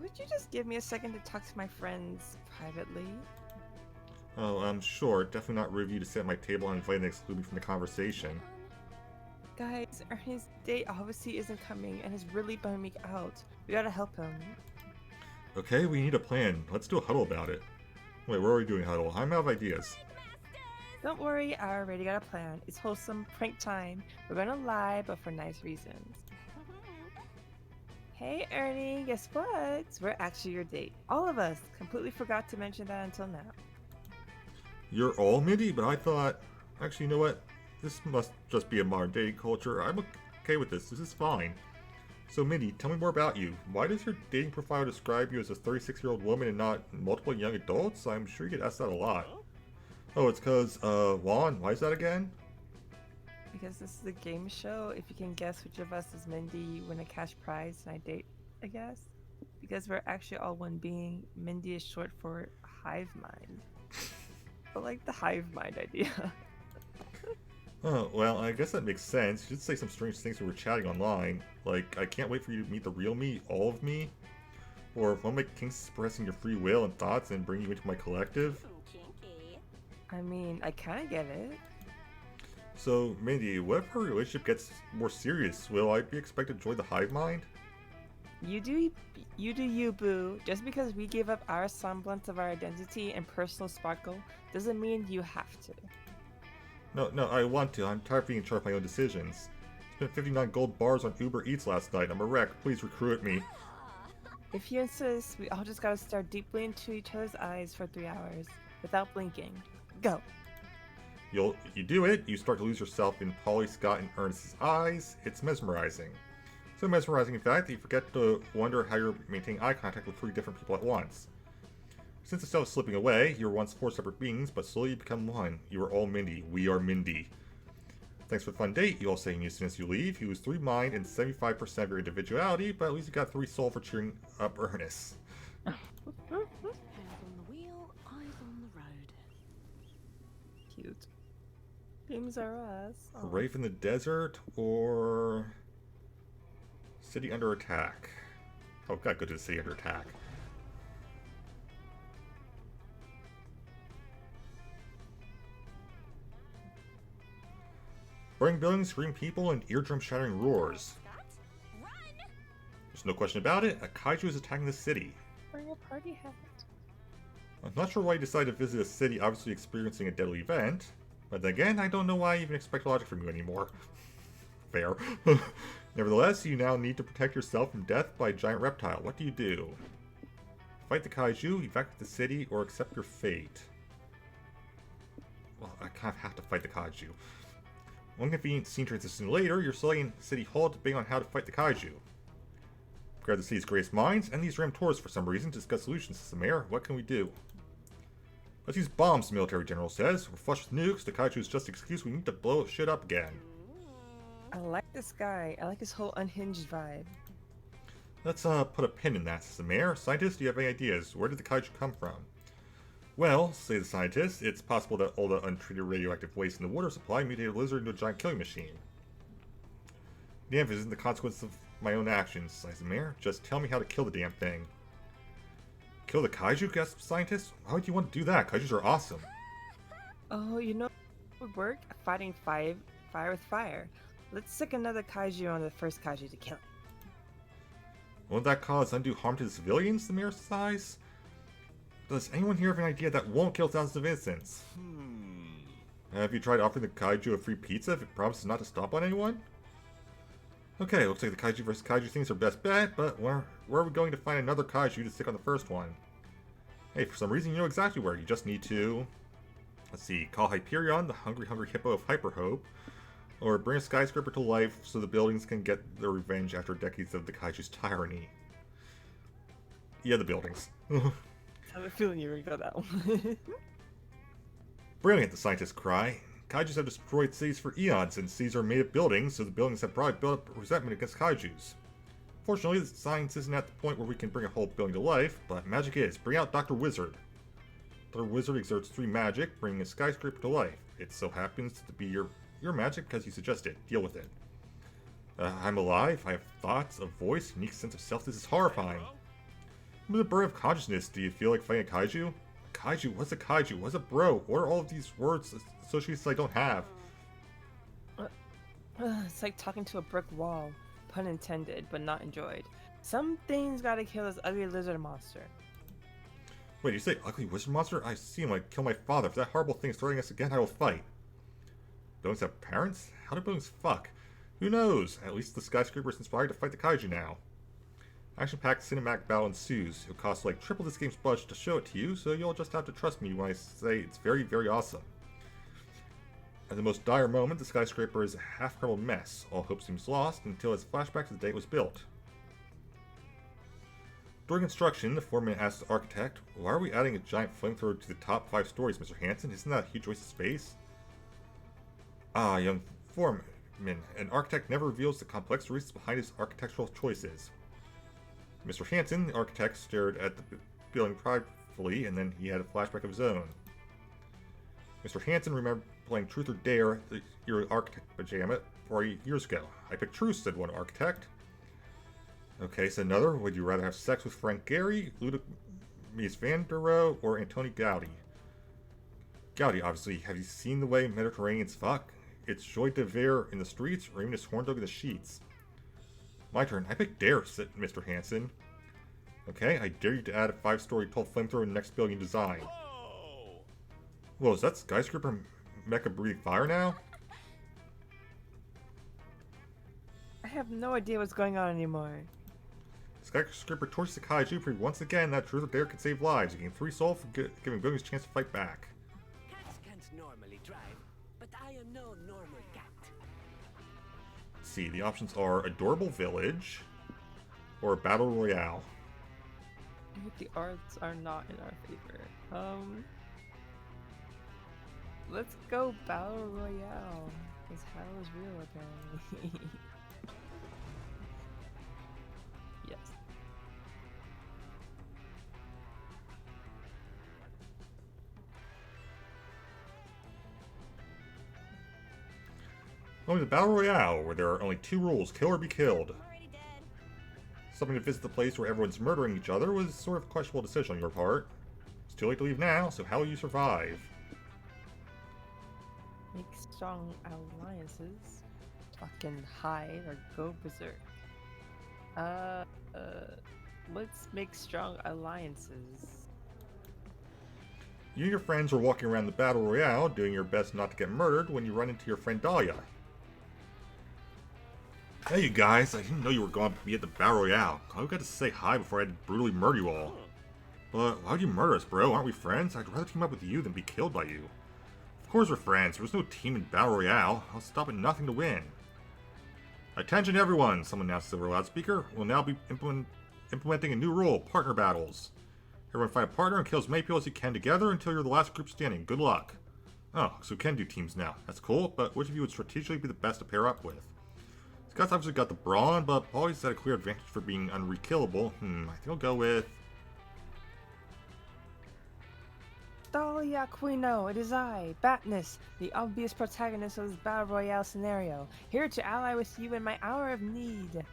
Would you just give me a second to talk to my friends privately? Oh, sure. Definitely not rude of you to sit at my table and invite and exclude me from the conversation. Guys, his date obviously isn't coming and is really bumming me out. We gotta help him. Okay, we need a plan. Let's do a huddle about it. Wait, where are we doing huddle? I'm out of ideas. Don't worry, I already got a plan. It's wholesome prank time. We're gonna lie, but for nice reasons. Hey Ernie, guess what? We're actually your date. All of us. Completely forgot to mention that until now. You're all Mindy, but I thought... Actually, you know what? This must just be a modern dating culture. I'm okay with this. This is fine. So Mindy, tell me more about you. Why does your dating profile describe you as a 36-year-old woman and not multiple young adults? I'm sure you get asked that a lot. Oh, it's because, Juan, why is that again? Because this is a game show. If you can guess which of us is Mindy, you win a cash prize and I date, I guess. Because we're actually all one being. Mindy is short for hive mind. I like the hive mind idea. Oh, well, I guess that makes sense. You did say some strange things when we were chatting online. Like, I can't wait for you to meet the real me, all of me. or one of my kinks expressing your free will and thoughts and bringing you into my collective? Kinky. I mean, I kind of get it. So, Mindy, what if our relationship gets more serious? Will I be expected to join the hive mind? You do you, boo. Just because we gave up our semblance of our identity and personal sparkle doesn't mean you have to. No, I want to. I'm tired of being in charge of my own decisions. Spent 59 gold bars on Uber Eats last night. I'm a wreck. Please recruit me. If you insist, we all just gotta stare deeply into each other's eyes for 3 hours without blinking. Go. You do it, you start to lose yourself in Polly, Scott, and Ernest's eyes. It's mesmerizing. So mesmerizing, in fact, that you forget to wonder how you're maintaining eye contact with 3 different people at once. Since the self is slipping away, you were once 4 separate beings, but slowly you become one. You are all Mindy. We are Mindy. Thanks for the fun date, you all say in unison as you leave. You lose 3 mind and 75% of your individuality, but at least you got 3 soul for cheering up Ernest. Hands on the wheel, eyes on the road. Cute. Games are us. Aw. Rave in the desert or city under attack? Oh, gotta go to the city under attack. Burning buildings, screaming people, and eardrum-shattering roars. Scott, run! There's no question about it, a kaiju is attacking the city. Bring a party hat. I'm not sure why you decided to visit a city obviously experiencing a deadly event, but then again, I don't know why I even expect logic from you anymore. Fair. Nevertheless, you now need to protect yourself from death by a giant reptile. What do you do? Fight the kaiju, evacuate the city, or accept your fate? Well, I kind of have to fight the kaiju. One convenient scene transition later, you're suddenly in City Hall debating on how to fight the kaiju. Grab the city's greatest minds and these ram tours for some reason to discuss solutions, says the mayor. What can we do? Let's use bombs, the military general says. We're flush with nukes, the kaiju is just an excuse, we need to blow shit up again. I like this guy. I like his whole unhinged vibe. Let's put a pin in that, says the mayor. Scientists, do you have any ideas? Where did the kaiju come from? Well, say the scientists, it's possible that all the untreated radioactive waste in the water supply mutated a lizard into a giant killing machine. The answer isn't the consequence of my own actions, sighs the mayor. Just tell me how to kill the damn thing. Kill the kaiju, gasped the scientist? Why would you want to do that? Kaijus are awesome. Oh, you know what would work? Fighting fire with fire. Let's stick another kaiju on the first kaiju to kill. Won't that cause undue harm to the civilians? The mayor sighs. Does anyone here have an idea that won't kill thousands of innocents? Have you tried offering the kaiju a free pizza if it promises not to stomp on anyone? Okay, looks like the kaiju versus kaiju things are best bet, but where are we going to find another kaiju to stick on the first one? Hey, for some reason you know exactly where. You just need to... Let's see, call Hyperion, the hungry hippo of Hyperhope, or bring a skyscraper to life so the buildings can get their revenge after decades of the kaiju's tyranny. Yeah, the buildings. I have a feeling you're gonna go that one. Brilliant, the scientists cry. Kaijus have destroyed cities for eons, and cities are made of buildings, so the buildings have probably built up resentment against kaijus. Fortunately, the science isn't at the point where we can bring a whole building to life, but magic is. Bring out Dr. Wizard. Dr. Wizard exerts 3 magic, bringing a skyscraper to life. It so happens to be your magic because you suggest it. Deal with it. I'm alive, I have thoughts, a voice, unique sense of self. This is horrifying. With a bird of consciousness, do you feel like fighting a kaiju? A kaiju? What's a kaiju? What's a bro? What are all of these words associated I don't have? It's like talking to a brick wall. Pun intended, but not enjoyed. Some things gotta kill this ugly lizard monster. Wait, you say ugly wizard monster? I see him like kill my father. If that horrible thing is threatening us again, I will fight. Buildings have parents? How do buildings fuck? Who knows? At least the skyscraper is inspired to fight the kaiju now. Action-packed cinematic battle ensues. It'll cost like triple this game's budget to show it to you, so you'll just have to trust me when I say it's very, very awesome. At the most dire moment, the skyscraper is a half-crumbled mess. All hope seems lost until its flashback to the day it was built. During construction, the foreman asks the architect, "Why are we adding a giant flamethrower to the top 5 stories, Mr. Hansen? Isn't that a huge waste of space?" Ah, young foreman, an architect never reveals the complex reasons behind his architectural choices. Mr. Hansen, the architect, stared at the building pridefully, and then he had a flashback of his own. Mr. Hansen remembered playing Truth or Dare, your architect pajama, 4 years ago. "I picked truth," said one architect. Okay, so another. Would you rather have sex with Frank Gehry, Ludwig Mies van der Rohe, or Antoni Gaudi? Gaudi, obviously. Have you seen the way Mediterraneans fuck? It's joie de vivre in the streets, or even just horn dog in the sheets. My turn. I picked dare, said Mr. Hansen. Okay, I dare you to add a 5-story tall flamethrower in the next building design. Oh! Whoa, is that skyscraper mecha breathing fire now? I have no idea what's going on anymore. Skyscraper torches the kaiju prove once again that truth or dare can save lives. You gain 3 soul for giving buildings a chance to fight back. Cats can't normally drive, but I am no normal cat. Let's see, the options are Adorable Village or Battle Royale. I think the odds are not in our favor. Let's go Battle Royale. Because hell is real apparently. Yes. Only the Battle Royale, where there are only 2 rules, kill or be killed. I'm already dead. Something to visit the place where everyone's murdering each other was sort of a questionable decision on your part. It's too late to leave now, so how will you survive? Make strong alliances. Fucking hide or go berserk. Let's make strong alliances. You and your friends are walking around the Battle Royale, doing your best not to get murdered when you run into your friend Dahlia. Hey you guys, I didn't know you were going to be at the Battle Royale. I got to say hi before I had to brutally murder you all. But why'd you murder us, bro? Aren't we friends? I'd rather team up with you than be killed by you. Of course we're friends. There was no team in Battle Royale. I'll stop at nothing to win. Attention everyone, someone announced over a loudspeaker. We'll now be implementing a new rule, partner battles. Everyone find a partner and kill as many people as you can together until you're the last group standing. Good luck. Oh, so we can do teams now. That's cool, but which of you would strategically be the best to pair up with? Scott's obviously got the brawn, but Paulie's had a clear advantage for being unrekillable. I think I'll go with... Dahlia Aquino, it is I, Batness, the obvious protagonist of this Battle Royale scenario, here to ally with you in my hour of need.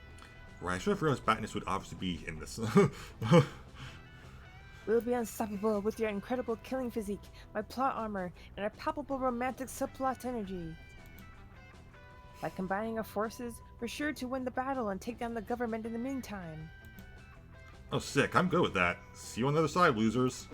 Right, I should have realized Batness would obviously be in this. We'll be unstoppable with your incredible killing physique, my plot armor, and our palpable romantic subplot energy. By combining our forces, we're sure to win the battle and take down the government in the meantime. Oh, sick. I'm good with that. See you on the other side, losers.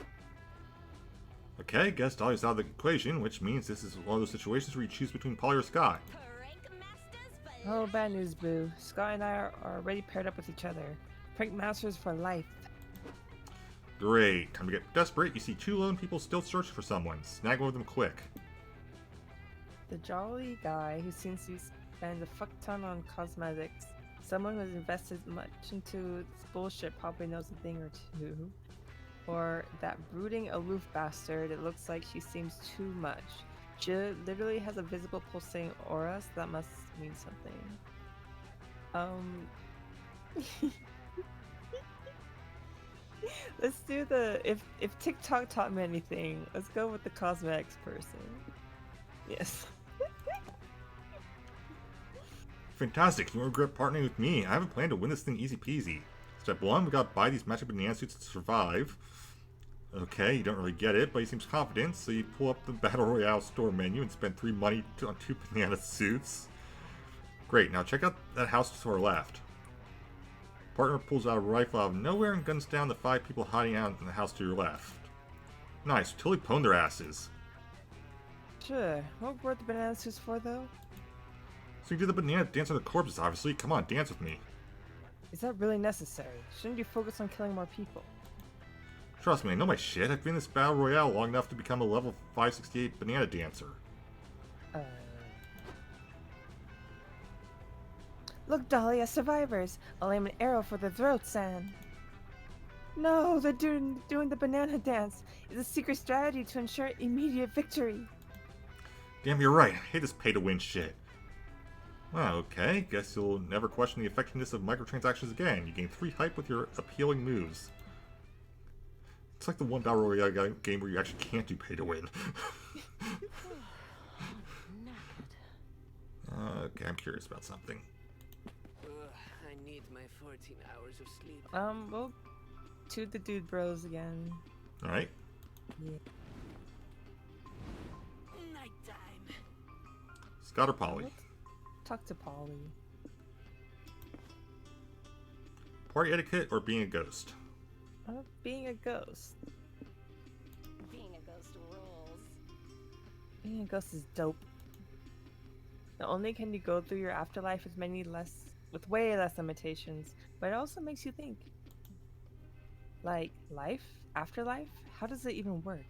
Okay, guess Dahlia's out of the equation, which means this is one of those situations where you choose between Polly or Scott. Prank masters for Oh, life. bad news, Boo. Scott and I are already paired up with each other. Prank masters for life. Great. Time to get desperate. You see 2 lone people still searching for someone. Snag one of them quick. The jolly guy who seems to spend a fuck ton on cosmetics. Someone who's invested much into this bullshit probably knows a thing or two. Or that brooding, aloof bastard. It looks like she seems too much. She literally has a visible pulsating aura, so that must mean something. Let's do the if TikTok taught me anything, let's go with the cosmetics person. Yes. Fantastic. You won't regret partnering with me. I have a plan to win this thing easy peasy. Step 1, we gotta buy these magic banana suits to survive. Okay, you don't really get it, but he seems confident, so you pull up the Battle Royale store menu and spend 3 money on 2 banana suits. Great, now check out that house to our left. Partner pulls out a rifle out of nowhere and guns down the 5 people hiding out in the house to your left. Nice, totally pwned their asses. Sure. What were the banana suits for though? So you do the banana dance on the corpses, obviously. Come on, dance with me. Is that really necessary? Shouldn't you focus on killing more people? Trust me, I know my shit. I've been in this Battle Royale long enough to become a level 568 banana dancer. Look, Dahlia, survivors! I'll aim an arrow for the throat, San. No, they're doing the banana dance. It's a secret strategy to ensure immediate victory. Damn, you're right. I hate this pay-to-win shit. Well, okay. Guess you'll never question the effectiveness of microtransactions again. You gain 3 hype with your appealing moves. It's like the one Battle Royale game where you actually can't do pay-to-win. Knackered. Okay, I'm curious about something. I need need my 14 hours of sleep. We'll to the dude bros again. All right. Yeah. Nighttime. Scott or Polly? Talk to Polly. Party etiquette or being a ghost? Being a ghost. Being a ghost rules. Being a ghost is dope. Not only can you go through your afterlife with way less limitations, but it also makes you think. Like, life? Afterlife? How does it even work?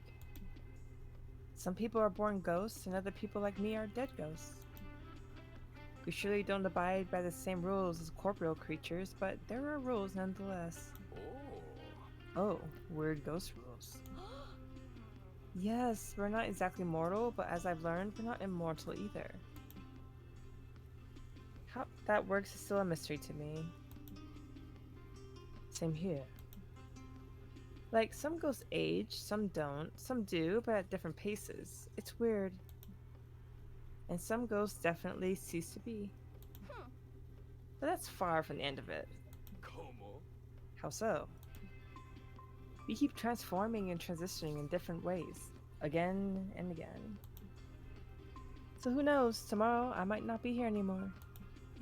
Some people are born ghosts, and other people like me are dead ghosts. We surely don't abide by the same rules as corporeal creatures, but there are rules nonetheless. Oh. Oh, weird ghost rules. Yes, we're not exactly mortal, but as I've learned, we're not immortal either. How that works is still a mystery to me. Same here. Like, some ghosts age, some don't, some do, but at different paces. It's weird. And some ghosts definitely cease to be. But that's far from the end of it. Como? How so? We keep transforming and transitioning in different ways, again and again. So who knows, tomorrow I might not be here anymore.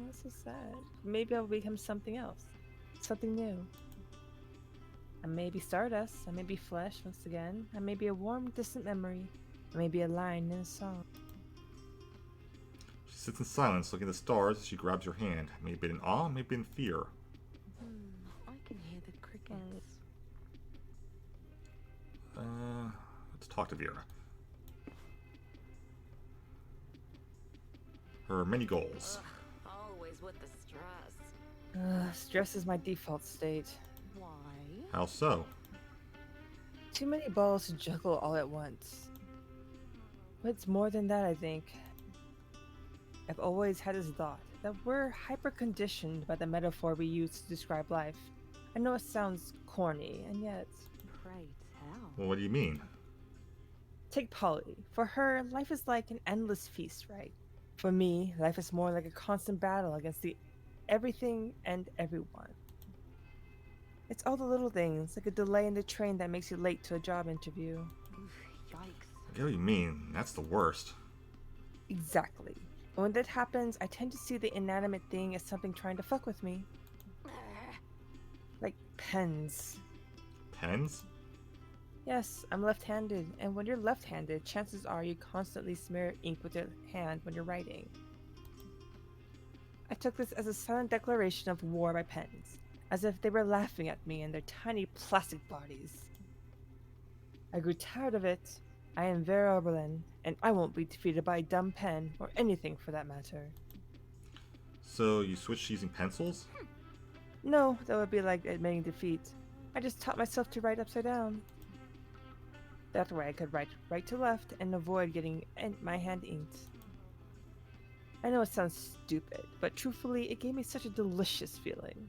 That's so sad. Maybe I'll become something else. Something new. I may be stardust, I may be flesh once again, I may be a warm, distant memory, I may be a line in a song. She sits in silence, looking at the stars as she grabs your hand. Maybe in awe, maybe in fear. I can hear the crickets. Let's talk to Vera. Her many goals. Always with the stress. Stress is my default state. Why? How so? Too many balls to juggle all at once. But it's more than that, I think. I've always had this thought that we're hyper-conditioned by the metaphor we use to describe life. I know it sounds corny, and yet... Pray tell. Well, what do you mean? Take Polly. For her, life is like an endless feast, right? For me, life is more like a constant battle against the everything and everyone. It's all the little things, like a delay in the train that makes you late to a job interview. Oof, yikes. I get what you mean. That's the worst. Exactly. And when that happens, I tend to see the inanimate thing as something trying to fuck with me. Like pens. Pens? Yes, I'm left-handed, and when you're left-handed, chances are you constantly smear ink with your hand when you're writing. I took this as a silent declaration of war by pens, as if they were laughing at me and their tiny plastic bodies. I grew tired of it. I am Vera Oberlin, and I won't be defeated by a dumb pen, or anything for that matter. So you switched to using pencils? No, that would be like admitting defeat. I just taught myself to write upside down. That way I could write right to left and avoid getting my hand inked. I know it sounds stupid, but truthfully, it gave me such a delicious feeling.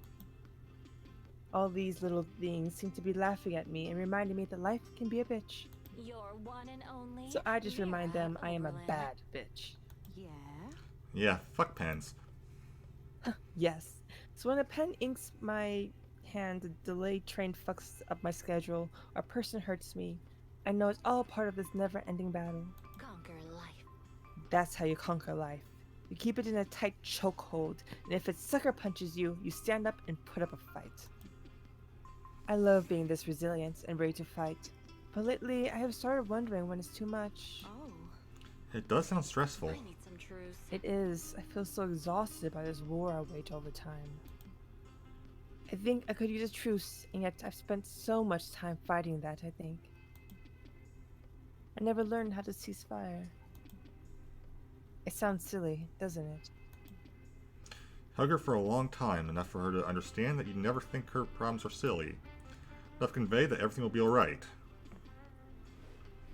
All these little things seem to be laughing at me and reminding me that life can be a bitch. Your one and only. So I just remind Vera them I am a Oberlin. bad bitch. Yeah? Yeah, fuck pens. Yes. So when a pen inks my hand, a delayed train fucks up my schedule, or a person hurts me, I know it's all part of this never-ending battle. Conquer life. That's how you conquer life. You keep it in a tight chokehold, and if it sucker punches you, you stand up and put up a fight. I love being this resilient and ready to fight, but lately I have started wondering when it's too much. Oh. It does sound stressful. I need some truce. It is. I feel so exhausted by this war I wage all the time. I think I could use a truce, and yet I've spent so much time fighting that, I think. I never learned how to cease fire. It sounds silly, doesn't it? Hug her for a long time, enough for her to understand that you never think her problems are silly. Enough to convey that everything will be alright.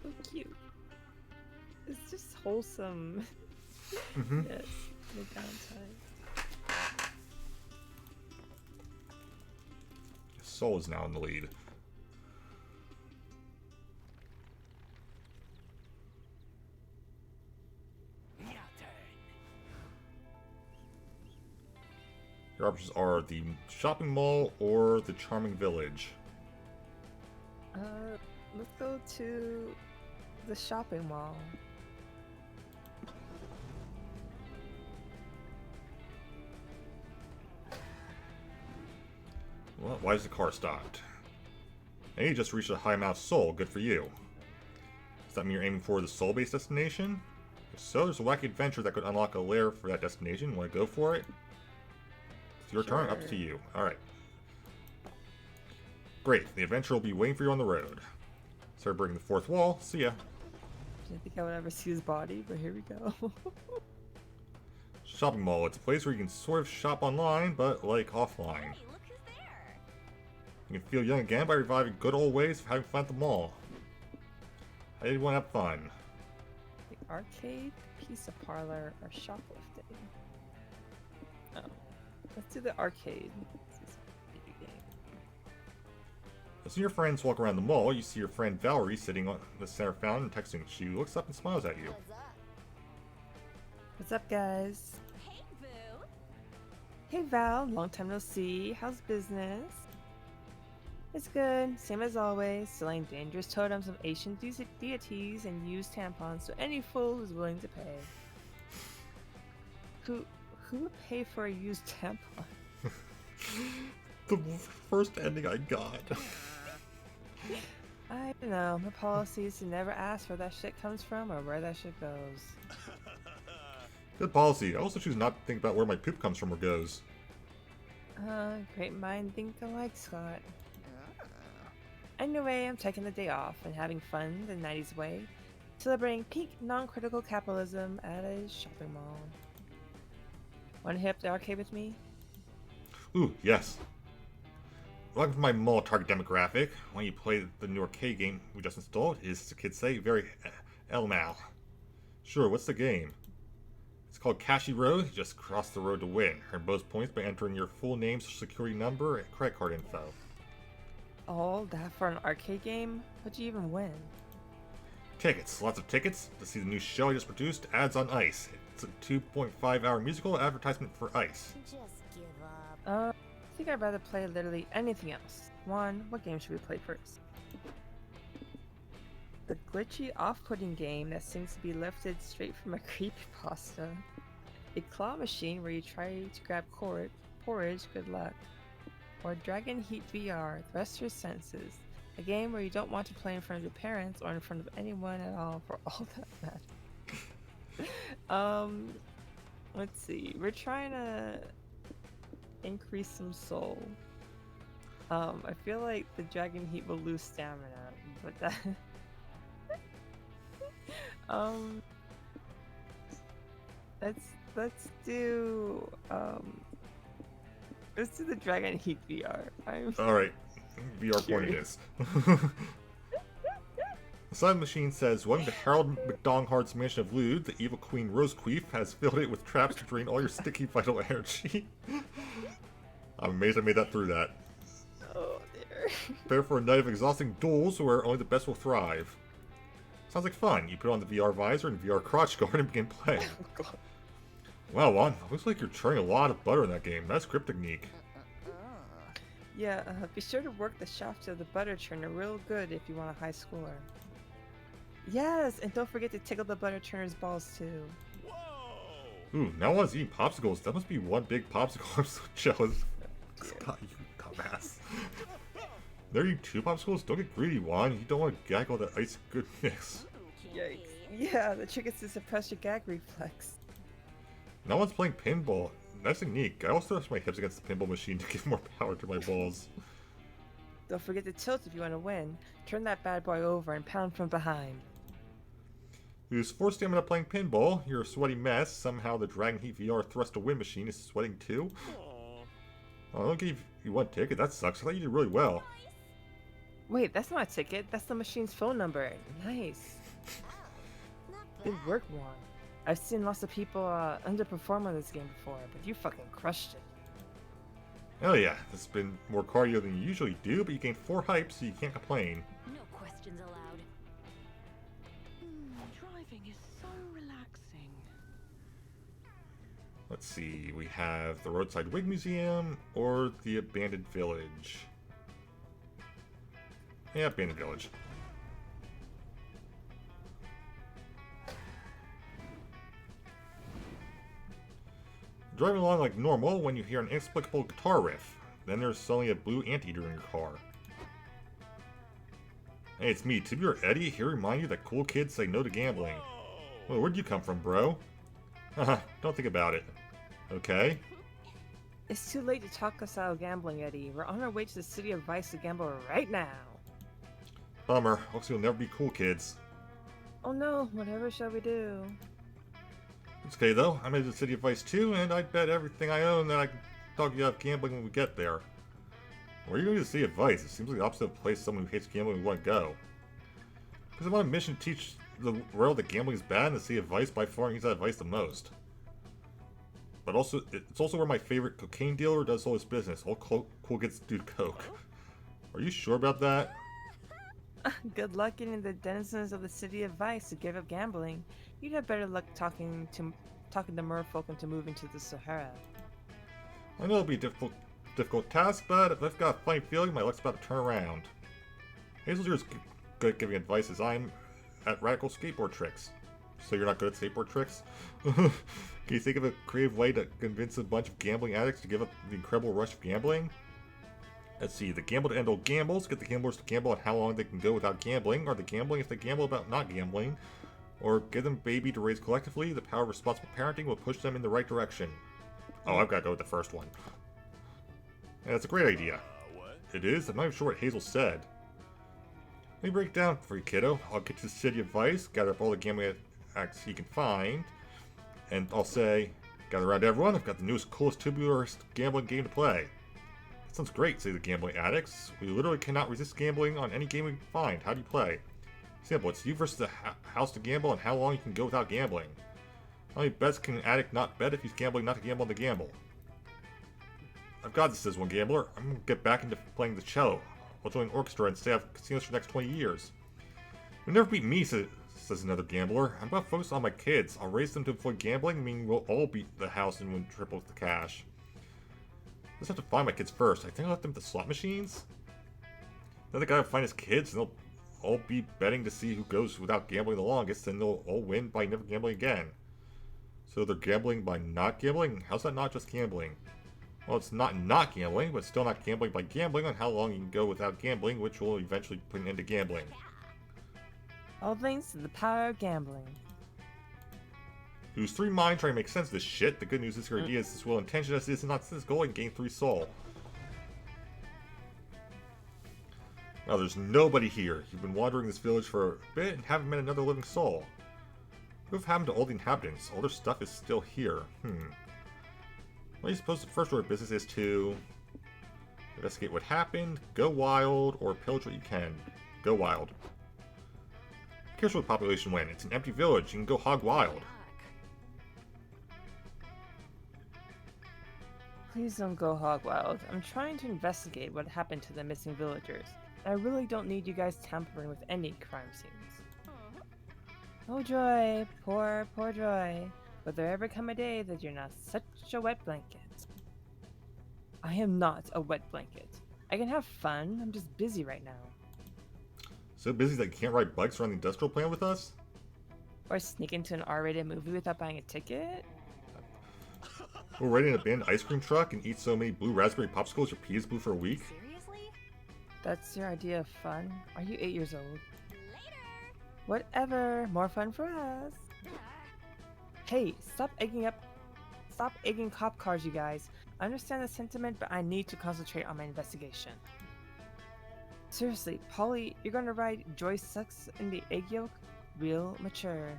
So cute. It's just wholesome. Mm-hmm. Yes, the downtime. Soul is now in the lead. Your turn. Your options are the shopping mall or the charming village. Let's go to the shopping mall. Well, why is the car stopped? Hey, you just reached a high amount of soul. Good for you. Does that mean you're aiming for the soul-based destination? If so, there's a wacky adventure that could unlock a lair for that destination. Want to go for it? It's your turn. Up to you. Alright. Great. The adventure will be waiting for you on the road. Start breaking the fourth wall. See ya. Didn't think I would ever see his body, but here we go. Shopping mall. It's a place where you can sort of shop online, but like offline. Hey, look who's there. You can feel young again by reviving good old ways of having fun at the mall. How do you want to have fun? The arcade, pizza parlor, or shoplifting? Oh. Let's do the arcade. This is a video game. As your friends walk around the mall, you see your friend Valerie sitting on the center fountain texting. She looks up and smiles at you. What's up? What's up, guys? Hey, boo. Hey, Val. Long time no see. How's business? It's good. Same as always. Selling dangerous totems of ancient deities and used tampons to any fool who's willing to pay. Who would pay for a used tampon? The first ending I got. I don't know. My policy is to never ask where that shit comes from or where that shit goes. Good policy. I also choose not to think about where my poop comes from or goes. Great mind think alike, Scott. Anyway, I'm taking the day off and having fun the 90s way, celebrating peak non-critical capitalism at a shopping mall. Wanna hit up the arcade with me? Ooh, yes. Welcome to my mall target demographic. When you play the new arcade game we just installed, it is, as the kids say, very mal. Sure, what's the game? It's called Cashy Road. You just cross the road to win. Earn bonus points by entering your full name, social security number, and credit card info. All that for an arcade game? What'd you even win? Tickets. Lots of tickets to see the new show I just produced, Ads on Ice. It's a 2.5-hour musical advertisement for ice. Just give up. I think I'd rather play literally anything else. One, what game should we play first? The glitchy, off-putting game that seems to be lifted straight from a creepypasta. A claw machine where you try to grab porridge, good luck. Or Dragon Heat VR, Rest Your Senses. A game where you don't want to play in front of your parents or in front of anyone at all for all that matters. Let's see. We're trying to increase some soul. I feel like the Dragon Heat will lose stamina, but that let's do the Dragon Heat VR. Alright, VR point it is. The side machine says, welcome to Harold McDonghart's Mansion of Lude. The evil queen Rosequeef has filled it with traps to drain all your sticky vital energy. I'm amazed I made that through that. Oh dear. Prepare for a night of exhausting duels where only the best will thrive. Sounds like fun. You put on the VR visor and VR crotch guard and begin playing. Oh, God. Wow, Juan, looks like you're churning a lot of butter in that game. Nice grip technique. Yeah, be sure to work the shaft of the butter churner real good if you want a high score. Yes, and don't forget to tickle the butter churner's balls too. Ooh, now Juan's eating popsicles. That must be one big popsicle. I'm so jealous. God, you dumbass. There you two popsicles? Don't get greedy, Juan. You don't want to gag all that ice goodness. Yikes. Yeah, the trick is to suppress your gag reflex. Now one's playing pinball. Nice technique. I also thrust my hips against the pinball machine to give more power to my balls. Don't forget to tilt if you want to win. Turn that bad boy over and pound from behind. Lose 4 stamina playing pinball. You're a sweaty mess. Somehow the Dragon Heat VR thrust to win machine is sweating too. Oh, I don't give you one ticket. That sucks. I thought you did really well. Wait, that's not a ticket. That's the machine's phone number. Nice. Good work, Juan. I've seen lots of people underperform on this game before, but you fucking crushed it. Hell yeah. This has been more cardio than you usually do, but you gained 4 hype, so you can't complain. No questions allowed. Driving is so relaxing. Let's see, we have the Roadside Wig Museum or the Abandoned Village. Yeah, Abandoned Village. Driving along like normal when you hear an inexplicable guitar riff. Then there's suddenly a blue anteater in your car. Hey, it's me, Tibby or Eddie, here to remind you that cool kids say no to gambling. Well, where'd you come from, bro? Haha, don't think about it. Okay? It's too late to talk us out of gambling, Eddie. We're on our way to the City of Vice to gamble right now. Bummer, looks like you'll never be cool kids. Oh no, whatever shall we do? It's okay though, I'm headed to the City of Vice too, and I bet everything I own that I can talk you out of gambling when we get there. Where are you going to the City of Vice? It seems like the opposite of a place someone who hates gambling would want to go. Because I'm on a mission to teach the world that gambling is bad, and the City of Vice by far needs that advice the most. But also, it's also where my favorite cocaine dealer does all his business. All cool kids do coke. Are you sure about that? Good luck getting the denizens of the City of Vice to give up gambling. You'd have better luck talking to merfolk into moving to the Sahara. I know it'll be a difficult task, but if I've got a funny feeling, my luck's about to turn around. Hazel's here is good at giving advice as I'm at radical skateboard tricks. So you're not good at skateboard tricks? Can you think of a creative way to convince a bunch of gambling addicts to give up the incredible rush of gambling? Let's see, the gamble to end all gambles, get the gamblers to gamble on how long they can go without gambling, or the gambling if they gamble about not gambling, or give them a baby to raise collectively, the power of responsible parenting will push them in the right direction. Oh, I've got to go with the first one. Yeah, that's a great idea. What? It is? I'm not even sure what Hazel said. Let me break it down for you, kiddo. I'll get to the City of Vice, gather up all the gambling acts you can find, and I'll say, gather around everyone, I've got the newest, coolest, tubularist gambling game to play. That sounds great, say the gambling addicts. We literally cannot resist gambling on any game we can find. How do you play? Simple, it's you versus the house to gamble and how long you can go without gambling. How many bets can an addict not bet if he's gambling not to gamble on the gamble? I've got this, says one gambler. I'm gonna get back into playing the cello. I'll join an orchestra and stay out of casinos for the next 20 years. You'll never beat me, says another gambler. I'm gonna focus on my kids. I'll raise them to avoid gambling, meaning we'll all beat the house and win triple the cash. I just have to find my kids first. I think I'll let them at the slot machines. Then I gotta find his kids, and they'll all be betting to see who goes without gambling the longest, and they'll all win by never gambling again. So they're gambling by not gambling? How's that not just gambling? Well, it's not gambling, but still not gambling by gambling on how long you can go without gambling, which will eventually put an end to gambling. All thanks to the power of gambling. Use 3 mind trying to make sense of this shit. The good news is your idea is as well intentioned as it is not this goal and gain 3 soul. Now there's nobody here. You've been wandering this village for a bit and haven't met another living soul. What have happened to all the inhabitants? All their stuff is still here. Well, you suppose the first order of business is to investigate what happened, go wild, or pillage what you can. Go wild. Who cares where the population went? It's an empty village. You can go hog wild. Please don't go hog wild. I'm trying to investigate what happened to the missing villagers. I really don't need you guys tampering with any crime scenes. Oh Joy, poor Joy. Will there ever come a day that you're not such a wet blanket? I am not a wet blanket. I can have fun, I'm just busy right now. So busy that you can't ride bikes around the industrial plant with us? Or sneak into an R-rated movie without buying a ticket? We're riding an abandoned ice cream truck and eat so many blue raspberry popsicles your pee is blue for a week? Seriously? That's your idea of fun? Are you 8 years old? Later. Whatever, more fun for us. Hey, stop egging cop cars, you guys. I understand the sentiment, but I need to concentrate on my investigation. Seriously, Polly, you're gonna ride Joy Sucks in the egg yolk? Real mature.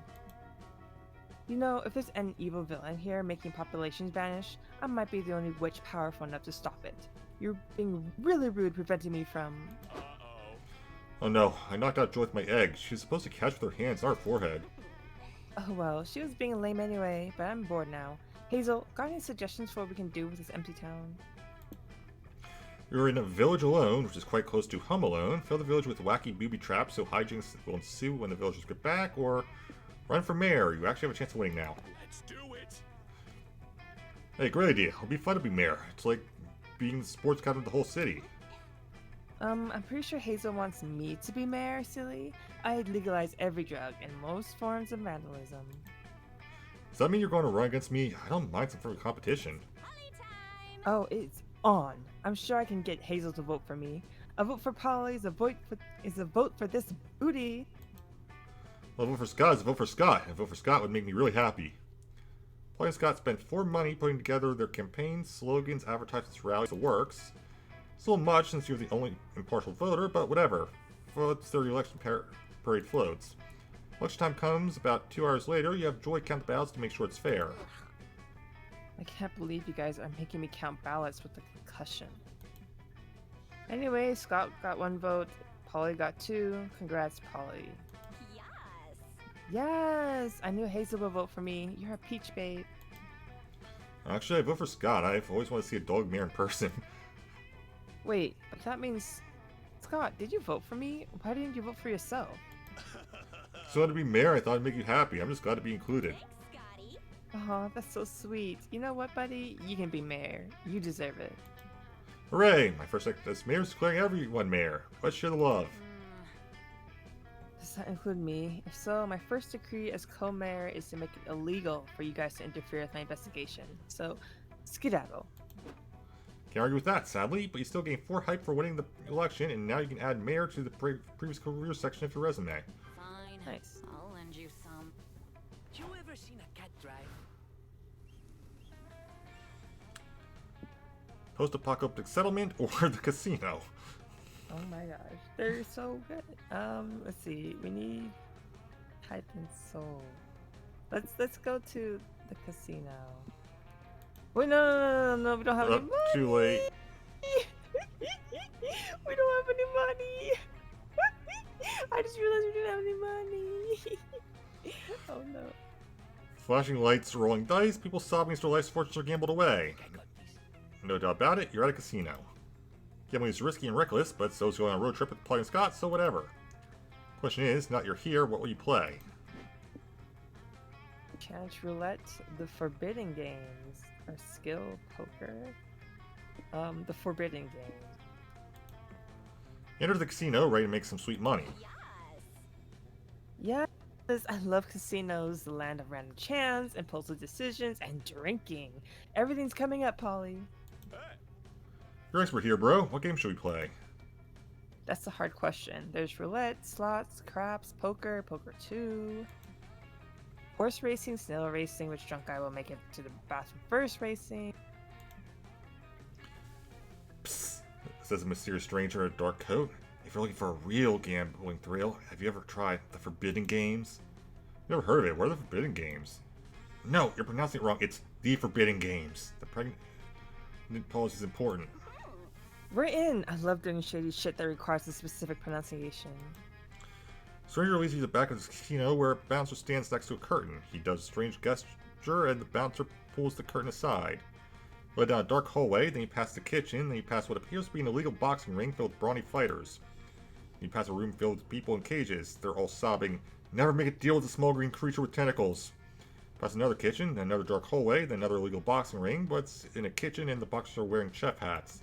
You know, if there's an evil villain here making populations vanish, I might be the only witch powerful enough to stop it. You're being really rude preventing me from... Oh no, I knocked out Joy with my egg. She was supposed to catch with her hands, not her forehead. Oh well, she was being lame anyway, but I'm bored now. Hazel, got any suggestions for what we can do with this empty town? You're in a village alone, which is quite close to Home Alone. Fill the village with wacky booby traps so hijinks will ensue when the villagers get back, or run for mayor. You actually have a chance of winning now. Let's do it. Hey, great idea. It'll be fun to be mayor. It's like being the sports captain of the whole city. I'm pretty sure Hazel wants me to be mayor, silly. I'd legalize every drug and most forms of vandalism. Does that mean you're going to run against me? I don't mind some sort of competition. Oh, it's on. I'm sure I can get Hazel to vote for me. A vote for Polly is a vote for this booty. Well, a vote for Scott is a vote for Scott. A vote for Scott would make me really happy. Polly and Scott spent 4 money putting together their campaigns, slogans, advertisements, rallies, the works. It's a little much since you're the only impartial voter, but whatever. Floats their election parade floats. Election time comes about 2 hours later. You have Joy count the ballots to make sure it's fair. I can't believe you guys are making me count ballots with the concussion. Anyway, Scott got 1 vote, Polly got 2. Congrats, Polly. Yes. Yes! I knew Hazel would vote for me. You're a peach babe. Actually, I vote for Scott. I've always wanted to see a dog mayor in person. Wait, but that means... Scott, did you vote for me? Why didn't you vote for yourself? So to be mayor, I thought it'd make you happy. I'm just glad to be included. Thanks, Scotty. Oh, that's so sweet. You know what, buddy? You can be mayor. You deserve it. Hooray! My first act as mayor is declaring everyone mayor. Let's share the love. Does that include me? If so, my first decree as co-mayor is to make it illegal for you guys to interfere with my investigation. So, skedaddle. Can't argue with that, sadly, but you still gain 4 hype for winning the election, and now you can add mayor to the previous career section of your resume. Fine. Nice. I'll lend you some. You ever seen a cat drive? Post-apocalyptic settlement or the casino? Oh my gosh, they're so good. Let's see. We need hype and soul. Let's go to the casino. Wait, no, we don't have any money. Too late. We don't have any money. I just realized we didn't have any money. Oh no. Flashing lights, rolling dice, people sobbing as their life's fortunes are gambled away. I got this. No doubt about it, you're at a casino. Gambling is risky and reckless, but so is going on a road trip with Polly and Scott, so whatever. Question is, now that you're here, what will you play? Chance roulette, the forbidden games, or skill poker. The forbidden game. Enter the casino, ready to make some sweet money. Yes. Yes, I love casinos, the land of random chance, impulsive decisions, and drinking. Everything's coming up, Polly. You're expert here, bro. What game should we play? That's a hard question. There's roulette, slots, craps, poker, poker 2. Horse racing, snail racing, which drunk guy will make it to the bathroom first racing. Psst, says a mysterious stranger in a dark coat. If you're looking for a real gambling thrill, have you ever tried the Forbidden Games? Never heard of it. What are the Forbidden Games? No, you're pronouncing it wrong. It's the Forbidden Games. The pregnant pause is important. We're in! I love doing shady shit that requires a specific pronunciation. Stranger leads you to the back of the casino where a bouncer stands next to a curtain. He does a strange gesture and the bouncer pulls the curtain aside. You led down a dark hallway, then you pass the kitchen, then you pass what appears to be an illegal boxing ring filled with brawny fighters. You pass a room filled with people in cages. They're all sobbing, "Never make a deal with a small green creature with tentacles." Pass another kitchen, then another dark hallway, then another illegal boxing ring, but it's in a kitchen and the boxers are wearing chef hats.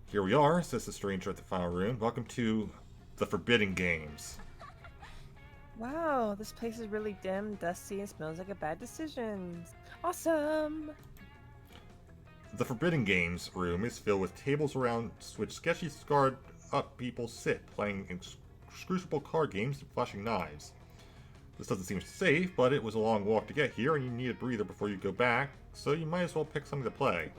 "Here we are," says the stranger at the final room. "Welcome to the Forbidden Games." Wow, this place is really dim, dusty, and smells like a bad decision. Awesome! The Forbidden Games room is filled with tables around which sketchy scarred up people sit, playing inscrutable card games and flashing knives. This doesn't seem safe, but it was a long walk to get here and you need a breather before you go back, so you might as well pick something to play.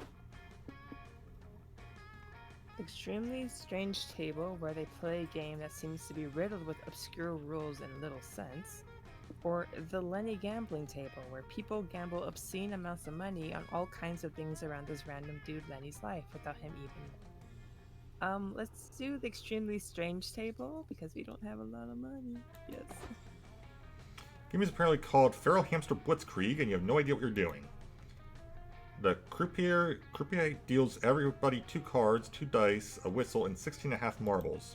Extremely strange table where they play a game that seems to be riddled with obscure rules and little sense. Or the Lenny gambling table where people gamble obscene amounts of money on all kinds of things around this random dude Lenny's life without him even. Let's do the extremely strange table because we don't have a lot of money. Yes. Game is apparently called Feral Hamster Blitzkrieg and you have no idea what you're doing. The croupier deals everybody 2 cards, 2 dice, a whistle, and 16.5 marbles.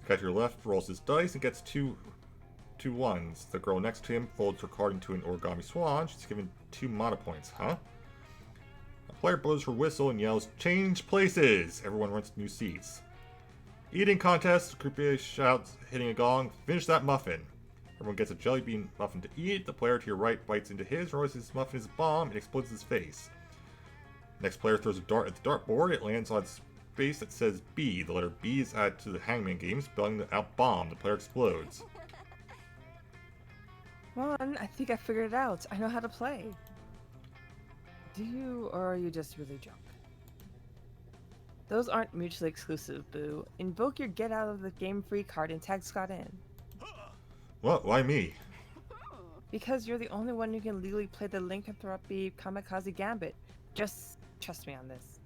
The guy to your left rolls his dice and gets 2 2 ones. The girl next to him folds her card into an origami swan. She's given 2 mana points, huh? A player blows her whistle and yells, "Change places!" Everyone runs to new seats. Eating contest, croupier shouts, hitting a gong, "Finish that muffin!" Everyone gets a jelly bean muffin to eat. The player to your right bites into his, realizes his muffin is a bomb, and explodes his face. Next player throws a dart at the dartboard. It lands on space that says B. The letter B is added to the hangman game, spelling out bomb. The player explodes. Come on, I think I figured it out. I know how to play. Do you, or are you just really drunk? Those aren't mutually exclusive, Boo. Invoke your get out of the game free card and tag Scott in. What? Why me? Because you're the only one who can legally play the Lycanthropy Kamikaze Gambit. Just trust me on this.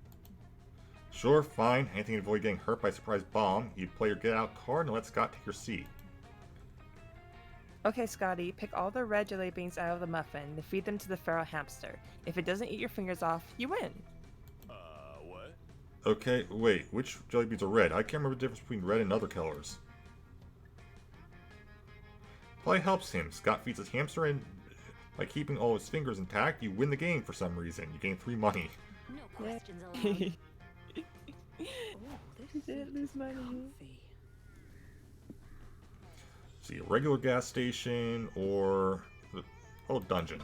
Sure, fine. Anything to avoid getting hurt by a surprise bomb. You play your get out card and let Scott take your seat. Okay, Scotty, pick all the red jelly beans out of the muffin and feed them to the feral hamster. If it doesn't eat your fingers off, you win. What? Okay, wait. Which jelly beans are red? I can't remember the difference between red and other colors. Play helps him. Scott feeds his hamster and by keeping all his fingers intact, you win the game for some reason. You gain 3 money. No questions allowed. Oh, this Didn't lose money. comfy. See, a regular gas station or the dungeon.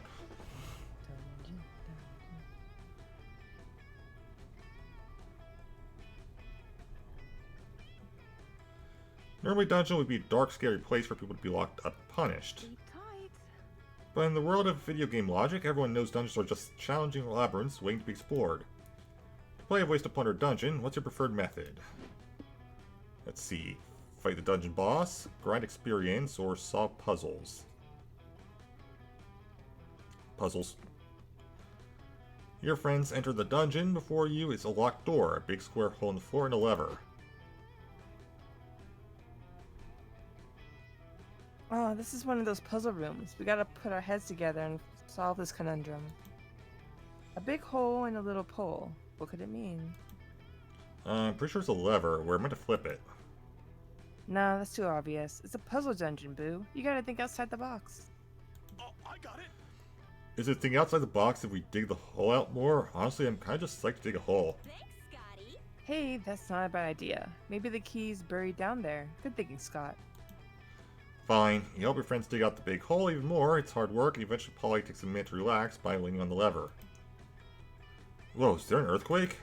Normally, dungeon would be a dark, scary place for people to be locked up and punished. Keep tight. But in the world of video game logic, everyone knows dungeons are just challenging labyrinths waiting to be explored. To play a ways to plunder a dungeon, what's your preferred method? Let's see. Fight the dungeon boss, grind experience, or solve puzzles. Puzzles. Your friends enter the dungeon. Before you is a locked door, a big square hole in the floor, and a lever. Oh, this is one of those puzzle rooms. We gotta put our heads together and solve this conundrum. A big hole and a little pole. What could it mean? I'm pretty sure it's a lever. We're meant to flip it. Nah, that's too obvious. It's a puzzle dungeon, Boo. You gotta think outside the box. Oh, I got it. Is it thing outside the box if we dig the hole out more? Honestly, I'm kind of just psyched to dig a hole. Thanks, Scotty. Hey, that's not a bad idea. Maybe the key's buried down there. Good thinking, Scott. Fine. You help your friends dig out the big hole even more. It's hard work, and eventually Polly takes a minute to relax by leaning on the lever. Whoa, is there an earthquake?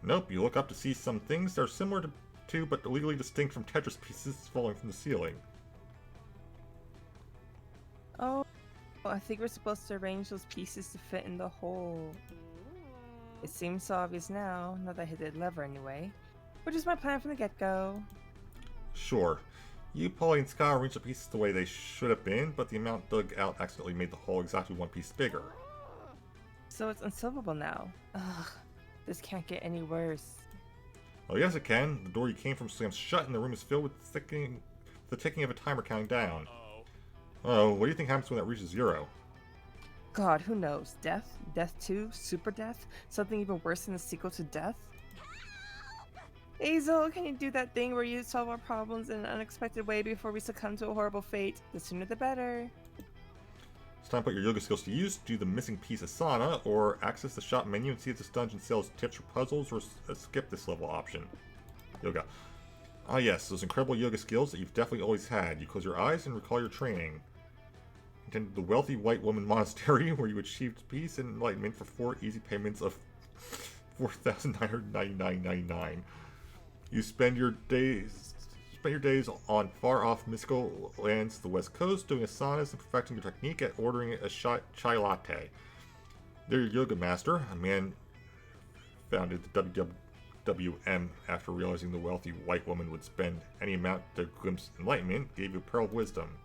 Nope, you look up to see some things that are similar to but legally distinct from Tetris pieces falling from the ceiling. Oh, I think we're supposed to arrange those pieces to fit in the hole. It seems so obvious now, not that I hit the lever anyway. Which is my plan from the get-go. Sure. You, Polly, and Scott arranged the pieces the way they should have been, but the amount dug out accidentally made the hole exactly 1 piece bigger. So it's unsolvable now. Ugh, this can't get any worse. Oh yes it can. The door you came from slams shut and the room is filled with the ticking of a timer counting down. Oh, what do you think happens when that reaches 0? God, who knows? Death? Death 2? Super Death? Something even worse than the sequel to Death? Hazel, can you do that thing where you solve our problems in an unexpected way before we succumb to a horrible fate? The sooner the better. It's time to put your yoga skills to use, do the missing piece Asana, or access the shop menu and see if this dungeon sells tips for puzzles, or skip this level option. Yoga. Ah yes, those incredible yoga skills that you've definitely always had. You close your eyes and recall your training. Attended the wealthy white woman monastery where you achieved peace and enlightenment for 4 easy payments of $4,999.99. You spend your days on far-off mystical lands of the West Coast, doing asanas and perfecting your technique at ordering a chai latte. They're your yoga master, a man founded the WWM after realizing the wealthy white woman would spend any amount to glimpse enlightenment, gave you a pearl of wisdom.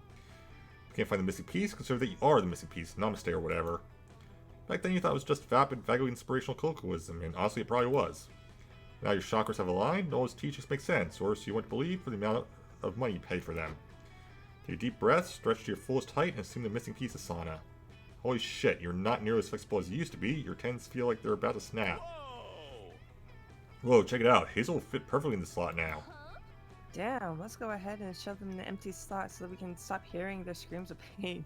If you can't find the missing piece, consider that you are the missing piece, namaste or whatever. Back then you thought it was just vapid, vaguely inspirational colloquialism, and honestly it probably was. Now your chakras have aligned, all his teachings make sense, or so you want to believe for the amount of money you pay for them. Take a deep breath, stretch to your fullest height, and assume the missing piece Asana. Holy shit, you're not nearly as flexible as you used to be. Your tendons feel like they're about to snap. Whoa, check it out. Hazel will fit perfectly in the slot now. Damn, let's go ahead and shove them in the empty slot so that we can stop hearing their screams of pain.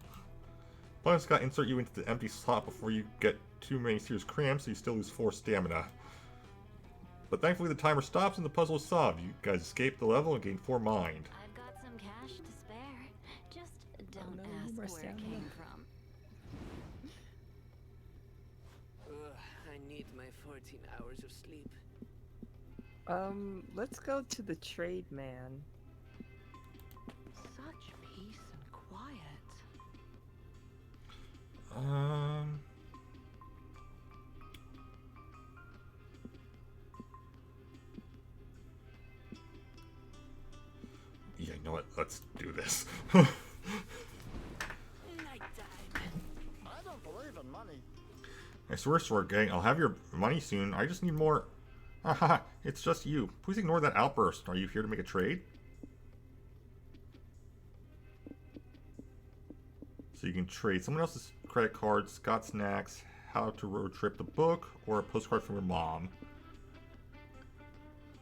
But Scott, insert you into the empty slot before you get too many serious cramps, so you still lose 4 stamina. But thankfully the timer stops and the puzzle is solved. You guys escape the level and gain 4 mind. I've got some cash to spare. Just don't no, ask more where it stamina. came from. I need my 14 hours of sleep. Let's go to the trade man. Such peace and quiet. Yeah, you know what? Let's do this. Nighttime. I don't believe in money. I swear, gang, I'll have your money soon. I just need more. Haha, it's just you. Please ignore that outburst. Are you here to make a trade? So you can trade someone else's credit card, Scott Snacks, How to Road Trip the book, or a postcard from your mom.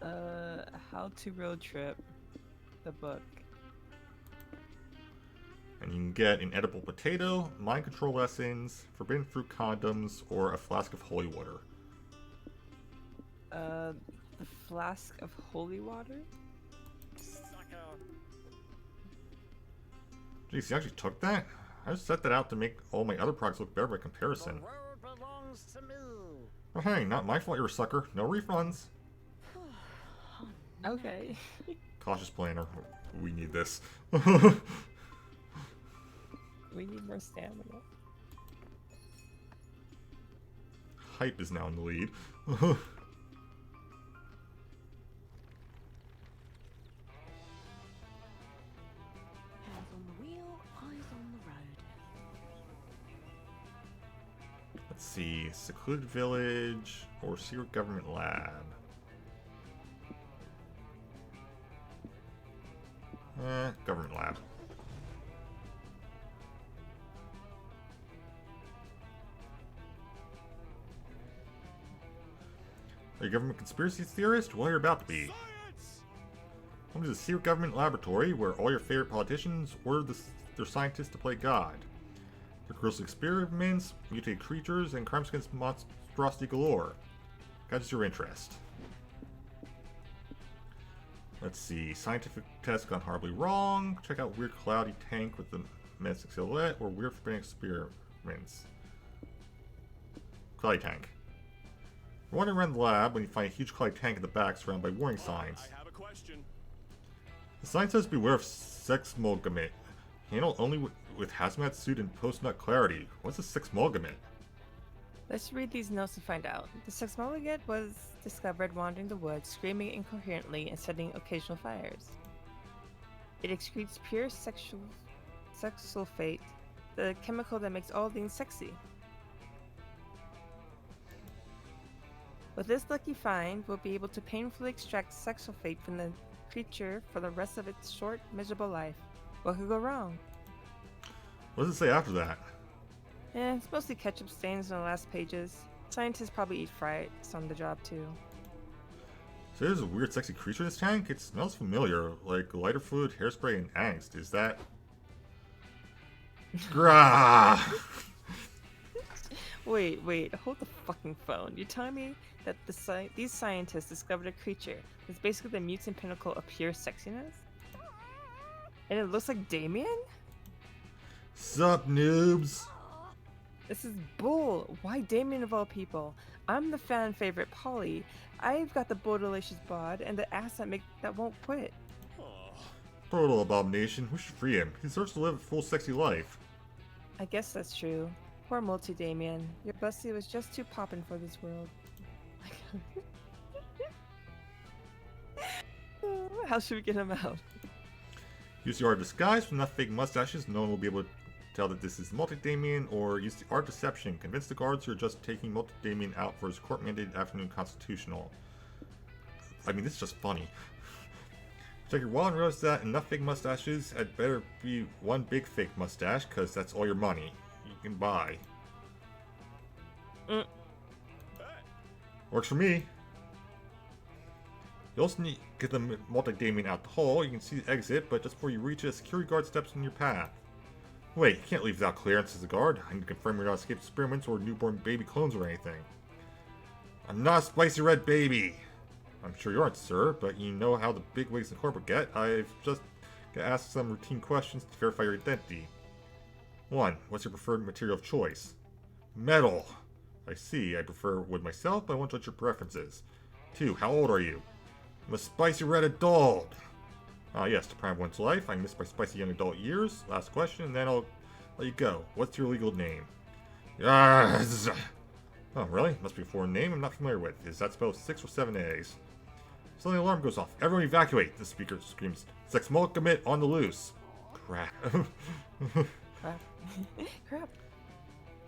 How to road trip the book. And you can get an edible potato, mind control lessons, forbidden fruit condoms, or a flask of holy water. The flask of holy water? Sucker. Jeez, you actually took that? I just set that out to make all my other products look better by comparison. The road belongs to me. Oh hey, not my fault you're a sucker. No refunds. Okay. Cautious planner. We need this. We need more stamina. Hype is now in the lead. Hands on the wheel, eyes on the road. Let's see. Secluded village or secret government lab. Government lab. Are you a government conspiracy theorist? Well, you're about to be. Science! Welcome to the secret government laboratory where all your favorite politicians order their scientists to play God. Their gross experiments, mutated creatures, and crimes against monstrosity galore. Catches your interest. Let's see. Scientific test gone horribly wrong. Check out weird cloudy tank with the menacing silhouette or weird forbidden experiments. Cloudy tank. You're wandering around the lab when you find a huge cloudy tank in the back surrounded by warning signs. I have a question. The sign says beware of sexmogamate. Handle only with hazmat suit and post-nut clarity. What's a sexmogamate? Let's read these notes to find out. The sexmologate was discovered wandering the woods, screaming incoherently and setting occasional fires. It excretes pure sex sulfate, the chemical that makes all things sexy. With this lucky find, we'll be able to painfully extract sex sulfate from the creature for the rest of its short, miserable life. What could go wrong? What does it say after that? It's mostly ketchup stains on the last pages. Scientists probably eat frites on the job too. So there's a weird sexy creature in this tank? It smells familiar, like lighter fluid, hairspray, and angst. Is that... Grah! Wait, hold the fucking phone. You're telling me that these scientists discovered a creature that's basically the mutant pinnacle of pure sexiness? And it looks like Damien? Sup, noobs? This is bull. Why Damien of all people? I'm the fan favorite Polly. I've got the bootylicious bod and the ass that won't quit. Total abomination. We should free him. He deserves to live a full sexy life. I guess that's true. Poor multi Damien. Your busty was just too poppin' for this world. How should we get him out? Use the art of disguise with enough fake mustaches, no one will be able to tell that this is Multi-Damien, or use the art of deception. Convince the guards you're just taking Multi-Damien out for his court-mandated afternoon constitutional. I mean, this is just funny. Check your wallet and realize that enough fake mustaches had better be one big fake mustache, because that's all your money you can buy. Works for me. You also need to get the multi-damien out the hole. You can see the exit, but just before you reach it, a security guard steps in your path. Wait, you can't leave without clearance as a guard. I need to confirm you're not escaped experiments or newborn baby clones or anything. I'm not a spicy red baby. I'm sure you aren't, sir, but you know how the big wigs in corporate get. I've just got to ask some routine questions to verify your identity. 1. What's your preferred material of choice? Metal. I see. I prefer wood myself, but I won't judge your preferences. 2. How old are you? I'm a spicy red adult. Yes, to prime one's life. I miss my spicy young adult years. Last question, and then I'll let you go. What's your legal name? Yes. Oh, really? Must be a foreign name I'm not familiar with. Is that spelled 6 or 7 A's? Suddenly, the alarm goes off. Everyone evacuate! The speaker screams. Sex commit on the loose. Crap. Crap. Crap.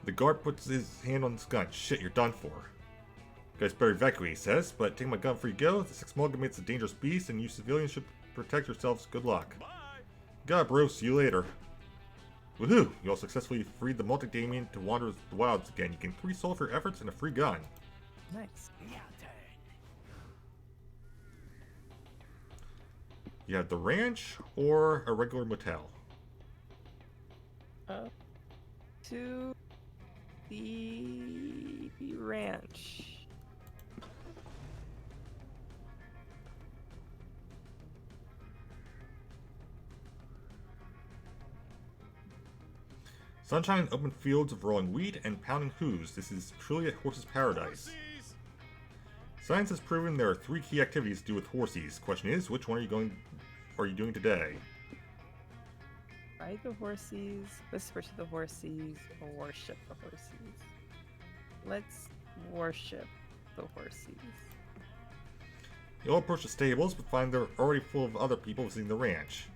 The guard puts his hand on his gun. Shit, you're done for. You guys better evacuate, he says, but take my gun before you go. The sex commit's a dangerous beast, and you civilians should protect yourselves. Good luck. Bye. Got it, bro. See you later. Woohoo! You all successfully freed the multi-damien to wander the wilds again. You gain 3 soul for your efforts and a free gun. Nice. You have the ranch or a regular motel? To the ranch. Sunshine and open fields of rolling wheat and pounding hooves. This is truly a horse's paradise. Horsies. Science has proven there are 3 key activities to do with horsies. Question is, which one are you doing today? Ride the horsies, whisper to the horsies, or worship the horsies. Let's worship the horsies. You all approach the stables, but find they're already full of other people visiting the ranch.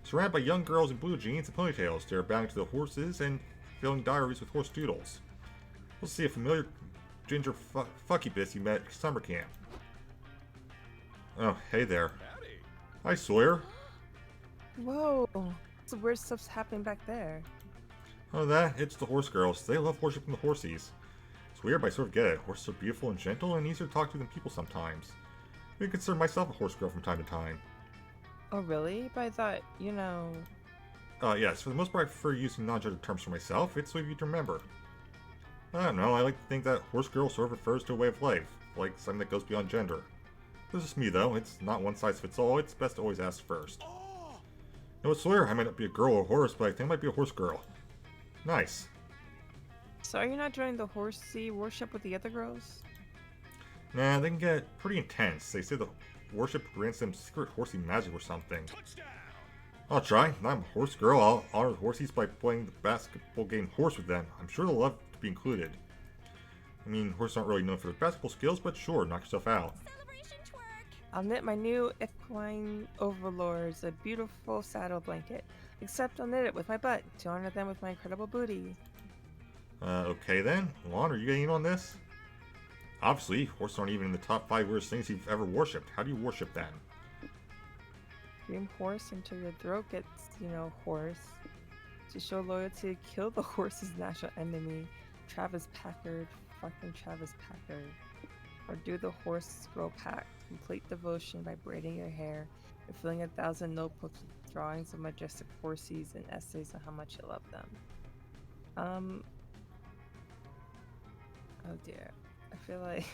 Surrounded by young girls in blue jeans and ponytails, they are bowing to the horses and filling diaries with horse doodles. We'll see a familiar ginger fuckybus you met at summer camp. Oh, hey there. Howdy. Hi, Sawyer. Whoa! So weird stuff's happening back there. Oh, it's the horse girls. They love worshiping the horsies. It's weird, but I sort of get it. Horses are beautiful and gentle and easier to talk to than people sometimes. I consider myself a horse girl from time to time. Oh, really? But I thought, Yes, for the most part I prefer using non-gender terms for myself. It's so easy to remember. I don't know, I like to think that horse girl sort of refers to a way of life, like something that goes beyond gender. This is just me though, it's not one size fits all, it's best to always ask first. You know what, Sawyer, I might not be a girl or a horse, but I think I might be a horse girl. Nice. So are you not joining the horsey worship with the other girls? Nah, they can get pretty intense. They say the worship grants them secret horsey magic or something. Touchdown. I'll try. I'm a horse girl. I'll honor the horsies by playing the basketball game horse with them. I'm sure they'll love to be included. I mean, horses aren't really known for their basketball skills, but sure, knock yourself out. Celebration twerk. I'll knit my new equine overlords a beautiful saddle blanket. Except I'll knit it with my butt to honor them with my incredible booty. Okay then. Lon, are you getting in on this? Obviously, horses aren't even in the top 5 weirdest things you've ever worshipped. How do you worship them? Scream horse until your throat gets, hoarse. To show loyalty, kill the horse's national enemy, Travis Packard, fucking Travis Packard. Or do the horse girl pact, complete devotion by braiding your hair and filling 1,000 notebooks with drawings of majestic horses and essays on how much you love them. Oh dear. I feel like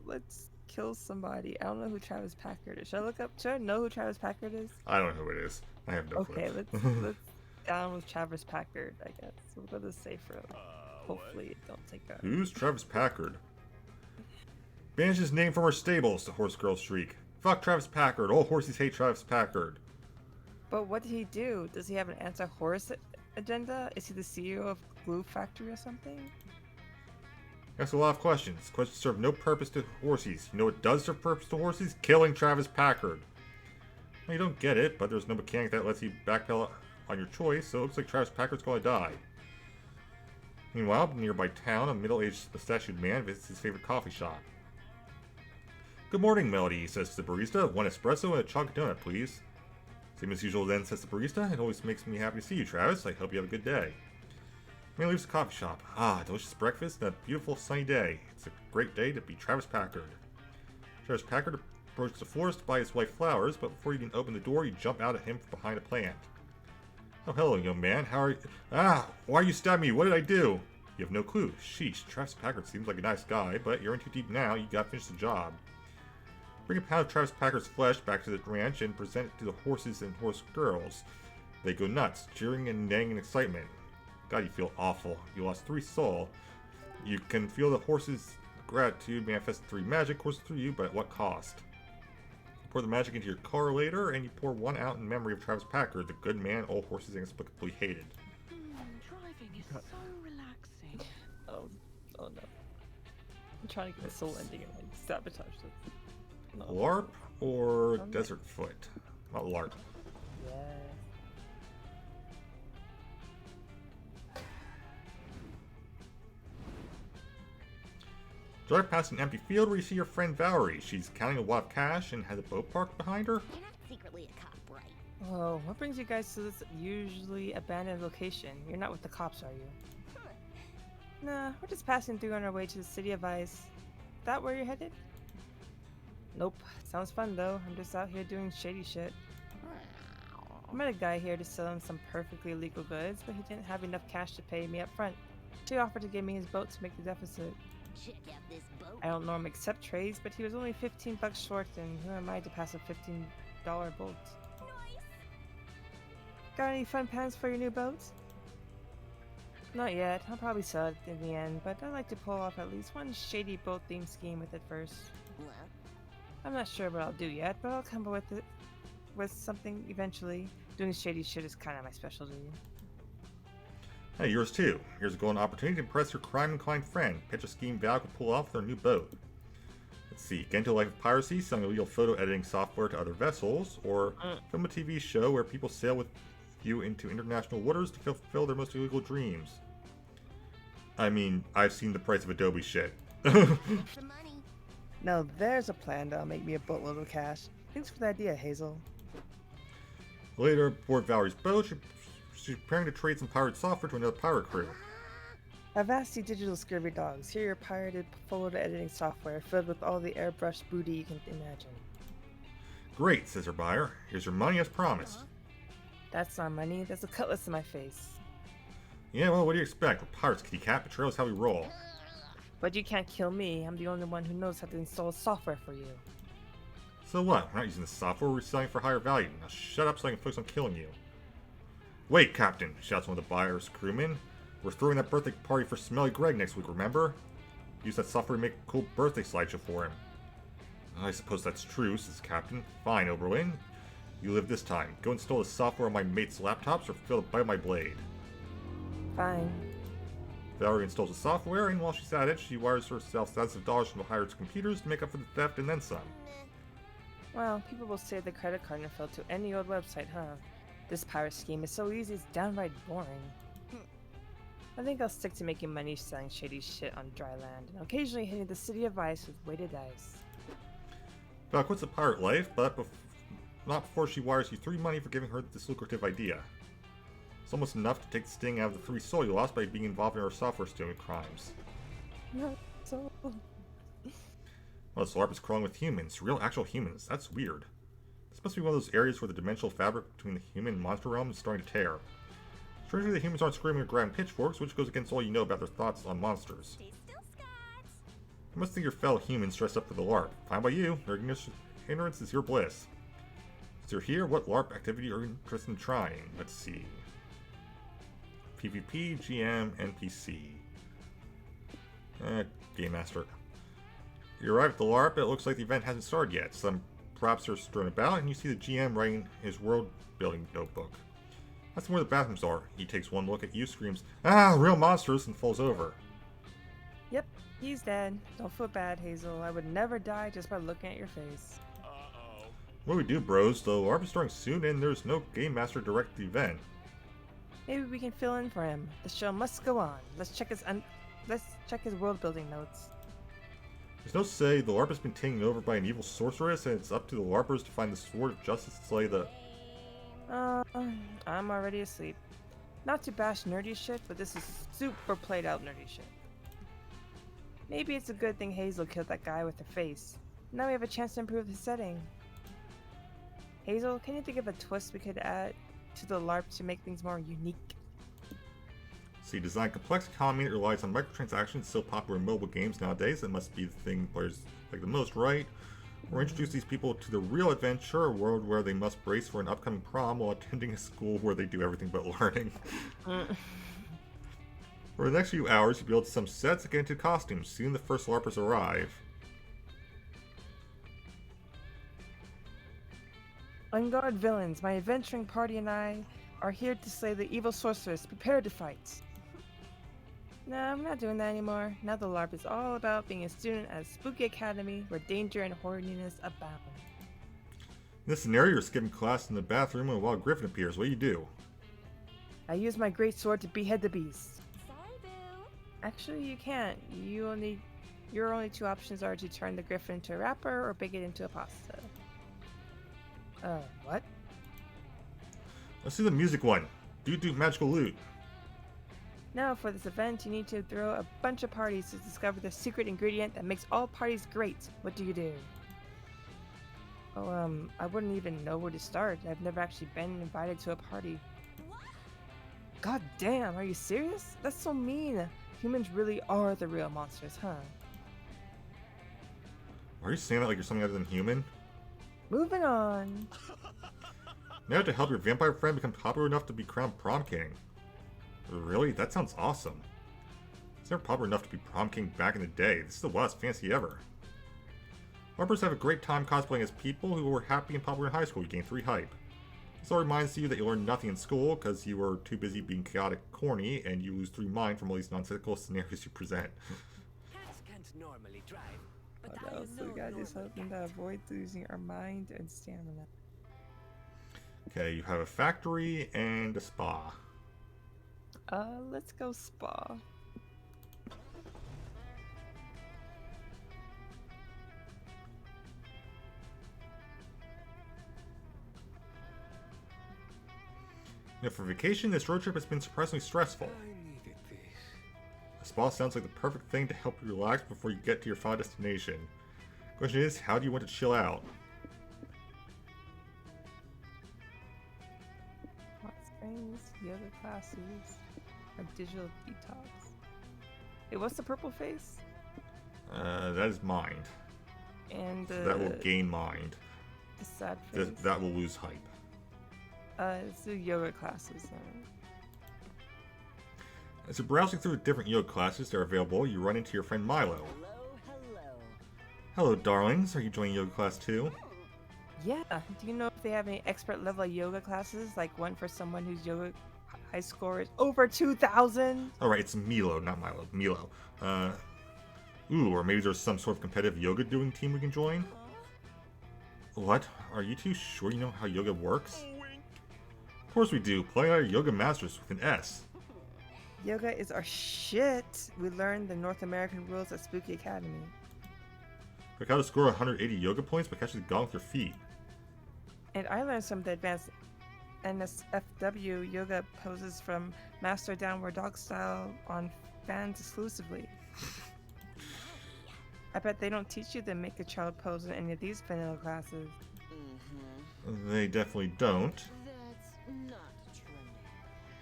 let's kill somebody. I don't know who Travis Packard is. Should I know who Travis Packard is? I don't know who it is. I have no Okay, clue. let's down with Travis Packard, I guess. We'll go to safer. Hopefully it don't take a Who's Travis Packard? Banish his name from our stables, the horse girl shriek. Fuck Travis Packard. All horses hate Travis Packard. But what did he do? Does he have an anti-horse agenda? Is he the CEO of Glue Factory or something? That's a lot of questions. Questions serve no purpose to horsies. You know what does serve purpose to horsies? Killing Travis Packard. Well, you don't get it, but there's no mechanic that lets you backpedal on your choice, so it looks like Travis Packard's gonna die. Meanwhile, nearby town, a middle-aged mustachioed man visits his favorite coffee shop. Good morning, Melody, he says to the barista. 1 espresso and a chocolate donut, please. Same as usual then, says the barista. It always makes me happy to see you, Travis. I hope you have a good day. Man leaves the coffee shop. Ah, delicious breakfast and a beautiful sunny day. It's a great day to be Travis Packard. Travis Packard approaches the florist to buy his wife flowers, but before you can open the door, you jump out at him from behind a plant. Oh, hello, young man. How are you? Ah, why are you stabbing me? What did I do? You have no clue. Sheesh, Travis Packard seems like a nice guy, but you're in too deep now. You gotta finish the job. Bring a pound of Travis Packard's flesh back to the ranch and present it to the horses and horse girls. They go nuts, cheering and neighing in excitement. God, you feel awful. You lost 3 soul. You can feel the horses' gratitude manifest 3 magic courses through you, but at what cost? You pour the magic into your car later, and you pour 1 out in memory of Travis Packard, the good man all horses inexplicably hated. Driving is so relaxing. Oh no. I'm trying to get the soul ending and like sabotage this. No. LARP or Okay. Desert Foot? Not LARP. Yeah. Drive past an empty field where you see your friend Valerie. She's counting a wad of cash and has a boat parked behind her. You're not secretly a cop, right? Whoa, what brings you guys to this usually abandoned location? You're not with the cops, are you? Nah, we're just passing through on our way to the City of Ice. That where you're headed? Nope. Sounds fun though. I'm just out here doing shady shit. I met a guy here to sell him some perfectly legal goods, but he didn't have enough cash to pay me up front. He offered to give me his boat to make the deficit. Check out this boat. I don't normally accept trades, but he was only 15 bucks short, and who am I to pass a $15 boat? Got any fun plans for your new boat? Not yet. I'll probably sell it in the end, but I'd like to pull off at least one shady boat theme scheme with it first. Well, I'm not sure what I'll do yet, but I'll come up with something eventually. Doing shady shit is kind of my specialty. Hey, yours too. Here's a golden opportunity to impress your crime-inclined friend. Pitch a scheme Val could pull off with their new boat. Let's see, get into a life of piracy, selling illegal photo editing software to other vessels, or film a TV show where people sail with you into international waters to fulfill their most illegal dreams. I mean, I've seen the price of Adobe shit. extra money. Now there's a plan that'll make me a boatload of cash. Thanks for the idea, Hazel. Later, aboard Valerie's boat, she's preparing to trade some pirate software to another pirate crew. Avasti Digital Scurvy Dogs. Here your pirated photo editing software filled with all the airbrushed booty you can imagine. Great, says her buyer. Here's your money as promised. That's not money, that's a cutlass in my face. Yeah, well, what do you expect? We're pirates, kitty cat. Betrayal is how we roll. But you can't kill me, I'm the only one who knows how to install software for you. So what? We're not using the software, we're selling for higher value. Now shut up so I can focus on killing you. Wait, Captain, shouts one of the buyer's crewmen. We're throwing that birthday party for Smelly Greg next week, remember? Use that software to make a cool birthday slideshow for him. I suppose that's true, says the Captain. Fine, Oberlin. You live this time. Go install the software on my mate's laptops or feel the bite of my blade. Fine. Valerie installs the software, and while she's at it, she wires herself thousands of dollars from the pirates' computers to make up for the theft and then some. Well, people will save the credit card info to any old website, huh? This pirate scheme is so easy, it's downright boring. I think I'll stick to making money selling shady shit on dry land, and occasionally hitting the City of Ice with weighted dice. Val quits the pirate life, but not before she wires you 3 money for giving her this lucrative idea. It's almost enough to take the sting out of the 3 soul you lost by being involved in her software stealing crimes. Not so. Well, this LARP is crawling with humans, real actual humans. That's weird. This must be one of those areas where the dimensional fabric between the human and monster realm is starting to tear. Strangely, the humans aren't screaming or grabbing pitchforks, which goes against all you know about their thoughts on monsters. Stay still, Scott. You must think your fellow humans dressed up for the LARP. Fine by you. Your ignorance is your bliss. Since you're here, what LARP activity are you interested in trying? Let's see. PvP, GM, NPC. Game Master. You arrive at the LARP, it looks like the event hasn't started yet. Some props are strewn about, and you see the GM writing his world-building notebook. That's where the bathrooms are. He takes one look at you, screams, "Ah, real monsters," and falls over. Yep, he's dead. Don't feel bad, Hazel. I would never die just by looking at your face. What do we do, bros? The LARP is starting soon, and there's no Game Master to direct the event. Maybe we can fill in for him. The show must go on. Let's check his world-building notes. There's no say, the LARP has been taken over by an evil sorceress, and it's up to the LARPers to find the sword of justice to slay the... I'm already asleep. Not to bash nerdy shit, but this is super played out nerdy shit. Maybe it's a good thing Hazel killed that guy with her face. Now we have a chance to improve the setting. Hazel, can you think of a twist we could add to the LARP to make things more unique? So you design a complex economy that relies on microtransactions so popular in mobile games nowadays. That must be the thing players like the most, right? Or introduce these people to the real adventure, a world where they must brace for an upcoming prom while attending a school where they do everything but learning. For the next few hours, you build some sets and get into costumes. Soon the first LARPers arrive. On guard, villains. My adventuring party and I are here to slay the evil sorceress. Prepare to fight. No, I'm not doing that anymore. Now the LARP is all about being a student at a spooky academy where danger and horniness abound. In this scenario, you're skipping class in the bathroom when a wild griffin appears. What do you do? I use my great sword to behead the beast. Sorry, Boo. Actually, you can't. Your only two options are to turn the griffin into a wrapper or bake it into a pasta. What? Let's do the music one. Do magical loot. Now, for this event, you need to throw a bunch of parties to discover the secret ingredient that makes all parties great. What do you do? Oh, I wouldn't even know where to start. I've never actually been invited to a party. God damn, are you serious? That's so mean. Humans really are the real monsters, huh? Why are you saying that like you're something other than human? Moving on. Now to help your vampire friend become popular enough to be crowned prom king. Really? That sounds awesome. It's never popular enough to be prom king back in the day. This is the wildest fantasy ever. LARPers have a great time cosplaying as people who were happy and popular in high school. You gain 3 hype. This all reminds you that you learned nothing in school because you were too busy being chaotic corny, and you lose 3 mind from all these nonsensical scenarios you present. Cats can't normally drive, but What I am else? no We gotta do normal something cat. to avoid losing our mind and stamina. Okay, you have a factory and a spa. Let's go spa. Now for vacation, this road trip has been surprisingly stressful. I needed this. A spa sounds like the perfect thing to help you relax before you get to your final destination. Question is, how do you want to chill out? Hot springs, yoga classes, a digital detox. Hey, what's the purple face? That is mind. And So that will gain mind. the sad face. That will lose hype. Let's do yoga classes then. As you're browsing through the different yoga classes that are available, you run into your friend Milo. Hello. Hello, darlings. Are you joining yoga class too? Yeah, do you know if they have any expert level yoga classes? Like one for someone whose yoga high score is over 2,000? Alright, it's Milo, not Milo. Milo. Or maybe there's some sort of competitive yoga doing team we can join? What? Are you two sure you know how yoga works? Of course we do. Play our yoga masters with an S. Yoga is our shit. We learned the North American rules at Spooky Academy. Like how to score 180 yoga points by catching the gong with your feet. And I learned some of the advanced NSFW yoga poses from Master Downward Dog Style on fans exclusively. I bet they don't teach you to make a child pose in any of these vanilla classes. They definitely don't. That's not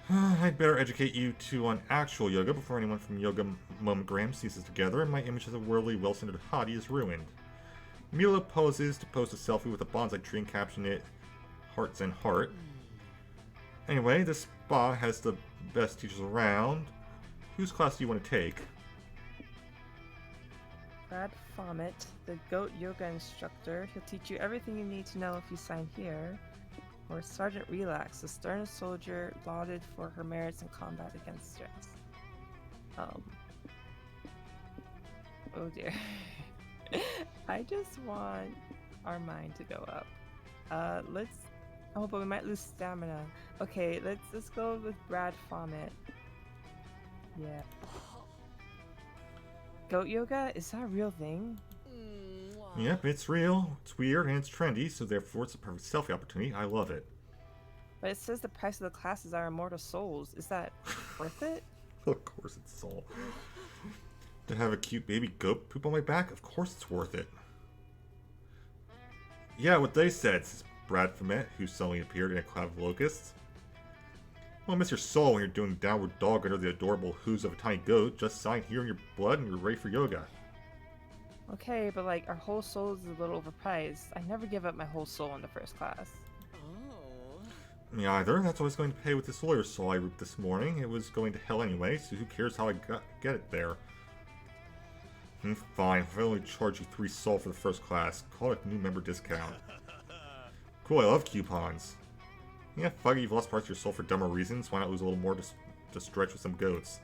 trendy. I'd better educate you two on actual yoga before anyone from Yoga Momogram sees us together and my image as a worldly, well-centered hottie is ruined. Milo poses to post a selfie with a bonsai tree and caption it, Hearts and Heart. Anyway, this spa has the best teachers around. Whose class do you want to take? Brad Fomet, the goat yoga instructor. He'll teach you everything you need to know if you sign here. Or Sergeant Relax, the stern soldier lauded for her merits in combat against stress. Oh dear. I just want our mind to go up. Let's. Oh, but we might lose stamina. Okay, let's go with Brad Fomet. Yeah. Goat yoga? Is that a real thing? Yep, it's real, it's weird, and it's trendy, so therefore it's a perfect selfie opportunity. I love it. But it says the price of the classes are immortal souls. Is that worth it? Of course it's soul. To have a cute baby goat poop on my back? Of course it's worth it. Yeah, what they said, says Brad Fomet, who suddenly appeared in a cloud of locusts. Well, miss your soul when you're doing downward dog under the adorable hooves of a tiny goat. Just sign here in your blood and you're ready for yoga. Okay, but like our whole soul is a little overpriced. I never give up my whole soul in the first class. Oh. Me either. That's what I was going to pay with this lawyer's soul I reaped this morning. It was going to hell anyway, so who cares how I get it there. Fine, if I only charge you 3 soul for the first class, call it a new member discount. Cool, I love coupons. Yeah, fuck it, you've lost parts of your soul for dumber reasons. Why not lose a little more to stretch with some goats?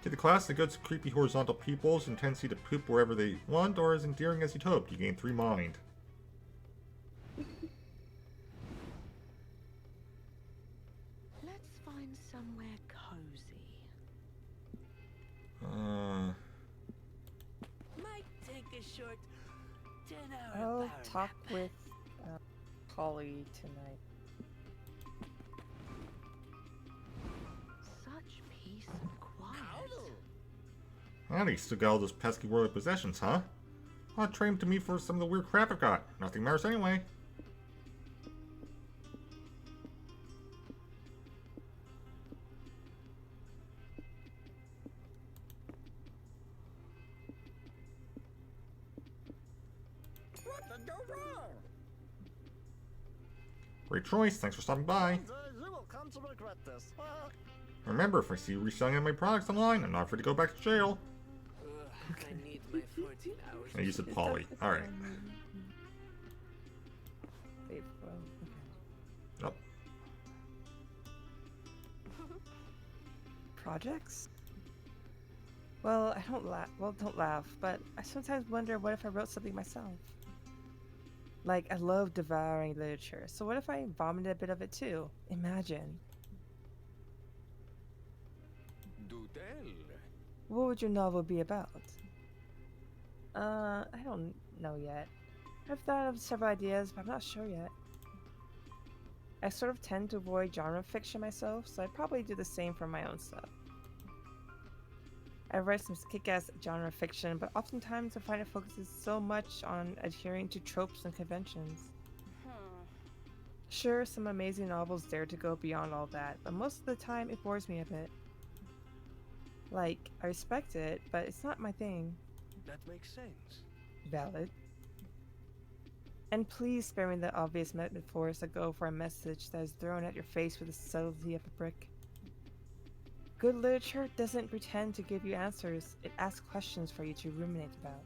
To the class, the goats are creepy horizontal peoples and tendency to poop wherever they want, or as endearing as you'd hoped. You gain 3 mind. Let's find somewhere cozy. Might take a short 10-hour I'll power talk nap. with Polly tonight. Such peace and quiet. Howdy, you still got all those pesky worldly possessions, huh? I'll trade them to me for some of the weird crap I've got. Nothing matters anyway. What did go wrong? Great choice, thanks for stopping by. And, you will come to regret this. Remember, if I see you reselling any of my products online, I'm not afraid to go back to jail. I need my 14 hours. I used it Polly. Alright. Save, okay. Oh. Projects? Well, I don't laugh. Well, don't laugh. But I sometimes wonder, what if I wrote something myself? Like, I love devouring literature. So what if I vomited a bit of it too? Imagine. Do tell. What would your novel be about? I don't know yet. I've thought of several ideas, but I'm not sure yet. I sort of tend to avoid genre fiction myself, so I'd probably do the same for my own stuff. I write some kick-ass genre fiction, but oftentimes I find it focuses so much on adhering to tropes and conventions. Sure, some amazing novels dare to go beyond all that, but most of the time it bores me a bit. Like, I respect it, but it's not my thing. That makes sense. Valid. And please spare me the obvious metaphors that go for a message that is thrown at your face with the subtlety of a brick. Good literature doesn't pretend to give you answers, it asks questions for you to ruminate about.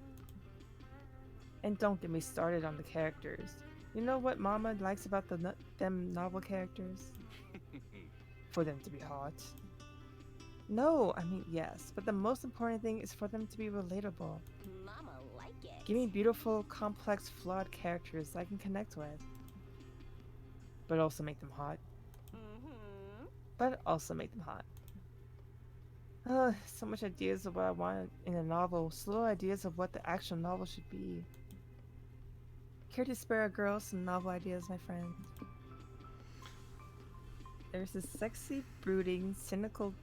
And don't get me started on the characters. You know what Mama likes about them novel characters? For them to be hot. No, I mean yes, but the most important thing is for them to be relatable. Mama like it. Give me beautiful, complex, flawed characters I can connect with. But also make them hot. But also make them hot. So much ideas of what I want in a novel, slow ideas of what the actual novel should be. Care to spare a girl some novel ideas, my friend? There's this sexy, brooding, cynical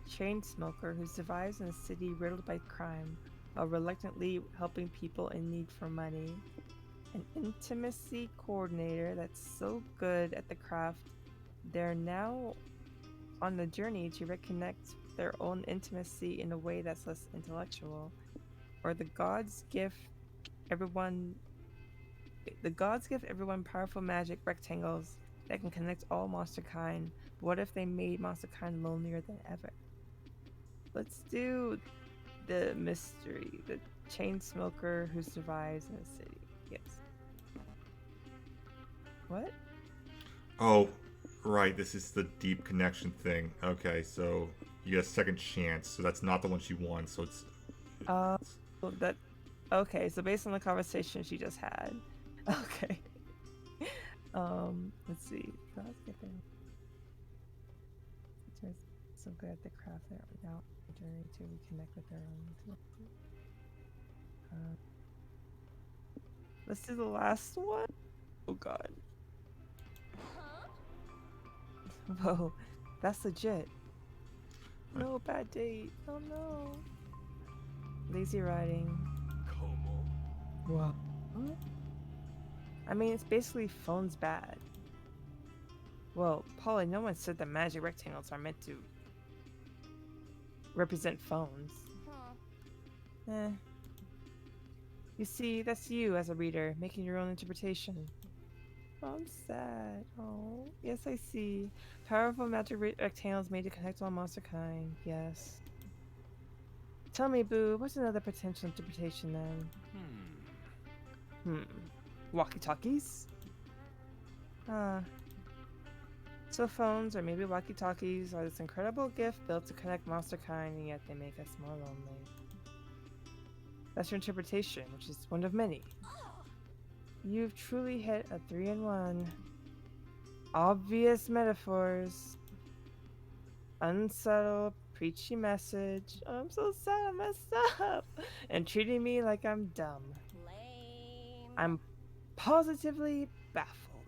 chain smoker who survives in a city riddled by crime, while reluctantly helping people in need for money. An intimacy coordinator that's so good at the craft, they're now on the journey to reconnect their own intimacy in a way that's less intellectual. Or the gods give everyone powerful magic rectangles that can connect all monster kind. But what if they made monster kind lonelier than ever? Let's do the mystery, the chain smoker who survives in a city. Yes. What? Oh, right, this is the deep connection thing. Okay, so you get a second chance, so that's not the one she won, so it's... Okay, so based on the conversation she just had. Okay. Let's see. Let's get there. So good at the craft they are now journey to reconnect with their own. Let's do the last one. Oh god. Whoa, that's legit. No bad date. Oh no. Lazy riding. Como? What? I mean, it's basically phones bad. Well, Polly, no one said that magic rectangles are meant to represent phones. Eh. You see, that's you as a reader, making your own interpretation. Oh, I'm sad. Oh, yes, I see. Powerful magic rectangles made to connect all monster kind. Yes. Tell me, Boo, what's another potential interpretation then? Walkie-talkies? Ah. So phones, or maybe walkie-talkies, are this incredible gift built to connect monster kind, and yet they make us more lonely. That's your interpretation, which is one of many. You've truly hit a 3-in-1. Obvious metaphors. Unsubtle, preachy message. Oh, I'm so sad I messed up. And treating me like I'm dumb. Lame. I'm positively baffled.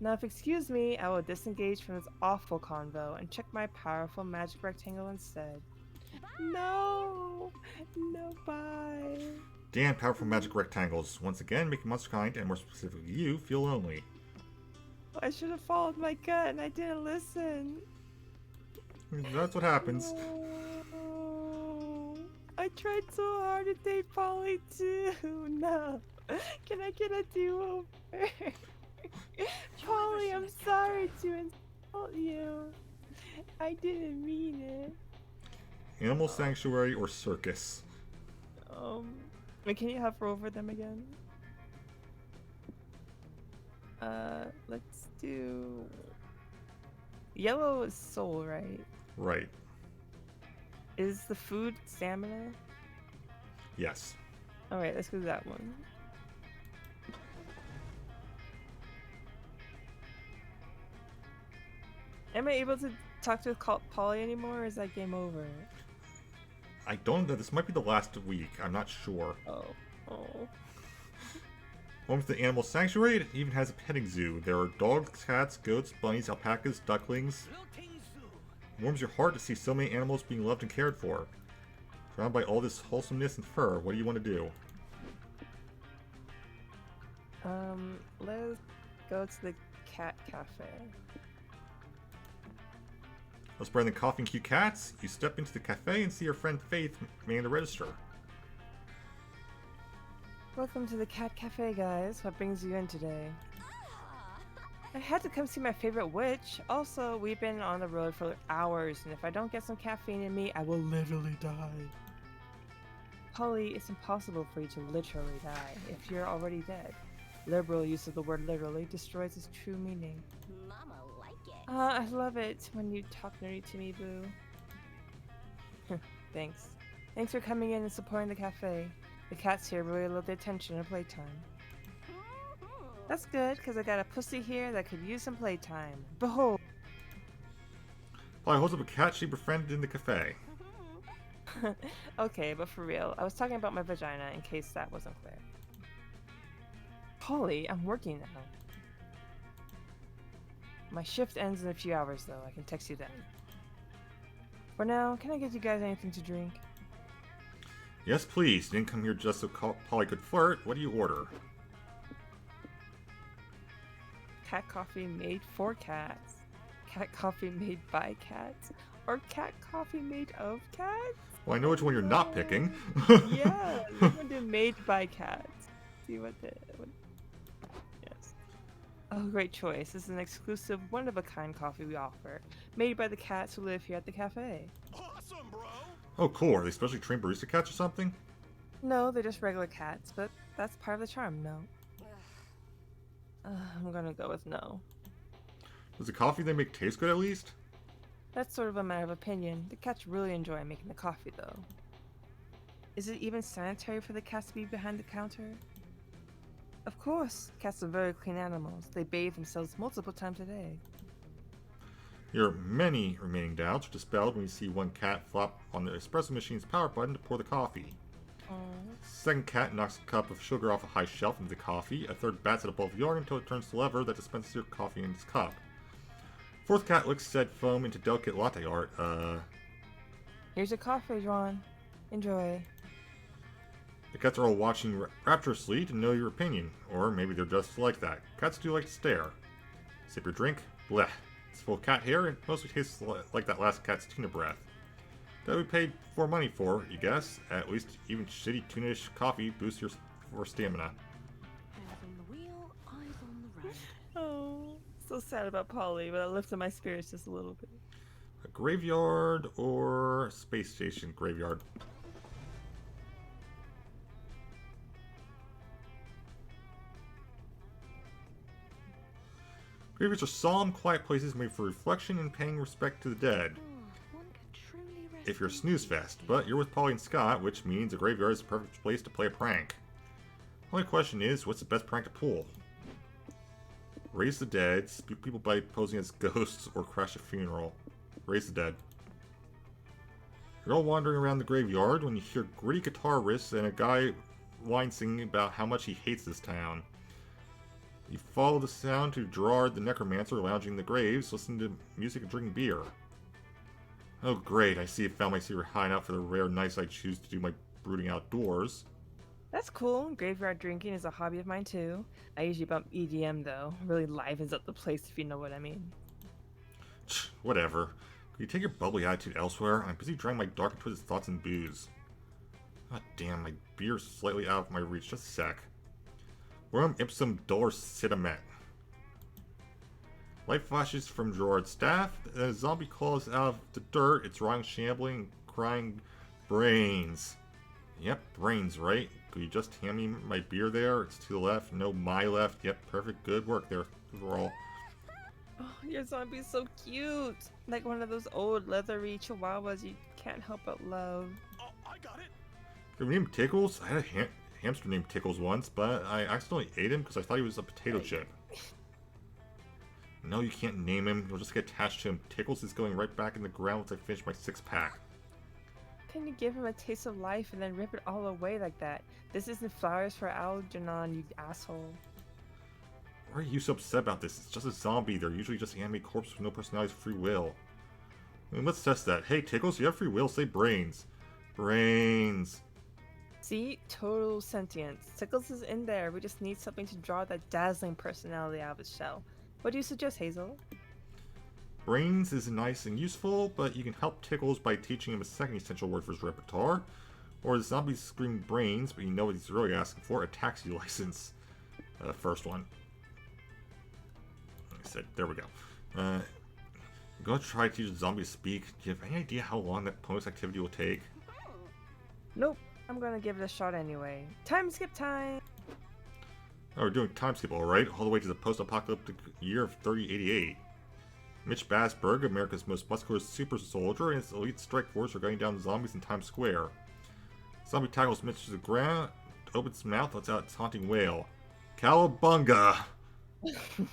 Now, if excuse me, I will disengage from this awful convo and check my powerful magic rectangle instead. No! No, bye. Damn powerful magic rectangles, once again making monster kind, and more specifically you, feel lonely. I should have followed my gut and I didn't listen. That's what happens. No. I tried so hard to date Polly too. No. Can I get a do-over? Polly, I'm sorry to insult you. I didn't mean it. Animal sanctuary or circus? Can you hover over them again? Let's do... Yellow is soul, right? Right. Is the food stamina? Yes. Alright, let's go to that one. Am I able to talk to Polly anymore, or is that game over? I don't know. This might be the last week. I'm not sure. Oh. Home to the animal sanctuary, it even has a petting zoo. There are dogs, cats, goats, bunnies, alpacas, ducklings. It warms your heart to see so many animals being loved and cared for. Surrounded by all this wholesomeness and fur, what do you want to do? Let's go to the cat cafe. Let's bring the coffee and cute cats. You step into the cafe and see your friend Faith manning the register. Welcome to the cat cafe, guys. What brings you in today? I had to come see my favorite witch. Also, we've been on the road for hours, and if I don't get some caffeine in me, I will literally die. Polly, it's impossible for you to literally die if you're already dead. Liberal use of the word literally destroys its true meaning. Mama like it. I love it when you talk nerdy to me, Boo. Thanks. Thanks for coming in and supporting the cafe. The cats here really love the attention and playtime. That's good, because I got a pussy here that could use some playtime. Behold! Polly holds up a cat she befriended in the cafe. Okay, but for real, I was talking about my vagina in case that wasn't clear. Polly, I'm working now. My shift ends in a few hours, though. I can text you then. For now, can I get you guys anything to drink? Yes, please. You didn't come here just so Polly could flirt. What do you order? Cat coffee made for cats. Cat coffee made by cats. Or cat coffee made of cats? Well, I know which one you're not picking. Yeah, we're going to do made by cats. See what the... Yes. Oh, great choice. This is an exclusive, one-of-a-kind coffee we offer. Made by the cats who live here at the cafe. Awesome, bro! Oh, cool. Are they specially trained barista cats or something? No, they're just regular cats, but that's part of the charm, no. I'm gonna go with no. Does the coffee they make taste good at least? That's sort of a matter of opinion. The cats really enjoy making the coffee, though. Is it even sanitary for the cats to be behind the counter? Of course, cats are very clean animals. They bathe themselves multiple times a day. Your many remaining doubts are dispelled when you see one cat flop on the espresso machine's power button to pour the coffee. Second cat knocks a cup of sugar off a high shelf into the coffee. A third bats it above the yard until it turns the lever that dispenses your coffee in its cup. Fourth cat licks said foam into delicate latte art. Here's your coffee, Juan. Enjoy. The cats are all watching rapturously to know your opinion. Or maybe they're just like that. Cats do like to stare. Sip your drink. Blech. It's full of cat hair and mostly tastes like that last cat's tuna breath. That we paid more money for, you guess. At least even shitty tuna-ish coffee boosts your stamina. Hands on the wheel, eyes on the road. Oh, so sad about Polly, but it lifted my spirits just a little bit. A graveyard or space station graveyard? Graveyards are solemn, quiet places made for reflection and paying respect to the dead. Oh, one could truly rest If you're in snooze peace. fest, but you're with Polly and Scott, which means a graveyard is the perfect place to play a prank. Only question is, what's the best prank to pull? Raise the dead, spook people by posing as ghosts, or crash a funeral. Raise the dead. You're all wandering around the graveyard when you hear gritty guitar riffs and a guy whine singing about how much he hates this town. You follow the sound to Gerard the Necromancer lounging in the graves, listening to music and drinking beer. Oh great, I see I found my secret hideout for the rare nights I choose to do my brooding outdoors. That's cool. Graveyard drinking is a hobby of mine too. I usually bump EDM though. Really livens up the place if you know what I mean. Whatever. Could you take your bubbly attitude elsewhere? I'm busy drowning my dark and twisted thoughts in booze. God damn, my beer's slightly out of my reach. Just a sec. Rerum ipsum dolor citamet. Light flashes from Gerard's staff. A zombie calls out of the dirt. It's rotting, shambling, crying, brains. Yep, brains, right? Could you just hand me my beer there? It's to the left. No, my left. Yep, perfect. Good work there, Thrall. Oh, your zombie's so cute. Like one of those old leathery chihuahuas you can't help but love. Oh, I got it. Your name Tickles? I had a hamster named Tickles once, but I accidentally ate him because I thought he was a potato chip. No, you can't name him. You'll just get attached to him. Tickles is going right back in the ground once I finish my 6-pack. Can you give him a taste of life and then rip it all away like that? This isn't flowers for Algernon, you asshole. Why are you so upset about this? It's just a zombie. They're usually just animated corpses with no personality, free will. I mean, let's test that. Hey, Tickles, you have free will. Say brains. Brains. See? Total sentience. Tickles is in there. We just need something to draw that dazzling personality out of its shell. What do you suggest, Hazel? Brains is nice and useful, but you can help Tickles by teaching him a second essential word for his repertoire. Or the zombies scream brains, but you know what he's really asking for, a taxi license. First one. I said, there we go. I'm going to try to teach the zombie to speak. Do you have any idea how long that bonus activity will take? Nope. I'm gonna give it a shot anyway. Time skip time! Oh, we're doing time skip, alright, all the way to the post-apocalyptic year of 3088. Mitch Bassberg, America's most muscular super soldier, and his elite strike force are gunning down zombies in Times Square. Zombie tackles Mitch to the ground, opens his mouth, lets out its haunting wail. Cowabunga!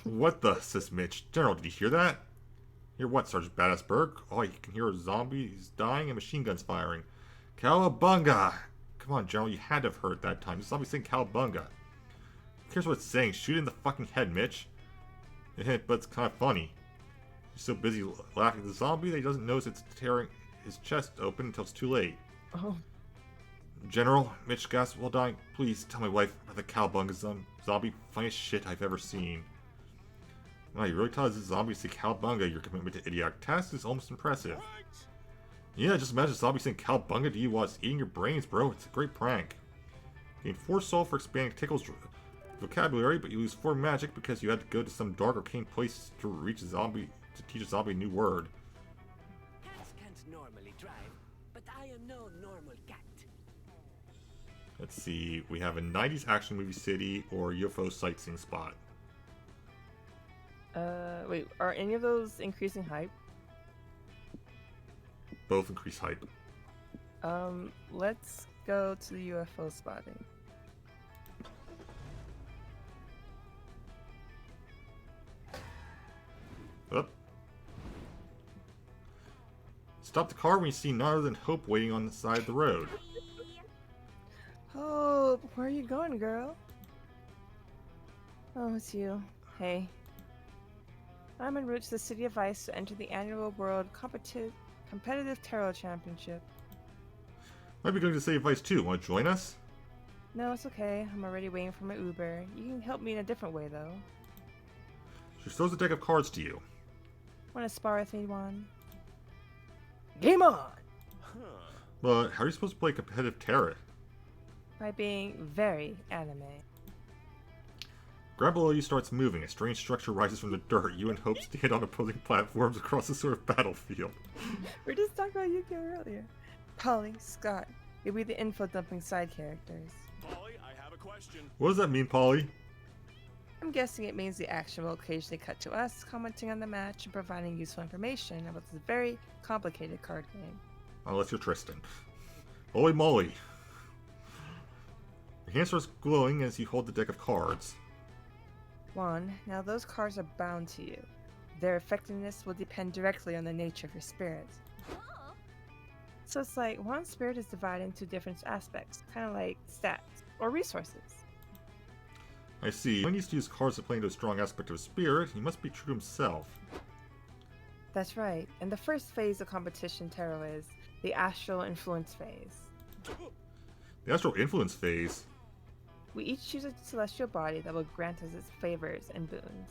What the, says Mitch. General, did you hear that? Hear what, Sergeant Bassberg? All you can hear are zombies dying and machine guns firing. Cowabunga! Come on, General, you had to have heard it that time. The zombie's saying cowabunga. Who cares what it's saying? Shoot it in the fucking head, Mitch. But it's kind of funny. He's so busy laughing at the zombie that he doesn't notice it's tearing his chest open until it's too late. Oh. General, Mitch gasped while dying. Please tell my wife about the cowabunga zombie. Funniest shit I've ever seen. Wow, you really taught this zombie to say cowabunga. Your commitment to idiotic tasks is almost impressive. Yeah, just imagine a zombie saying cowabunga to you while it's eating your brains, bro. It's a great prank. Gain 4 soul for expanding Tickle's vocabulary, but you lose 4 magic because you had to go to some dark arcane place to reach a zombie to teach a zombie a new word. Cats can't normally drive, but I am no normal cat. Let's see, we have a 90s action movie city or UFO sightseeing spot. Wait, are any of those increasing hype? Both increase hype. Let's go to the UFO spotting. Up. Stop the car when you see none other than Hope waiting on the side of the road. Oh, where are you going, girl? Oh, it's you. Hey. I'm en route to the City of Ice to enter the annual World Competitive Tarot Championship. Might be going to Save Vice too. Want to join us? No, it's okay. I'm already waiting for my Uber. You can help me in a different way, though. She throws a deck of cards to you. Want to spar with me, Juan? Game on! But how are you supposed to play competitive tarot? By being very anime. Ground below you starts moving. A strange structure rises from the dirt. You and Hope stand on opposing platforms across a sort of battlefield. We just talked about Yu-Gi-Oh earlier. Polly, Scott, you'll be the info-dumping side characters. Polly, I have a question. What does that mean, Polly? I'm guessing it means the action will occasionally cut to us, commenting on the match and providing useful information about this very complicated card game. Unless you're Tristan. Holy moly. Your hand starts glowing as you hold the deck of cards. Juan, now those cards are bound to you. Their effectiveness will depend directly on the nature of your spirit. So it's like Juan's spirit is divided into different aspects, kind of like stats or resources. I see. When he needs to use cards to play into a strong aspect of his spirit, he must be true to himself. That's right, and the first phase of competition tarot is the astral influence phase. The astral influence phase. We each choose a celestial body that will grant us its favors and boons.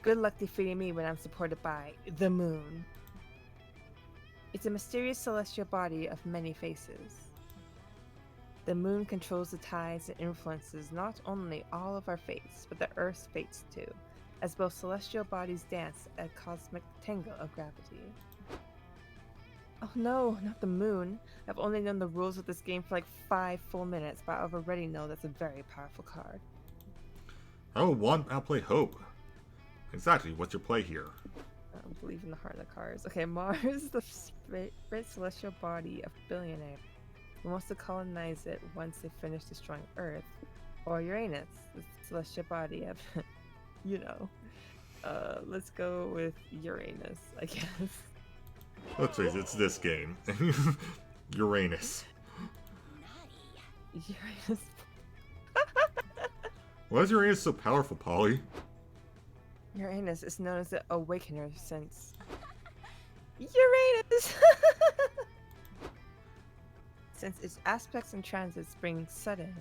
Good luck defeating me when I'm supported by the moon. It's a mysterious celestial body of many faces. The moon controls the tides and influences not only all of our fates, but the Earth's fates too, as both celestial bodies dance a cosmic tango of gravity. Oh no, not the moon. I've only known the rules of this game for like 5 full minutes, but I already know that's a very powerful card. How will one outplay Hope? Exactly, what's your play here? I believe in the heart of the cards. Okay, Mars is the spirit celestial body of billionaire who wants to colonize it once they finish destroying Earth. Or Uranus, the celestial body of, you know. Let's go with Uranus, I guess. Let's face it, it's this game. Uranus. Uranus. Why is Uranus so powerful, Polly? Uranus is known as the Awakener since... Uranus! Since its aspects and transits bring sudden...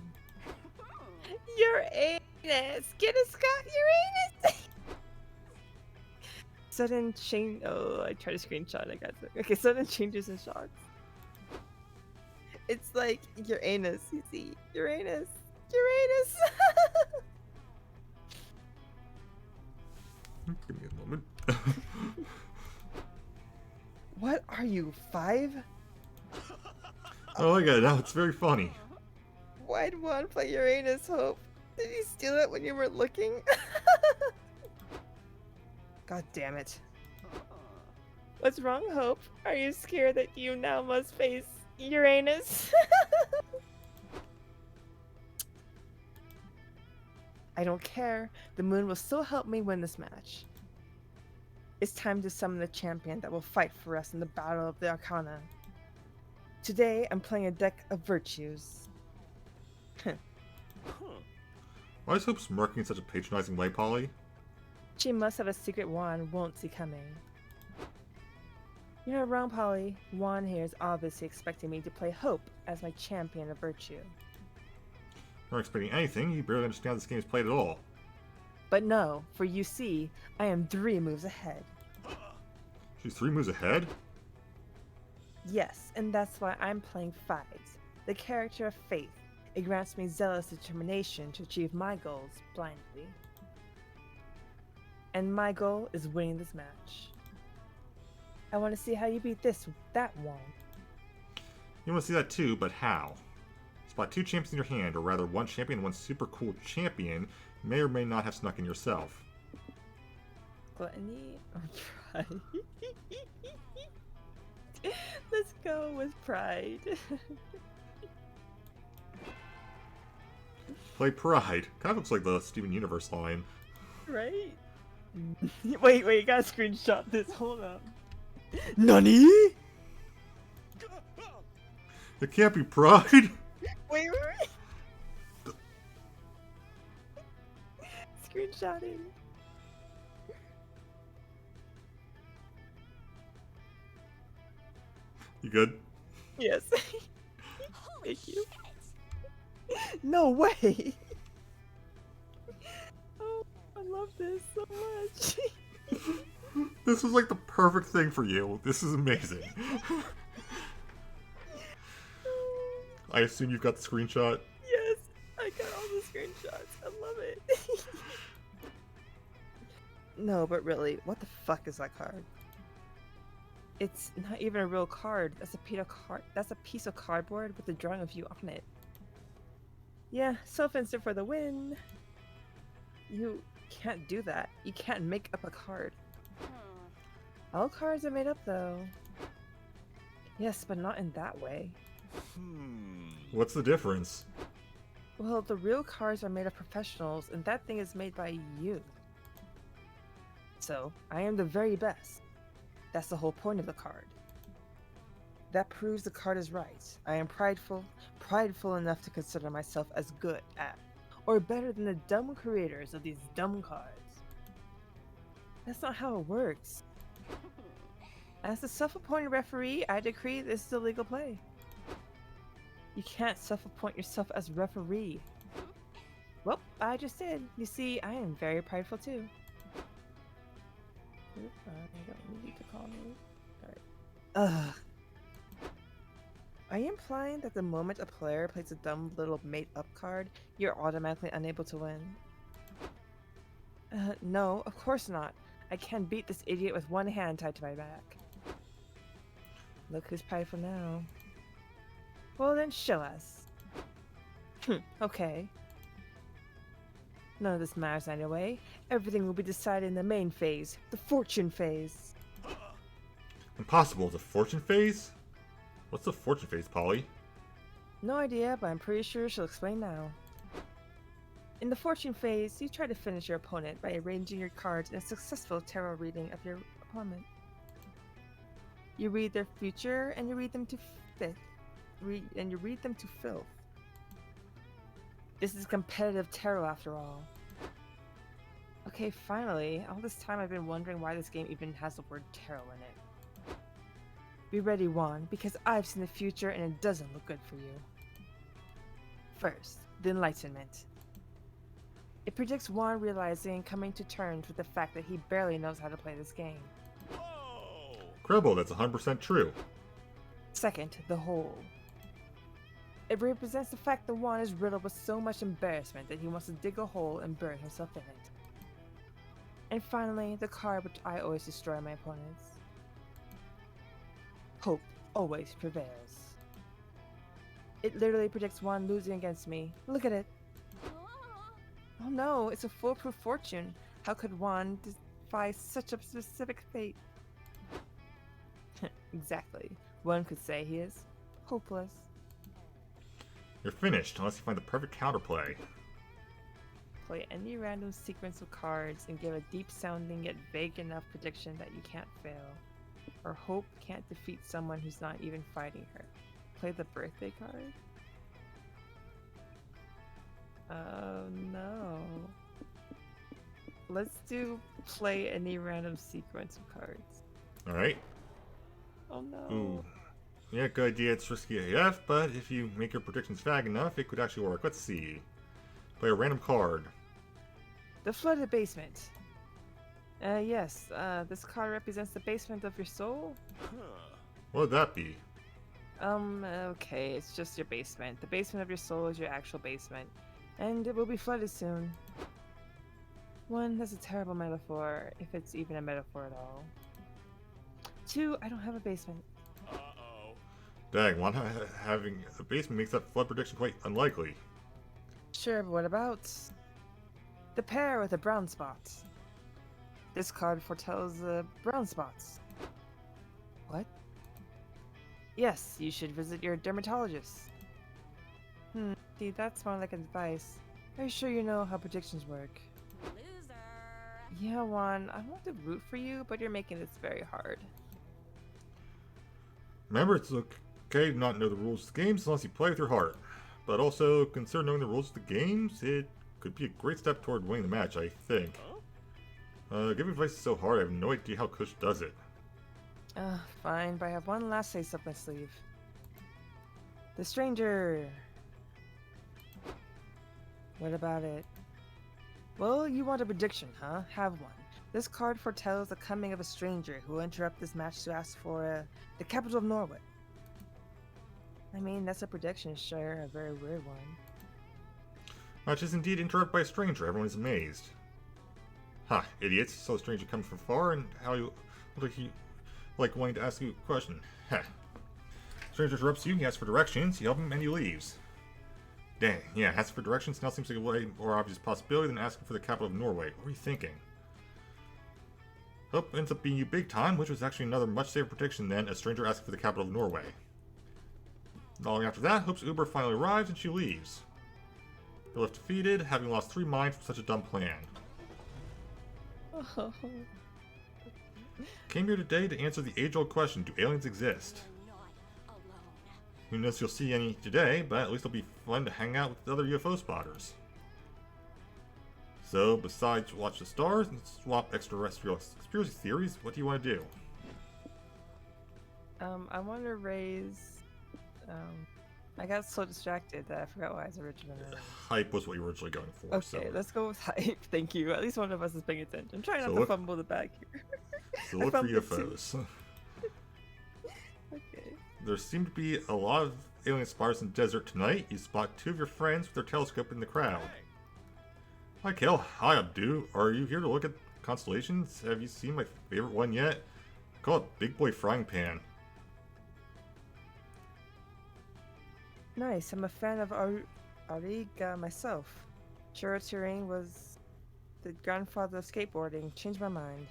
Uranus! Get it, Scott? Uranus! Sudden change... Oh, I tried to screenshot, I got it. Okay, sudden changes and shocks. It's like Uranus, you see. Uranus! Uranus! Give me a moment. What are you, 5? Oh my god, now it's very funny. Why'd Juan play Uranus, Hope? Did he steal it when you were looking? God damn it. What's wrong, Hope? Are you scared that you now must face Uranus? I don't care. The moon will still help me win this match. It's time to summon the champion that will fight for us in the Battle of the Arcana. Today, I'm playing a deck of virtues. Why is Hope smirking in such a patronizing way, Polly? She must have a secret wand won't see coming. You're not wrong, Polly. Juan here is obviously expecting me to play Hope as my champion of virtue. You're not expecting anything, you barely understand how this game is played at all. But no, for you see, I am 3 moves ahead. She's 3 moves ahead? Yes, and that's why I'm playing Fides, the character of faith. It grants me zealous determination to achieve my goals blindly. And my goal is winning this match. I want to see how you beat that one. You want to see that too, but how? Spot 2 champions in your hand, or rather 1 champion and 1 super cool champion you may or may not have snuck in yourself. Gluttony or pride? Let's go with pride. Play Pride. Kind of looks like the Steven Universe line. Right? Wait, you gotta screenshot this. Hold up. NANI?! It can't be Pride! Wait. Screenshotting. You good? Yes. Thank you. No way! Oh, I love this so much. This was like the perfect thing for you. This is amazing. I assume you've got the screenshot. Yes, I got all the screenshots. I love it. No, but really, what the fuck is that card? It's not even a real card. That's a piece of cardboard with a drawing of you on it. Yeah, self-insert for the win. You can't do that. You can't make up a card. All cards are made up though. Yes, but not in that way. What's the difference? Well, the real cards are made of professionals, and that thing is made by you. So, I am the very best. That's the whole point of the card. That proves the card is right. I am prideful enough to consider myself as good at, or better than the dumb creators of these dumb cards. That's not how it works. As the self-appointed referee, I decree this is illegal play. You can't self-appoint yourself as referee. Well, I just did. You see, I am very prideful too. Oop, I don't need to call me. Alright. Ugh. Are you implying that the moment a player plays a dumb little made-up card, you're automatically unable to win? No, of course not. I can't beat this idiot with one hand tied to my back. Look who's prideful now. Well then, show us. Okay. None of this matters anyway. Everything will be decided in the main phase, the fortune phase. Impossible. The fortune phase? What's the fortune phase, Polly? No idea, but I'm pretty sure she'll explain now. In the fortune phase, you try to finish your opponent by arranging your cards in a successful tarot reading of your opponent. You read their future, and you read them to filth. This is competitive tarot after all. Okay, finally. All this time I've been wondering why this game even has the word tarot in it. Be ready, Juan, because I've seen the future and it doesn't look good for you. First, the Enlightenment. It predicts Juan realizing and coming to terms with the fact that he barely knows how to play this game. Incredible, that's 100% true. Second, the Hole. It represents the fact that Juan is riddled with so much embarrassment that he wants to dig a hole and bury himself in it. And finally, the card which I always destroy my opponents. Hope always prevails. It literally predicts Juan losing against me. Look at it. Oh no, it's a foolproof fortune. How could Juan defy such a specific fate? Exactly. One could say he is hopeless. You're finished, unless you find the perfect counterplay. Play any random sequence of cards and give a deep-sounding yet vague enough prediction that you can't fail. Or hope can't defeat someone who's not even fighting her. Play the birthday card? Oh no. Let's do play any random sequence of cards. Alright. Oh no. Ooh. Yeah, good idea. It's risky AF, but if you make your predictions vague enough, it could actually work. Let's see. Play a random card. The Flooded Basement. Yes, this card represents the basement of your soul? What would that be? Okay, it's just your basement. The basement of your soul is your actual basement. And it will be flooded soon. One, that's a terrible metaphor, if it's even a metaphor at all. Two, I don't have a basement. Dang, one having a basement makes that flood prediction quite unlikely. Sure, but what about the pair with the brown spots? This card foretells the brown spots. What? Yes, you should visit your dermatologist. See, that's more like advice. Are you sure you know how predictions work? Loser. Yeah, Juan, I want to root for you, but you're making this very hard. Remember, it's okay to not know the rules of the games unless you play with your heart. But also, consider knowing the rules of the games. It could be a great step toward winning the match, I think. Giving advice is so hard, I have no idea how Kush does it. Fine, but I have one last ace up my sleeve. The stranger! What about it? Well, you want a prediction, huh? Have one. This card foretells the coming of a stranger who will interrupt this match to ask for the capital of Norway. I mean, that's a prediction, sure, a very weird one. Match is indeed interrupted by a stranger. Everyone is amazed. Ha, idiots. So a stranger comes from far, and how you look like wanting to ask you a question. Heh. Stranger interrupts you, he asks for directions, you help him, and he leaves. Dang, yeah, asking for directions now seems like a way more obvious possibility than asking for the capital of Norway. What were you thinking? Hope ends up being you big time, which was actually another much safer prediction than a stranger asking for the capital of Norway. Not long after that, Hope's Uber finally arrives and she leaves. You're left defeated, having lost 3 minds from such a dumb plan. Oh. Came here today to answer the age-old question, do aliens exist? You're not alone. Who knows if you'll see any today, but at least it'll be fun to hang out with other UFO spotters. So, besides watch the stars and swap extraterrestrial conspiracy theories, what do you want to do? I want to raise... I got so distracted that I forgot what I was originally doing. Hype was what you were originally going for. Okay, So, let's go with hype. Thank you. At least one of us is paying attention. I'm trying not So to look- fumble the bag here. so I look for fumbled too. UFOs. Okay. There seem to be a lot of alien spotters in the desert tonight. You spot 2 of your friends with their telescope in the crowd. Hi, Kel. Hi, Abdu. Are you here to look at constellations? Have you seen my favorite one yet? I call it Big Boy Frying Pan. Nice. I'm a fan of Ariga myself. Charioteering was the grandfather of skateboarding. Changed my mind.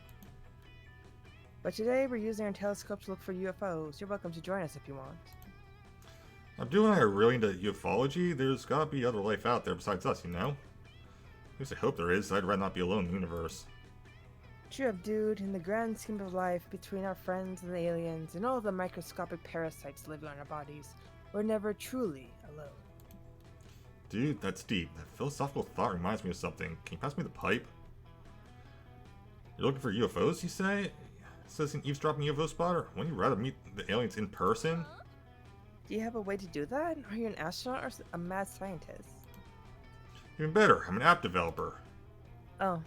But today we're using our telescope to look for UFOs. You're welcome to join us if you want. Abdu and I are really into ufology. There's gotta be other life out there besides us, you know? At least I hope there is. I'd rather not be alone in the universe. True up, dude. In the grand scheme of life, between our friends and the aliens, and all the microscopic parasites living on our bodies, we're never truly alone. Dude, that's deep. That philosophical thought reminds me of something. Can you pass me the pipe? You're looking for UFOs, you say? It says an eavesdropping UFO spotter. Wouldn't you rather meet the aliens in person? Do you have a way to do that? Are you an astronaut or a mad scientist? Even better, I'm an app developer. Oh,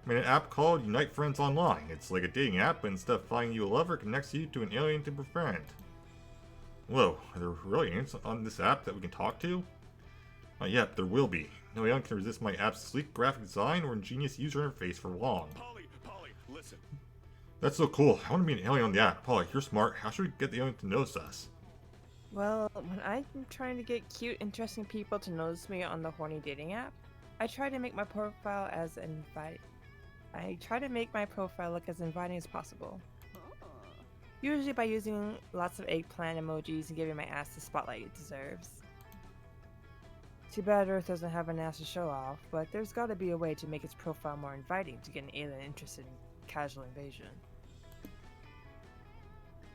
I made an app called Unite Friends Online. It's like a dating app, but instead of finding you a lover, it connects you to an alien to befriend. Whoa, are there really aliens on this app that we can talk to? Not yet, but there will be. No alien can resist my app's sleek graphic design or ingenious user interface for long. Polly, listen. That's so cool. I want to be an alien on the app. Polly, you're smart. How should we get the alien to notice us? well, when I'm trying to get cute, interesting people to notice me on the horny dating app, I try to make my profile look as inviting as possible. Usually by using lots of eggplant emojis and giving my ass the spotlight it deserves. Too bad Earth doesn't have an ass to show off, but there's gotta be a way to make its profile more inviting to get an alien interested in casual invasion.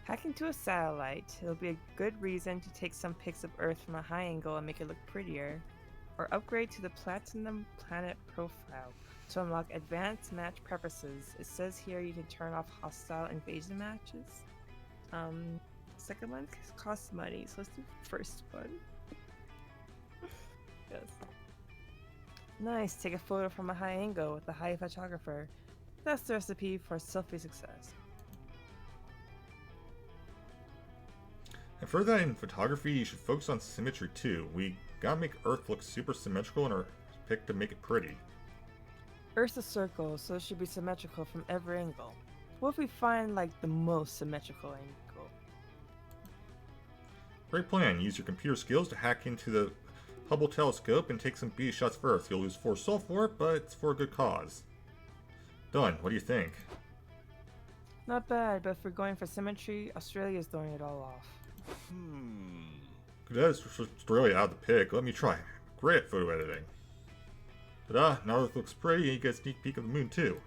Hacking to a satellite, it'll be a good reason to take some pics of Earth from a high angle and make it look prettier, or upgrade to the Platinum Planet profile to unlock advanced match preferences. It says here you can turn off hostile invasion matches. Second one costs money, so let's do the first one. Yes. Nice, take a photo from a high angle with a high photographer. That's the recipe for selfie success. And for that in photography, you should focus on symmetry too. We gotta make Earth look super symmetrical in our pic to make it pretty. Earth's a circle, so it should be symmetrical from every angle. What if we find, like, the most symmetrical angle? Great plan. Use your computer skills to hack into the Hubble telescope and take some B shots for Earth. You'll lose 4 soul for it, but it's for a good cause. Done. What do you think? Not bad, but if we're going for symmetry, Australia's throwing it all off. That is Australia out of the pic. Let me try. Great at photo editing. Ta-da! Now Earth looks pretty and you get a sneak peek of the moon too.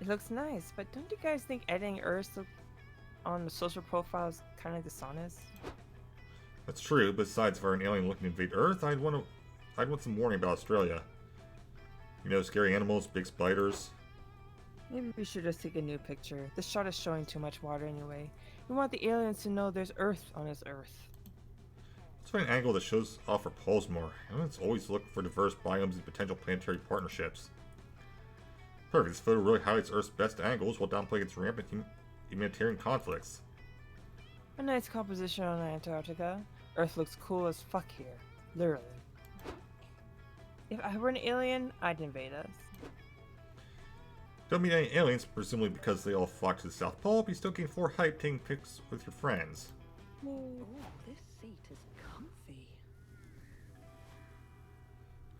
It looks nice, but don't you guys think editing Earth on the social profile is kind of dishonest? That's true. Besides, if I were an alien looking to invade Earth, I'd want some warning about Australia. You know, scary animals, big spiders. Maybe we should just take a new picture. This shot is showing too much water anyway. We want the aliens to know there's Earth on this Earth. Let's find an angle that shows off our poles more. Aliens always look for diverse biomes and potential planetary partnerships. Perfect. This photo really highlights Earth's best angles while downplaying its rampant humanitarian conflicts. A nice composition on Antarctica. Earth looks cool as fuck here. Literally. If I were an alien, I'd invade us. Don't meet any aliens, presumably because they all flock to the South Pole, but you still gain 4 hype taking pics with your friends. Oh, this seat is comfy.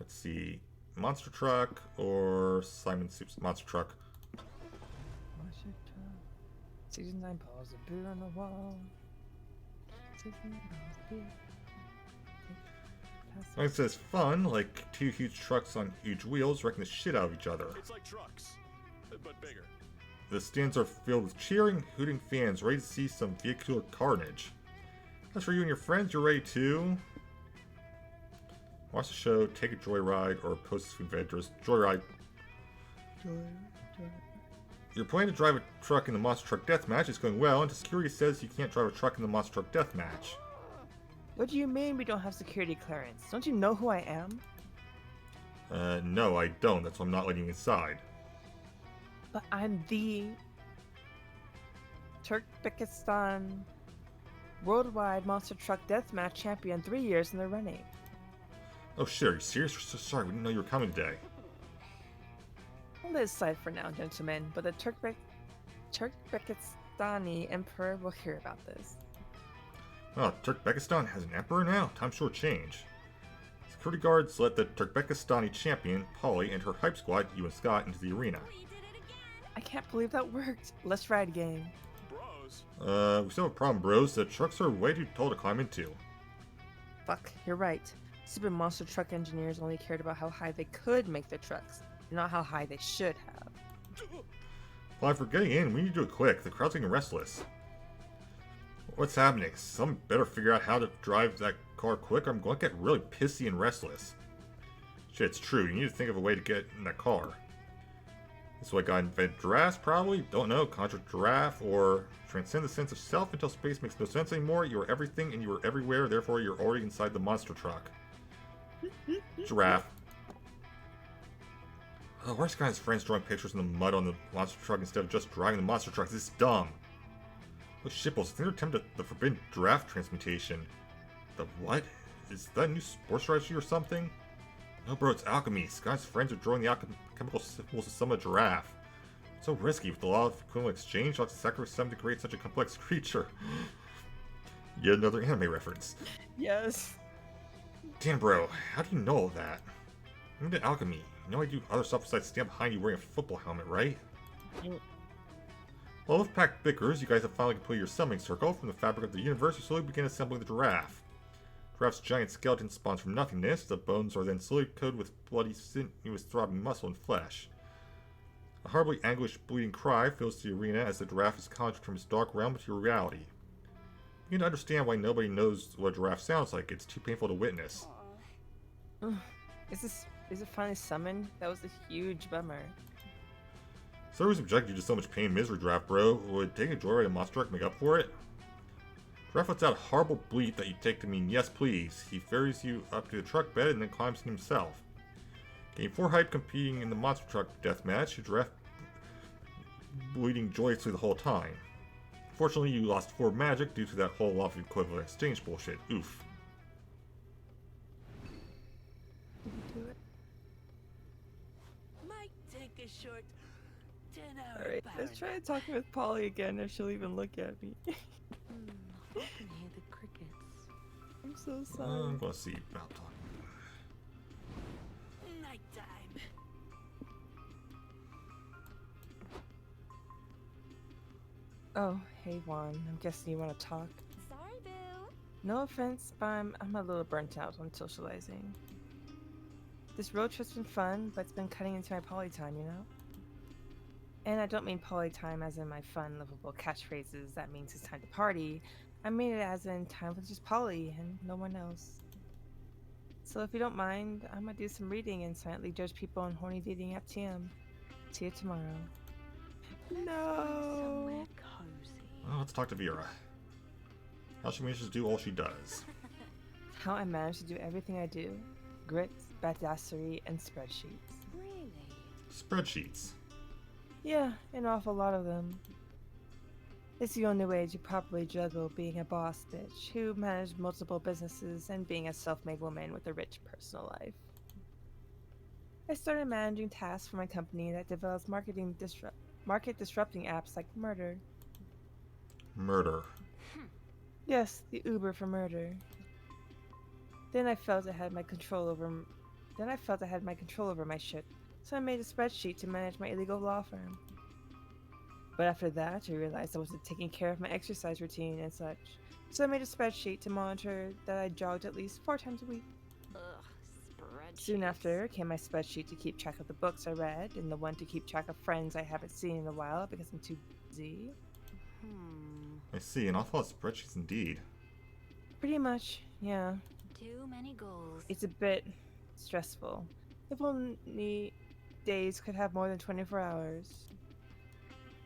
Let's see. Monster Truck or Simon Soup's Monster Truck? Season 9 paws, a beer on the wall. Season 9 paws, beer. Like it says fun, like 2 huge trucks on huge wheels wrecking the shit out of each other. It's like trucks, but bigger. The stands are filled with cheering, hooting fans ready to see some vehicular carnage. As for you and your friends, you're ready to watch the show, take a joyride, or post some adventures. Joyride. You're planning to drive a truck in the Monster Truck Deathmatch. It's going well, and security says you can't drive a truck in the Monster Truck Deathmatch. What do you mean we don't have security clearance? Don't you know who I am? No, I don't. That's why I'm not letting you inside. But I'm the Turkmenistan Worldwide Monster Truck Deathmatch Champion 3 years in the running. Oh shit, are you serious? We're so sorry. We didn't know you were coming today. I'll let it slide for now, gentlemen, but the Turkmenistani Emperor will hear about this. Oh, Turkmenistan has an emperor now? Time sure change. Security guards let the Turkmenistani champion, Polly, and her hype squad, you and Scott, into the arena. I can't believe that worked. Let's ride, gang. Bros. We still have a problem, bros. The trucks are way too tall to climb into. Fuck, you're right. Stupid monster truck engineers only cared about how high they could make their trucks, not how high they should have. Well, if we're getting in, we need to do it quick. The crowd's getting restless. What's happening? Someone better figure out how to drive that car quick or I'm going to get really pissy and restless. Shit, it's true. You need to think of a way to get in that car. This way I got invent giraffes, probably? Don't know. Conjure giraffe or transcend the sense of self until space makes no sense anymore. You are everything and you are everywhere, therefore you're already inside the monster truck. Giraffe. Oh, where's Sky's friends drawing pictures in the mud on the monster truck instead of just driving the monster truck? This is dumb. Those shitballs, I think they're attempting the forbidden giraffe transmutation. The what? Is that a new sports strategy or something? No bro, it's alchemy. Sky's friends are drawing the alchemical symbols to summon a giraffe. So risky with the law of equivalent exchange. I'll have to sacrifice them to create such a complex creature. Yet another anime reference. Yes. Damn bro, how do you know all that? I'm into alchemy. You know I do other stuff besides stand behind you wearing a football helmet, right? Well, with packed bickers, you guys have finally completed your summoning circle. From the fabric of the universe, you slowly begin assembling the giraffe. Giraffe's giant skeleton spawns from nothingness. The bones are then slowly coated with bloody, sinuous, throbbing muscle and flesh. A horribly anguished, bleeding cry fills the arena as the giraffe is conjured from its dark realm to your reality. You begin to understand why nobody knows what a giraffe sounds like. It's too painful to witness. Is it finally summoned? That was a huge bummer. So who's objected you to so much pain and misery, Giraffe bro? Would taking a joyride in Monster Truck make up for it? Giraffe lets out a horrible bleat that you take to mean yes please. He ferries you up to the truck bed and then climbs in himself. Gain 4 hype competing in the Monster Truck deathmatch, Giraffe bleeding joyously the whole time. Fortunately, you lost 4 magic due to that whole law of equivalent exchange bullshit. Oof. Might take a short 10-hour Alright, let's try talking with Polly again if she'll even look at me. I can hear the crickets. I'm so sorry. I'm gonna see about talking. Nighttime. Oh, hey Juan, I'm guessing you want to talk. Sorry, boo. No offense, but I'm a little burnt out on socializing. This road trip's been fun, but it's been cutting into my poly time, you know? And I don't mean poly time as in my fun, livable catchphrases that means it's time to party. I mean it as in time with just Polly and no one else. So if you don't mind, I'm gonna do some reading and silently judge people on horny dating app TM. See you tomorrow. No. Somewhere cozy. Well, let's talk to Vera. How she manages to do all she does. How I manage to do everything I do. Grit, badassery, and spreadsheets. Really? Spreadsheets. Yeah, an awful lot of them. It's the only way to properly juggle being a boss bitch who managed multiple businesses and being a self-made woman with a rich personal life. I started managing tasks for my company that develops market disrupting apps like Murder. Murder. Yes, the Uber for murder. Then I felt I had my control over my shit, so I made a spreadsheet to manage my illegal law firm. But after that, I realized I wasn't taking care of my exercise routine and such, so I made a spreadsheet to monitor that I jogged at least 4 times a week. Ugh, spreadsheets. Soon after came my spreadsheet to keep track of the books I read, and the one to keep track of friends I haven't seen in a while because I'm too busy. I see, an awful lot of spreadsheets indeed. Pretty much, yeah. Too many goals. It's a bit stressful. If only days could have more than 24 hours.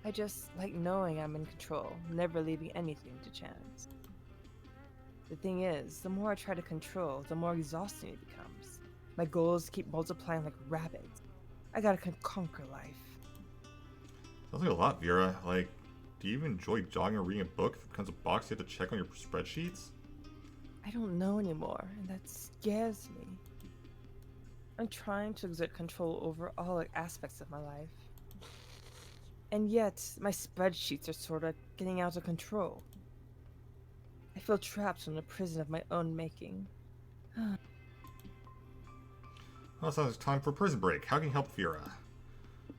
I just like knowing I'm in control, never leaving anything to chance. The thing is, the more I try to control, the more exhausting it becomes. My goals keep multiplying like rabbits. I gotta conquer life. Sounds like a lot, Vera. Like, do you even enjoy jogging or reading a book if it becomes a box you have to check on your spreadsheets? I don't know anymore, and that scares me. I'm trying to exert control over all aspects of my life. And yet, my spreadsheets are sort of getting out of control. I feel trapped in a prison of my own making. Well, it sounds like time for a prison break. How can you help Vera?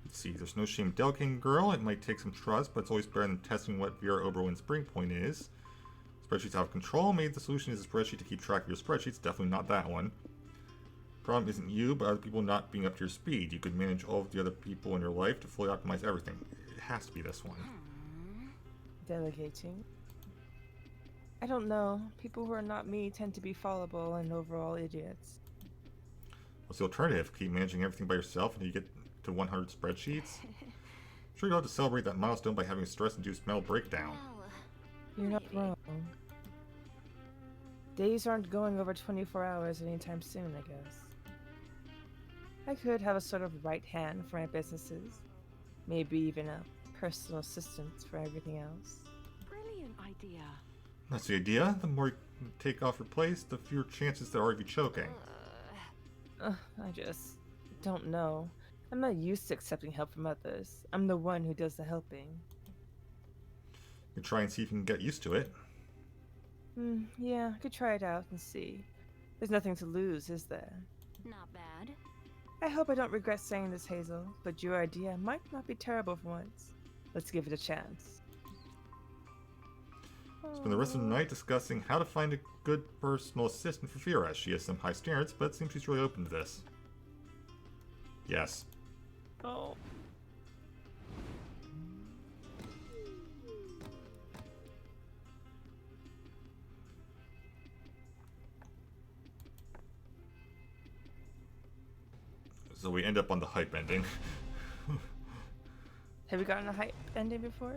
Let's see, there's no shame delegating, girl. It might take some trust, but it's always better than testing what Vera Oberwin's break point is. Spreadsheets out of control. Maybe the solution is a spreadsheet to keep track of your spreadsheets. Definitely not that one. Problem isn't you, but other people not being up to your speed. You could manage all of the other people in your life to fully optimize everything. It has to be this one. Delegating. I don't know. People who are not me tend to be fallible and overall idiots. What's the alternative? Keep managing everything by yourself until you get to 100 spreadsheets? Sure, you'll have to celebrate that milestone by having a stress-induced mental breakdown. Well, You're not maybe. wrong. Days aren't going over 24 hours anytime soon, I guess. I could have a sort of right hand for my businesses. Maybe even a personal assistant for everything else. Brilliant idea. That's the idea. The more you take off your place, the fewer chances there are of you choking. I just don't know. I'm not used to accepting help from others. I'm the one who does the helping. You can try and see if you can get used to it. Yeah, I could try it out and see. There's nothing to lose, is there? Not bad. I hope I don't regret saying this, Hazel, but your idea might not be terrible for once. Let's give it a chance. Spend the rest of the night discussing how to find a good personal assistant for Vera. She has some high standards, but it seems she's really open to this. Yes. Oh. So we end up on the hype ending. Have you gotten a hype ending before?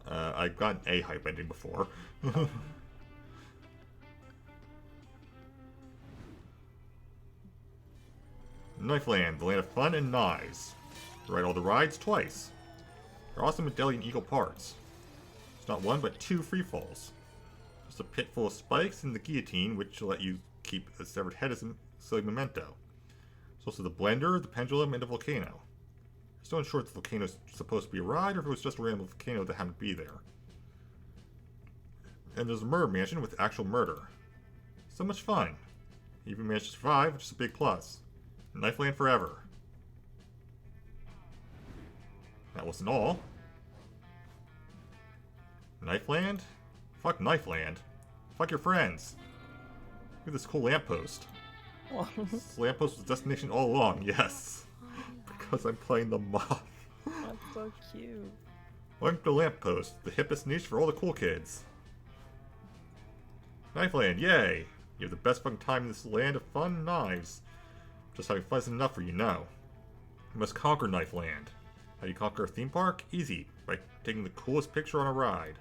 I've gotten a hype ending before. Knifeland, the land of fun and knives. Ride all the rides twice. They're awesome at dealing equal parts. It's not one but 2 free falls. There's a pit full of spikes and the guillotine, which will let you keep a severed head as a silly memento. There's also the blender, the pendulum, and the volcano. Still unsure if the volcano is supposed to be a ride or if it was just a random volcano that happened to be there. And there's a murder mansion with actual murder. So much fun. You even managed to survive, which is a big plus. Knifeland forever. That wasn't all. Knifeland? Fuck Knifeland. Fuck your friends. Look at this cool lamppost. This lamppost was the destination all along, yes. Because I'm playing the moth. That's so cute. Welcome to Lamppost, the hippest niche for all the cool kids. Knifeland, yay! You have the best fucking time in this land of fun and knives. Just having fun isn't enough for you now. You must conquer Knifeland. How do you conquer a theme park? Easy, by taking the coolest picture on a ride.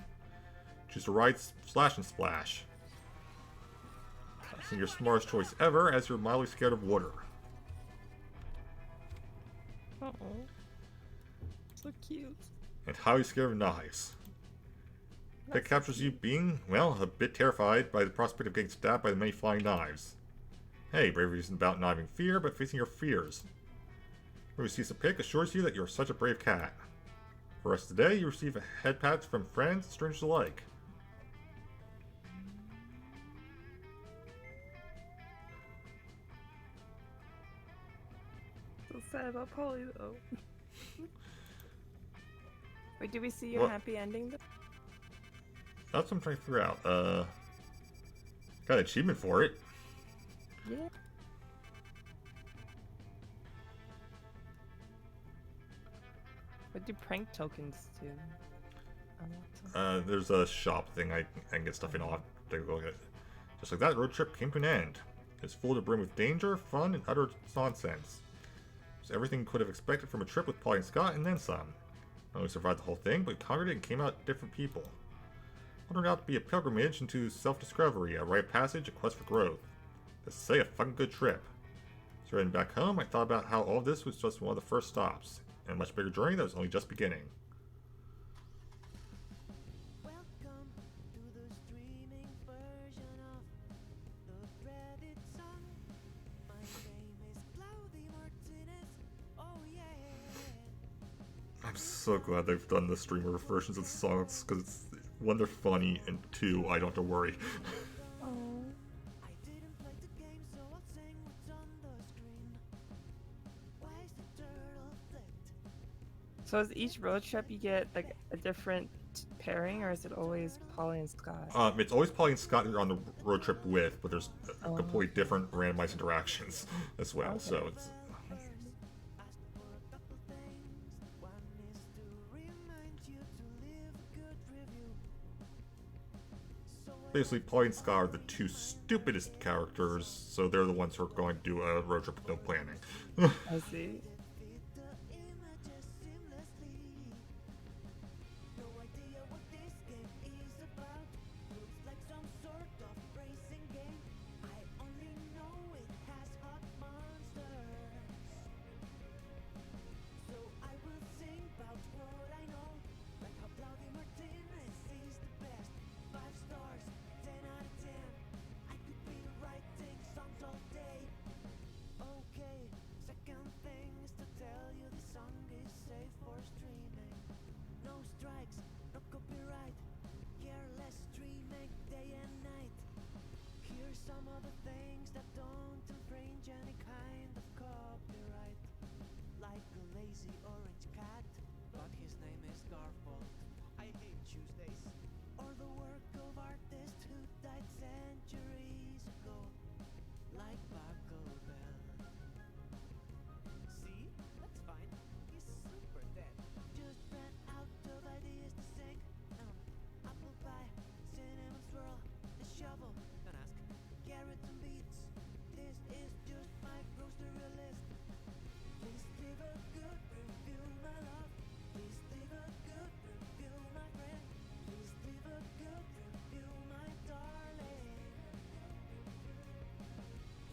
Choose to ride Slash and Splash. Sing your smartest choice ever as you're mildly scared of water. Uh-oh. So cute. And highly scared of knives. That captures you being, well, a bit terrified by the prospect of getting stabbed by the many flying knives. Hey, bravery isn't about not having fear, but facing your fears. Whoever sees a pic assures you that you're such a brave cat. For the rest of the day, you receive head pats from friends and strangers alike. So sad about Polly though. Wait, did we see your What? happy ending though? That's what I'm trying to figure out. Got an achievement for it. Yeah. What do prank tokens do? There's a shop thing I can get stuff in. I'll have to take a look at it. Just like that, the road trip came to an end. It's full to brim with danger, fun, and utter nonsense. It's everything you could have expected from a trip with Polly and Scott, and then some. Not only survived the whole thing, but we conquered it and came out different people. It turned out to be a pilgrimage into self-discovery, a rite of passage, a quest for growth. Let's say a fucking good trip. So heading back home, I thought about how all of this was just one of the first stops, and a much bigger journey that was only just beginning. Welcome to the streaming version of the dreaded song. My name is Claudia Martinez. Oh yeah. I'm so glad they've done the streamer versions of the songs, because it's, one, they're funny, and two, I don't have to worry. Oh. I didn't play the game, so I'll sing what's on the screen. Why is the turtle flipped? So is each road trip you get like a different pairing, or is it always Polly and Scott? It's always Polly and Scott you're on the road trip with, but there's Oh. completely different randomized interactions as well, Okay. so it's... I see. Ask for a couple things. One is to remind you to leave a good review. So Basically, Polly and Scott are the two stupidest characters, so they're the ones who are going to do a road trip with no planning. I see. fit the images seamlessly. No idea what this game is about. Looks like some sort of racing game. I only know it has hot monsters. So I will sing about what I know. Like how Claudia Martinez is the best. 5 stars, 10 out of 10. I could be writing songs all day. Okay, second thing is to tell you the song is safe for streaming. No strikes, no copyright. Careless streaming day and night. Here's some of the things that don't infringe any kind of copyright. Like a lazy orange cat, but his name is Garfield. I hate Tuesdays. Or the work of artists who died centuries ago. Like Buckle Bell. See? That's fine. He's super dead. Just ran out of ideas to sing. Apple pie, cinnamon swirl, a shovel. Don't ask. Carrots and beets. This is just my grocery list. Please leave a good review, my love. Please leave a good review, my friend. Please leave a good review, my darling.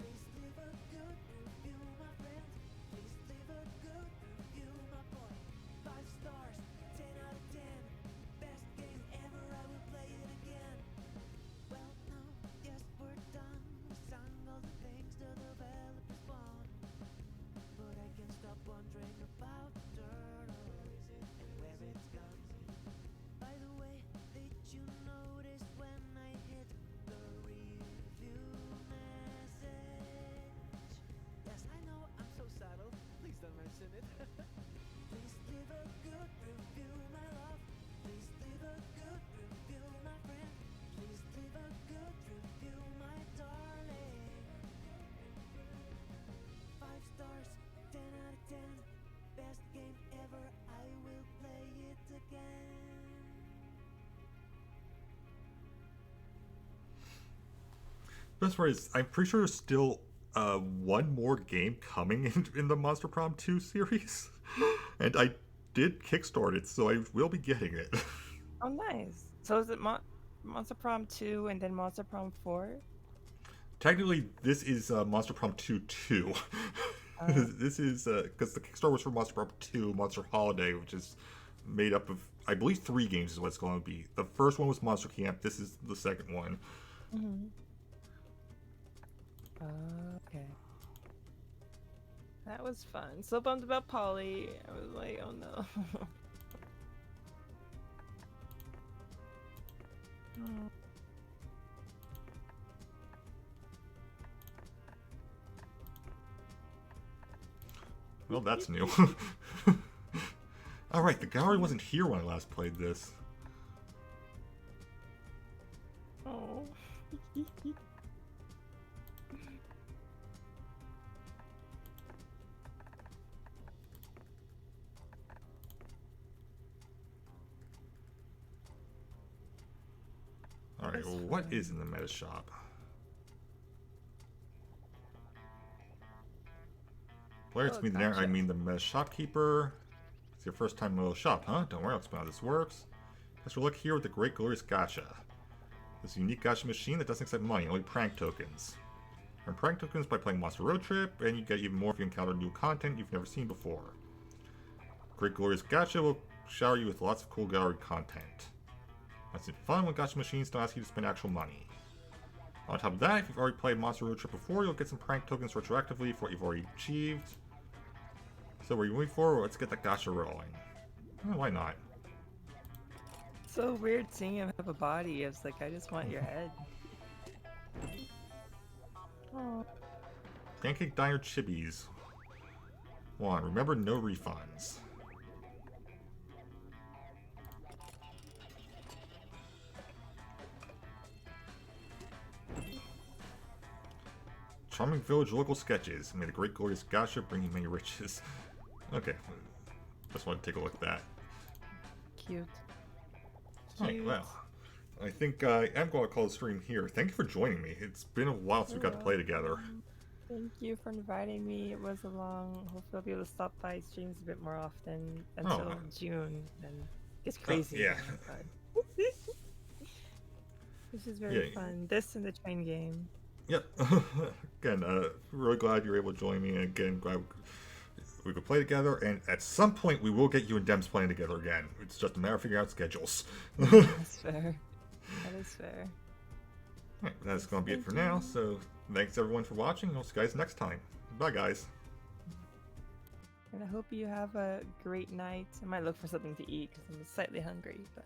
Please leave a good review, my friend. Please leave a good review, my boy. 5 stars, 10 out of 10. Best game ever, I will play it again. Well, now, yes, we're done. We sang all the things the developers want. But I can't stop wondering about the turtle and where it's gone. By the way, did you notice when I hit the review message? Yes, I know, I'm so subtle. Please don't mention it. Please leave a good review, my love. Please leave a good review, my friend. Please leave a good review, my darling. 5 stars, 10 out of 10. Best game ever, I will play it again. Best part is, I'm pretty sure there's still one more game coming in the Monster Prom 2 series. And I did kickstart it, so I will be getting it. Oh, nice. So is it Monster Prom 2 and then Monster Prom 4? Technically, this is Monster Prom 2 2. This is because the Kickstarter was for Monster Prom 2 Monster Holiday, which is made up of, I believe, 3 games is what it's going to be. The first one was Monster Camp. This is the second one. Mm-hmm. Okay. That was fun. So bummed about Polly. I was like, oh no. Oh. Well, that's new. Alright, the gallery wasn't here when I last played this. Oh. Alright, well, what is in the meta shop? Player, it's me there. I mean the meta shopkeeper. It's your first time in the shop, huh? Don't worry, I'll explain how this works. Let's look here with the Great Glorious Gacha. This unique gacha machine that doesn't accept money, only prank tokens. Earn prank tokens by playing Monster Road Trip, and you get even more if you encounter new content you've never seen before. Great Glorious Gacha will shower you with lots of cool gallery content. That's it fun when gacha machines don't ask you to spend actual money. On top of that, if you've already played Monster Road Trip before, you'll get some prank tokens retroactively for what you've already achieved. So where are you moving for? Let's get that gacha rolling. Oh, why not? So weird seeing him have a body. I was like, I just want your head. Oh. Pancake Diner Chibis. 1. Remember, no refunds. Charming Village local sketches. May the Great Glorious Gacha bring you many riches. Okay. Just want to take a look at that. Cute. Alright, well. I think I am going to call the stream here. Thank you for joining me. It's been a while since we got to play together. Thank you for inviting me. It was a long. Hopefully, I'll be able to stop by streams a bit more often until June. And it's crazy. Yeah. This is very fun. This and the train game. Yep. Again, really glad you were able to join me. And again, glad we could play together. And at some point, we will get you and Dems playing together again. It's just a matter of figuring out schedules. That's fair. That is fair. Alright, that's going to be it for now. So, thanks everyone for watching. I'll see you guys next time. Bye, guys. And I hope you have a great night. I might look for something to eat because I'm slightly hungry, but